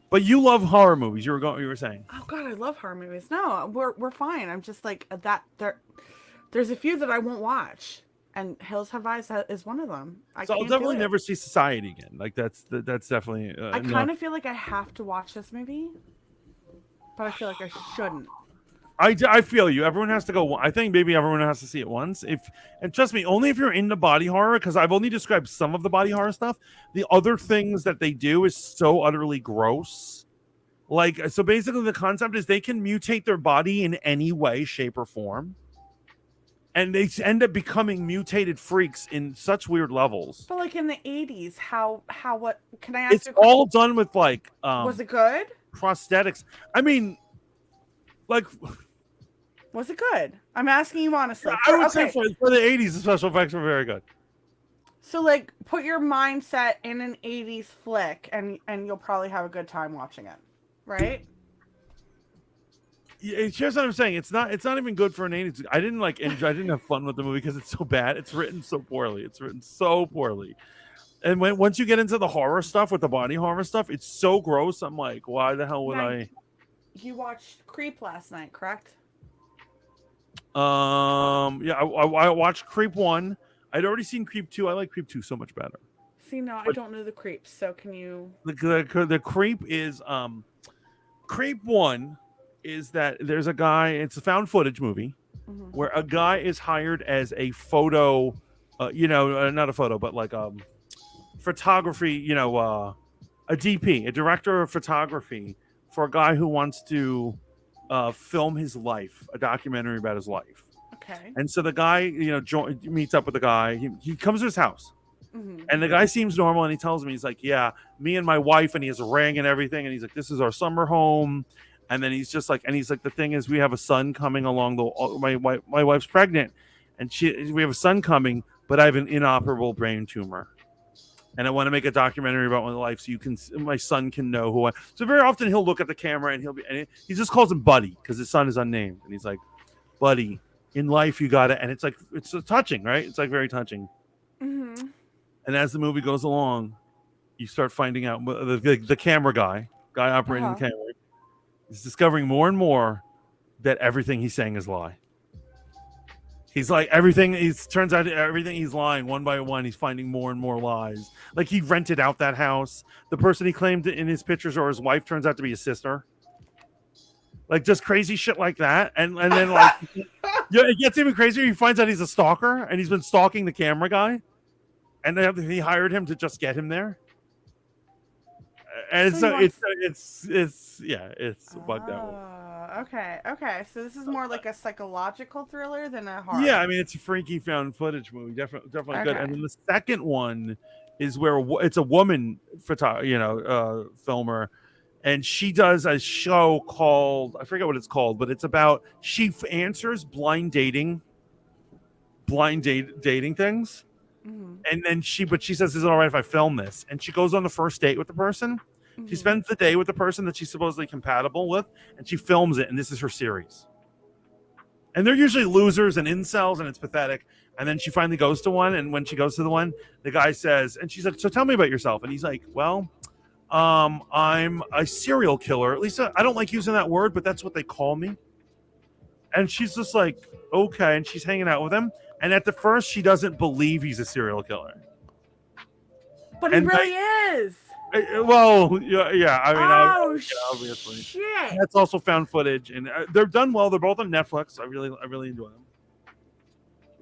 But you love horror movies. You were saying. Oh God, I love horror movies. No, we're fine. I'm just like that. There's a few that I won't watch. And Hills Have Eyes is one of them. So I'll definitely never see Society again. Like that's definitely. I kind of feel like I have to watch this movie, but I feel like I shouldn't. I feel you. Everyone has to go. I think maybe everyone has to see it once. And trust me, only if you're into body horror, because I've only described some of the body horror stuff. The other things that they do is so utterly gross. Like, so basically the concept is they can mutate their body in any way, shape, or form. And they end up becoming mutated freaks in such weird levels. But like in the 80s, what can I ask? It's all done with like was it good? Prosthetics. I mean, like, was it good? I'm asking you honestly. I would say for the 80s, the special effects were very good. So like put your mindset in an 80s flick and you'll probably have a good time watching it. Right? Here's what I'm saying. It's not even good for an 80s. I didn't have fun with the movie because it's so bad. It's written so poorly. And once you get into the horror stuff with the body horror stuff, it's so gross. I'm like, why the hell would I? You watched Creep last night, correct? Yeah, I watched Creep 1. I'd already seen Creep 2. I like Creep 2 so much better. See, no, I don't know the Creeps, so can you? The Creep is Creep 1 is that there's a guy. It's a found footage movie where a guy is hired as a photo, not a photo, but like photography, a DP, a director of photography for a guy who wants to film his life, a documentary about his life. Okay. And so the guy, meets up with the guy. He comes to his house. Mm-hmm. And the guy seems normal, and he tells me, he's like, yeah, me and my wife, and he has a ring and everything, and he's like, this is our summer home. And then he's just like, and he's like, the thing is, we have a son coming along. My wife's pregnant, and we have a son coming, but I have an inoperable brain tumor, and I want to make a documentary about my life, so my son can know who I. So very often he'll look at the camera and he just calls him Buddy because his son is unnamed, and he's like, Buddy, in life you gotta, and it's like it's touching, right? It's like very touching. Mm-hmm. And as the movie goes along, you start finding out the camera guy operating the camera is discovering more and more that everything he's saying is lie. He's like turns out everything he's lying one by one. He's finding more and more lies. Like he rented out that house. The person he claimed in his pictures or his wife turns out to be his sister. Like just crazy shit like that. And then like it gets even crazier. He finds out he's a stalker and he's been stalking the camera guy. And he hired him to just get him there. And so it's bugged out. Okay. So this is more like a psychological thriller than a horror. Yeah, I mean it's a freaky found footage movie, definitely good. And then the second one is where it's a woman filmer, and she does a show called, I forget what it's called, but it's about she answers blind dating things. Mm-hmm. And then she says, is it all right if I film this? And she goes on the first date with the person. Mm-hmm. She spends the day with the person that she's supposedly compatible with, and she films it, and this is her series. And they're usually losers and incels, and it's pathetic. And then she finally goes to one, and when she goes to the one, the guy says, and she's like, so tell me about yourself. And he's like, well, I'm a serial killer. At least I don't like using that word, but that's what they call me. And she's just like, okay. And she's hanging out with him. And at the first, she doesn't believe he's a serial killer. But he really is. Well, yeah. I mean, obviously. Shit. That's also found footage, and they're done well. They're both on Netflix. I really enjoy them.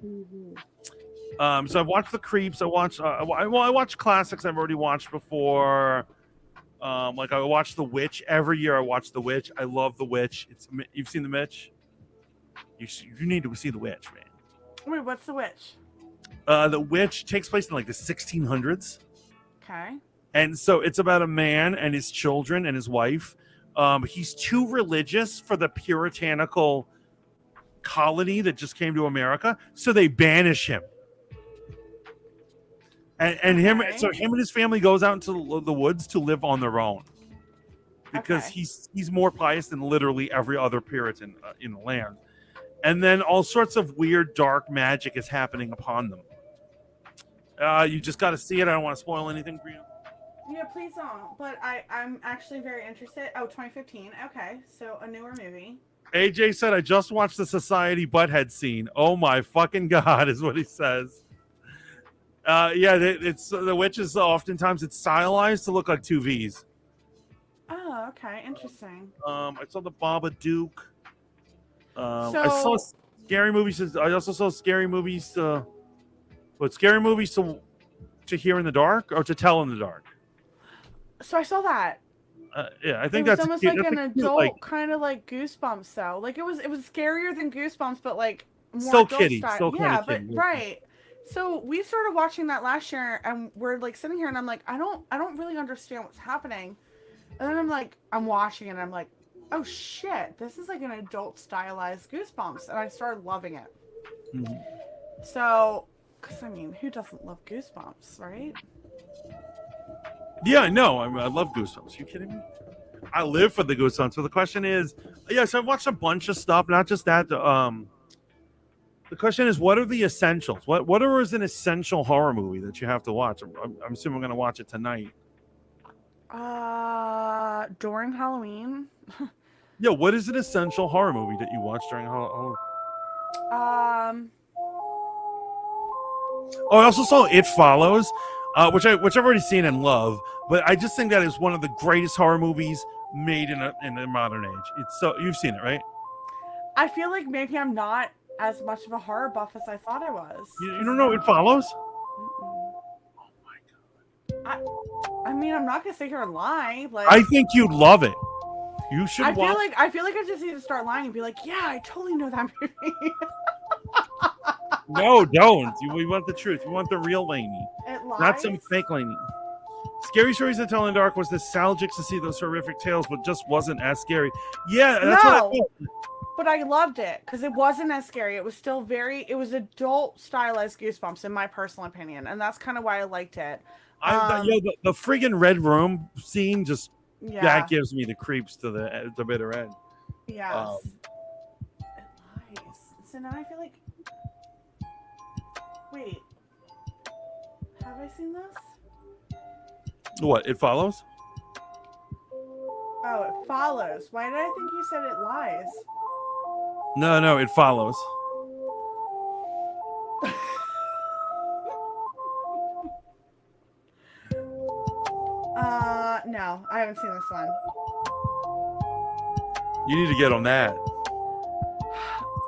Mm-hmm. So I've watched The Creeps. I watched classics I've already watched before. Like I watched The Witch every year. I watch The Witch. I love The Witch. You've seen The Witch? You need to see The Witch, man. Wait, what's The Witch? The Witch takes place in like the 1600s. Okay. And so it's about a man and his children and his wife. He's too religious for the puritanical colony that just came to America, so they banish him. And him and his family goes out into the woods to live on their own because he's more pious than literally every other Puritan in the land. And then all sorts of weird, dark magic is happening upon them. You just got to see it. I don't want to spoil anything for you. Yeah, please don't. But I'm actually very interested. Oh, 2015. Okay, so a newer movie. AJ said, I just watched the Society Butthead scene. Oh my fucking God, is what he says. It's The Witch is oftentimes it's stylized to look like two V's. Oh, okay. Interesting. I saw the Babadook. I saw scary movies. I also saw scary movies. Scary movies to hear in the dark or to tell in the dark. So I saw that. I think it was that's almost like an adult kind of like Goosebumps though. Like it was scarier than Goosebumps, but like more still adult kiddie. style. Still yeah, but kiddie. Right. So we started watching that last year, and we're like sitting here, and I'm like, I don't really understand what's happening. And then I'm watching it, and I'm like, oh shit, this is like an adult stylized Goosebumps, and I started loving it. Mm-hmm. So, because I mean, who doesn't love Goosebumps, right? Yeah, no, I love Goosebumps. Are you kidding me? I live for the Goosebumps. So the question is, so I've watched a bunch of stuff, not just that. The question is, what are the essentials? What is an essential horror movie that you have to watch? I'm assuming I'm going to watch it tonight. During Halloween. Yeah, what is an essential horror movie that you watch during Halloween? Oh, I also saw It Follows, which I've already seen and love, but I just think that is one of the greatest horror movies made in the modern age. It's so you've seen it, right? I feel like maybe I'm not as much of a horror buff as I thought I was. You don't know It Follows? Mm-mm. Oh my god! I mean, I'm not gonna sit here and lie. Like, I think you'd love it. You should. I feel like I just need to start lying and be like, yeah, I totally know that movie. No, don't. We want the truth. We want the real Lainey, It lies. not some fake Lainey. Scary Stories to Tell in the Dark was nostalgic to see those horrific tales, but just wasn't as scary. Yeah, that's what I No, felt. but I loved it because it wasn't as scary. It was still it was adult stylized Goosebumps in my personal opinion, and that's kind of why I liked it. The friggin' red room scene just Yeah. that gives me the creeps to the bitter end. Yes. It lies. So now I feel like. Wait. Have I seen this? What? It Follows? Oh, It Follows. Why did I think you said It Lies? No, It Follows. No, I haven't seen this one. You need to get on that.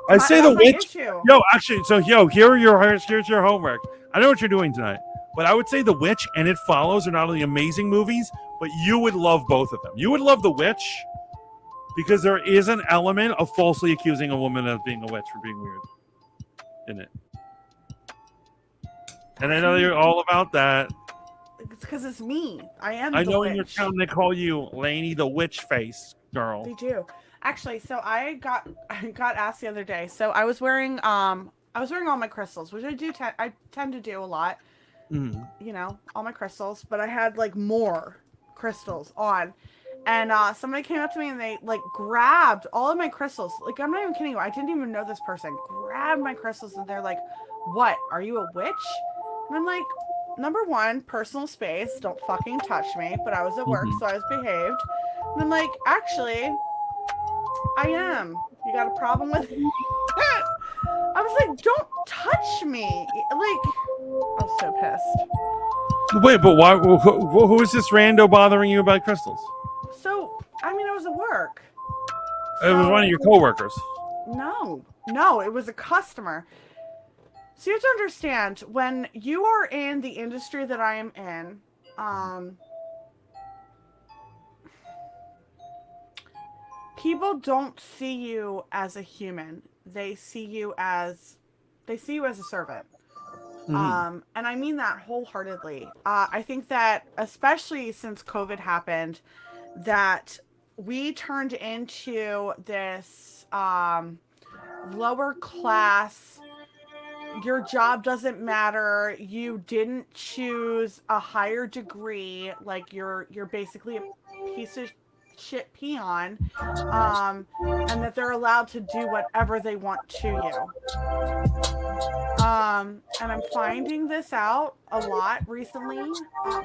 I say The Witch. Yo, actually, here's your homework. I know what you're doing tonight, but I would say The Witch and It Follows are not only amazing movies, but you would love both of them. You would love The Witch because there is an element of falsely accusing a woman of being a witch for being weird in it. And I know you're all about that. It's because it's me. I know witch. in your town they call you Lainey the Witch Face Girl. They do. Actually, so I got asked the other day. So I was wearing all my crystals, which I tend to do a lot. Mm. You know, all my crystals, but I had like more crystals on. And somebody came up to me and they like grabbed all of my crystals. Like, I'm not even kidding you. I didn't even know this person. Grabbed my crystals and they're like, "What? Are you a witch?" And I'm like, number one, personal space. Don't fucking touch me. But I was at work, so I was behaved. And I'm like, actually, I am. You got a problem with it? I was like, don't touch me. Like, I was so pissed. Wait, but why? Who is this rando bothering you about crystals? So, I mean, I was at work. It was one of your coworkers. No, it was a customer. So you have to understand, when you are in the industry that I am in, people don't see you as a human. They see you as a servant. Mm-hmm. And I mean that wholeheartedly. I think that especially since COVID happened, that we turned into this lower class. Your job doesn't matter. You didn't choose a higher degree. Like you're basically a piece of shit peon, and that they're allowed to do whatever they want to you. And I'm finding this out a lot recently.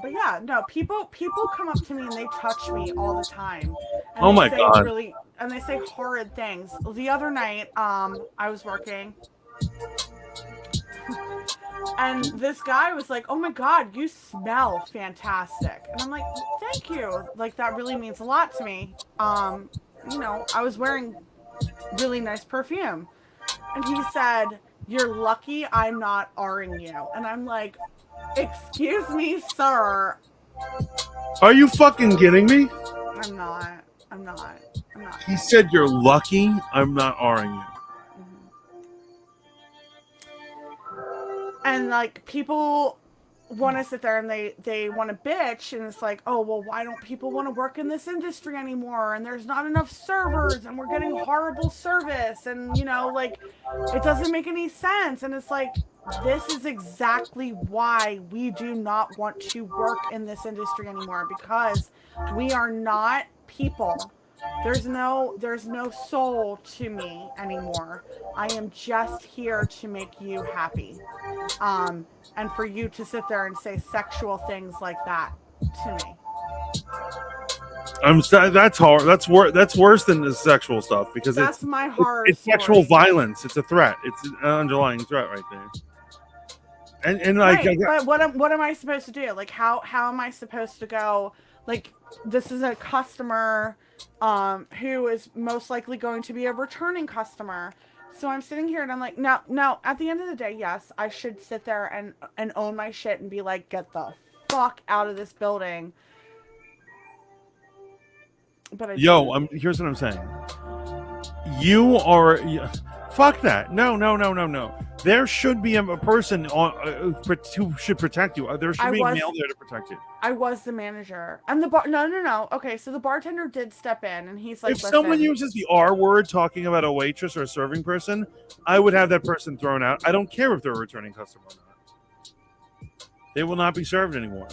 But yeah, no, people come up to me and they touch me all the time. And oh my God. And they say horrid things. The other night, I was working. And this guy was like, "Oh my God, you smell fantastic." And I'm like, "Thank you. Like, that really means a lot to me." You know, I was wearing really nice perfume. And he said, "You're lucky I'm not R-ing you." And I'm like, "Excuse me, sir." Are you fucking kidding me? I'm not. He said, "You're lucky I'm not R-ing you." And like, people want to sit there and they want to bitch, and it's like, "Oh, well, why don't people want to work in this industry anymore? And there's not enough servers, and we're getting horrible service, and you know, like, it doesn't make any sense." And it's like, this is exactly why we do not want to work in this industry anymore, because we are not people. There's no soul to me anymore. I am just here to make you happy. And for you to sit there and say sexual things like that to me. That's hard. That's worse than the sexual stuff, because that's my horror. It's sexual violence. It's a threat. It's an underlying threat right there. And like, right, but what am I supposed to do? Like, how am I supposed to go? Like, this is a customer who is most likely going to be a returning customer. So I'm sitting here and I'm like, no, at the end of the day, yes, I should sit there and own my shit and be like, "Get the fuck out of this building." But here's what I'm saying. You are. Fuck that. No. There should be a person who should protect you. There should be a male there to protect you. I was the manager. And the bar. No. Okay, so the bartender did step in, and he's like, If someone uses the R word talking about a waitress or a serving person, I would have that person thrown out. I don't care if they're a returning customer or not. They will not be served anymore.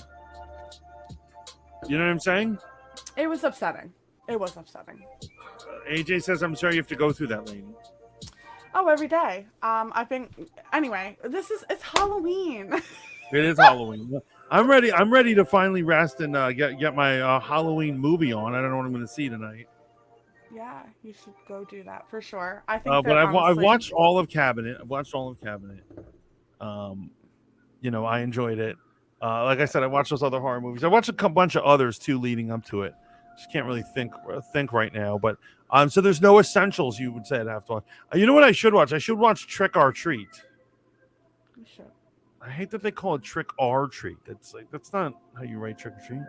You know what I'm saying? It was upsetting. AJ says, I'm sorry you have to go through that, Lainey. Oh, every day. I think. Anyway, it's Halloween. It is Halloween. I'm ready to finally rest and get my Halloween movie on. I don't know what I'm going to see tonight. Yeah, you should go do that for sure. I think. But I've watched all of Cabinet. You know, I enjoyed it. Like I said, I watched those other horror movies. I watched a bunch of others too leading up to it. Just can't really think right now. But so there's no essentials you would say I'd have to watch. You know what I should watch? I should watch Trick or Treat. You should. I hate that they call it Trick or Treat. That's not how you write Trick or Treat.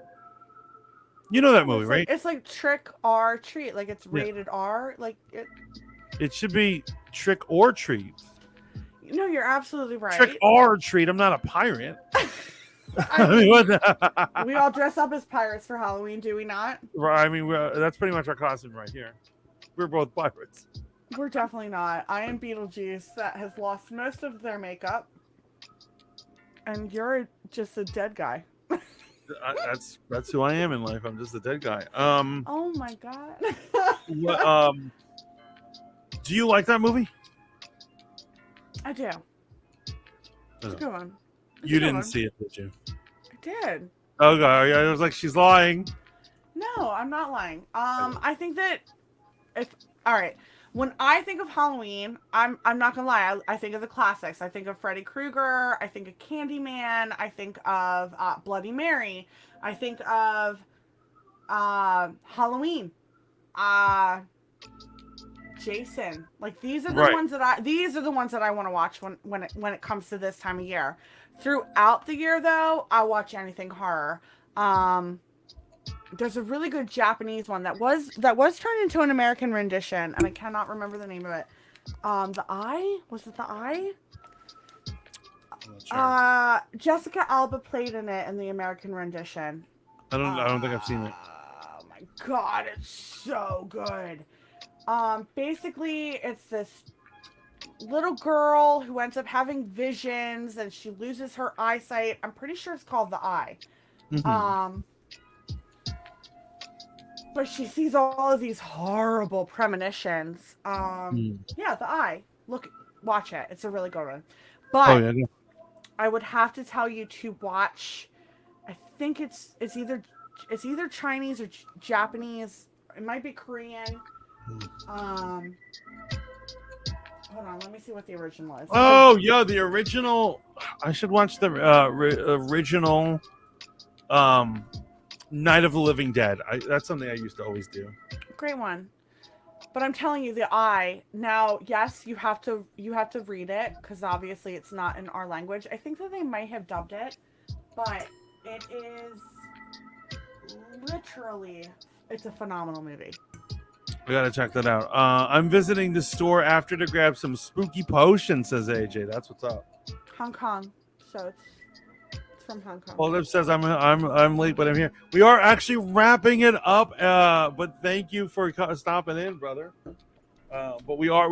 You know that movie, right? It's like Trick or Treat. Like it's rated R. Like it. It should be Trick or Treat. No, you're absolutely right. Trick or Treat. I'm not a pirate. We all dress up as pirates for Halloween, do we not? Right. I mean, that's pretty much our costume right here. We're both pirates. We're definitely not. I am Beetlejuice that has lost most of their makeup, and you're just a dead guy. That's who I am in life. I'm just a dead guy. Oh my god. Do you like that movie? I do. It's a good one. You didn't see it, did you? I did. Okay, I was like, she's lying. No, I'm not lying. I think that all right. When I think of Halloween, I'm not gonna lie. I think of the classics. I think of Freddy Krueger. I think of Candyman. I think of Bloody Mary. I think of Halloween. Jason. Like these are the ones that I want to watch when it comes to this time of year. Throughout the year, though, I watch anything horror. There's a really good Japanese one that was turned into an American rendition, and I cannot remember the name of it. The Eye? Was it The Eye? Sure. Jessica Alba played in it in the American rendition. I don't think I've seen it. Oh my god, it's so good. Basically, it's this little girl who ends up having visions and she loses her eyesight. I'm pretty sure it's called The Eye. Mm-hmm. But she sees all of these horrible premonitions. Yeah, The Eye. Watch it. It's a really good one. But I would have to tell you to watch. I think it's either Chinese or Japanese. It might be Korean. Hold on, let me see what the original is. Oh, yeah, the original. I should watch the original Night of the Living Dead. That's something I used to always do. Great one. But I'm telling you, The Eye. Now, yes, you have to read it because obviously it's not in our language. I think that they might have dubbed it, but it is literally, it's a phenomenal movie. I gotta check that out. I'm visiting the store after to grab some spooky potions, says AJ. That's what's up. Hong Kong, so it's from Hong Kong. Olive says I'm late, but I'm here. We are actually wrapping it up. But thank you for stopping in, brother. But we are.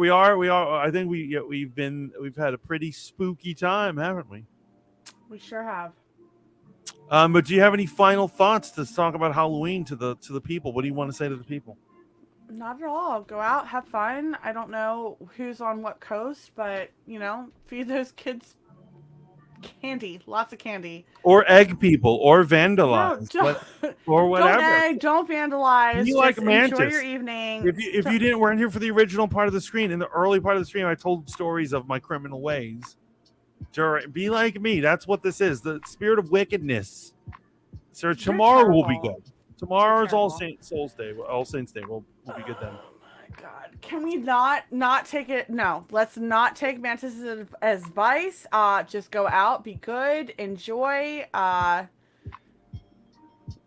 I think we've had a pretty spooky time, haven't we? We sure have. But do you have any final thoughts to talk about Halloween to the people? What do you want to say to the people? Not at all. Go out, have fun. I don't know who's on what coast, but, feed those kids candy. Lots of candy. Or egg people, or vandalize. No, or whatever. Don't egg, don't vandalize. You like Mantis. Enjoy your evening. If you weren't here for the original part of the screen, in the early part of the stream, I told stories of my criminal ways. Be like me. That's what this is. The spirit of wickedness. So tomorrow will be good. Tomorrow's All Saints Day. All Saints Day. We'll be good then. Oh my God! Can we not take it? No, let's not take Mantis' advice. Just go out, be good, enjoy. I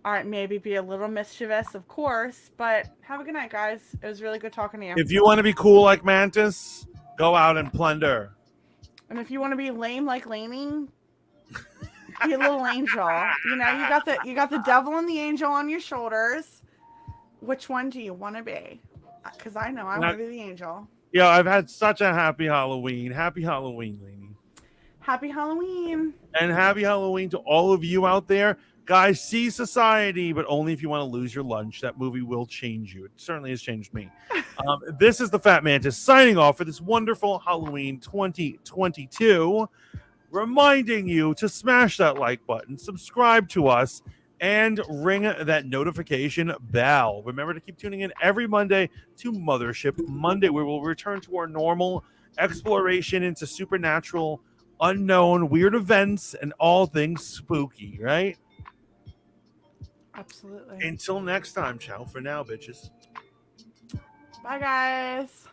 All right, maybe be a little mischievous, of course, but have a good night, guys. It was really good talking to you. If you want to be cool like Mantis, go out and plunder. And if you want to be lame like Lainey, be a little angel. You got the devil and the angel on your shoulders. Which one do you want to be? Because I know I want to be the angel. Yeah, I've had such a happy Halloween. Happy Halloween, Lainey. Happy Halloween. And happy Halloween to all of you out there. Guys, see Society, but only if you want to lose your lunch. That movie will change you. It certainly has changed me. This is the Fat Mantis signing off for this wonderful Halloween 2022. Reminding you to smash that like button, subscribe to us, and ring that notification bell. Remember to keep tuning in every Monday to Mothership Monday, where we'll return to our normal exploration into supernatural, unknown, weird events, and all things spooky, right? Absolutely. Until next time, ciao for now, bitches. Bye, guys.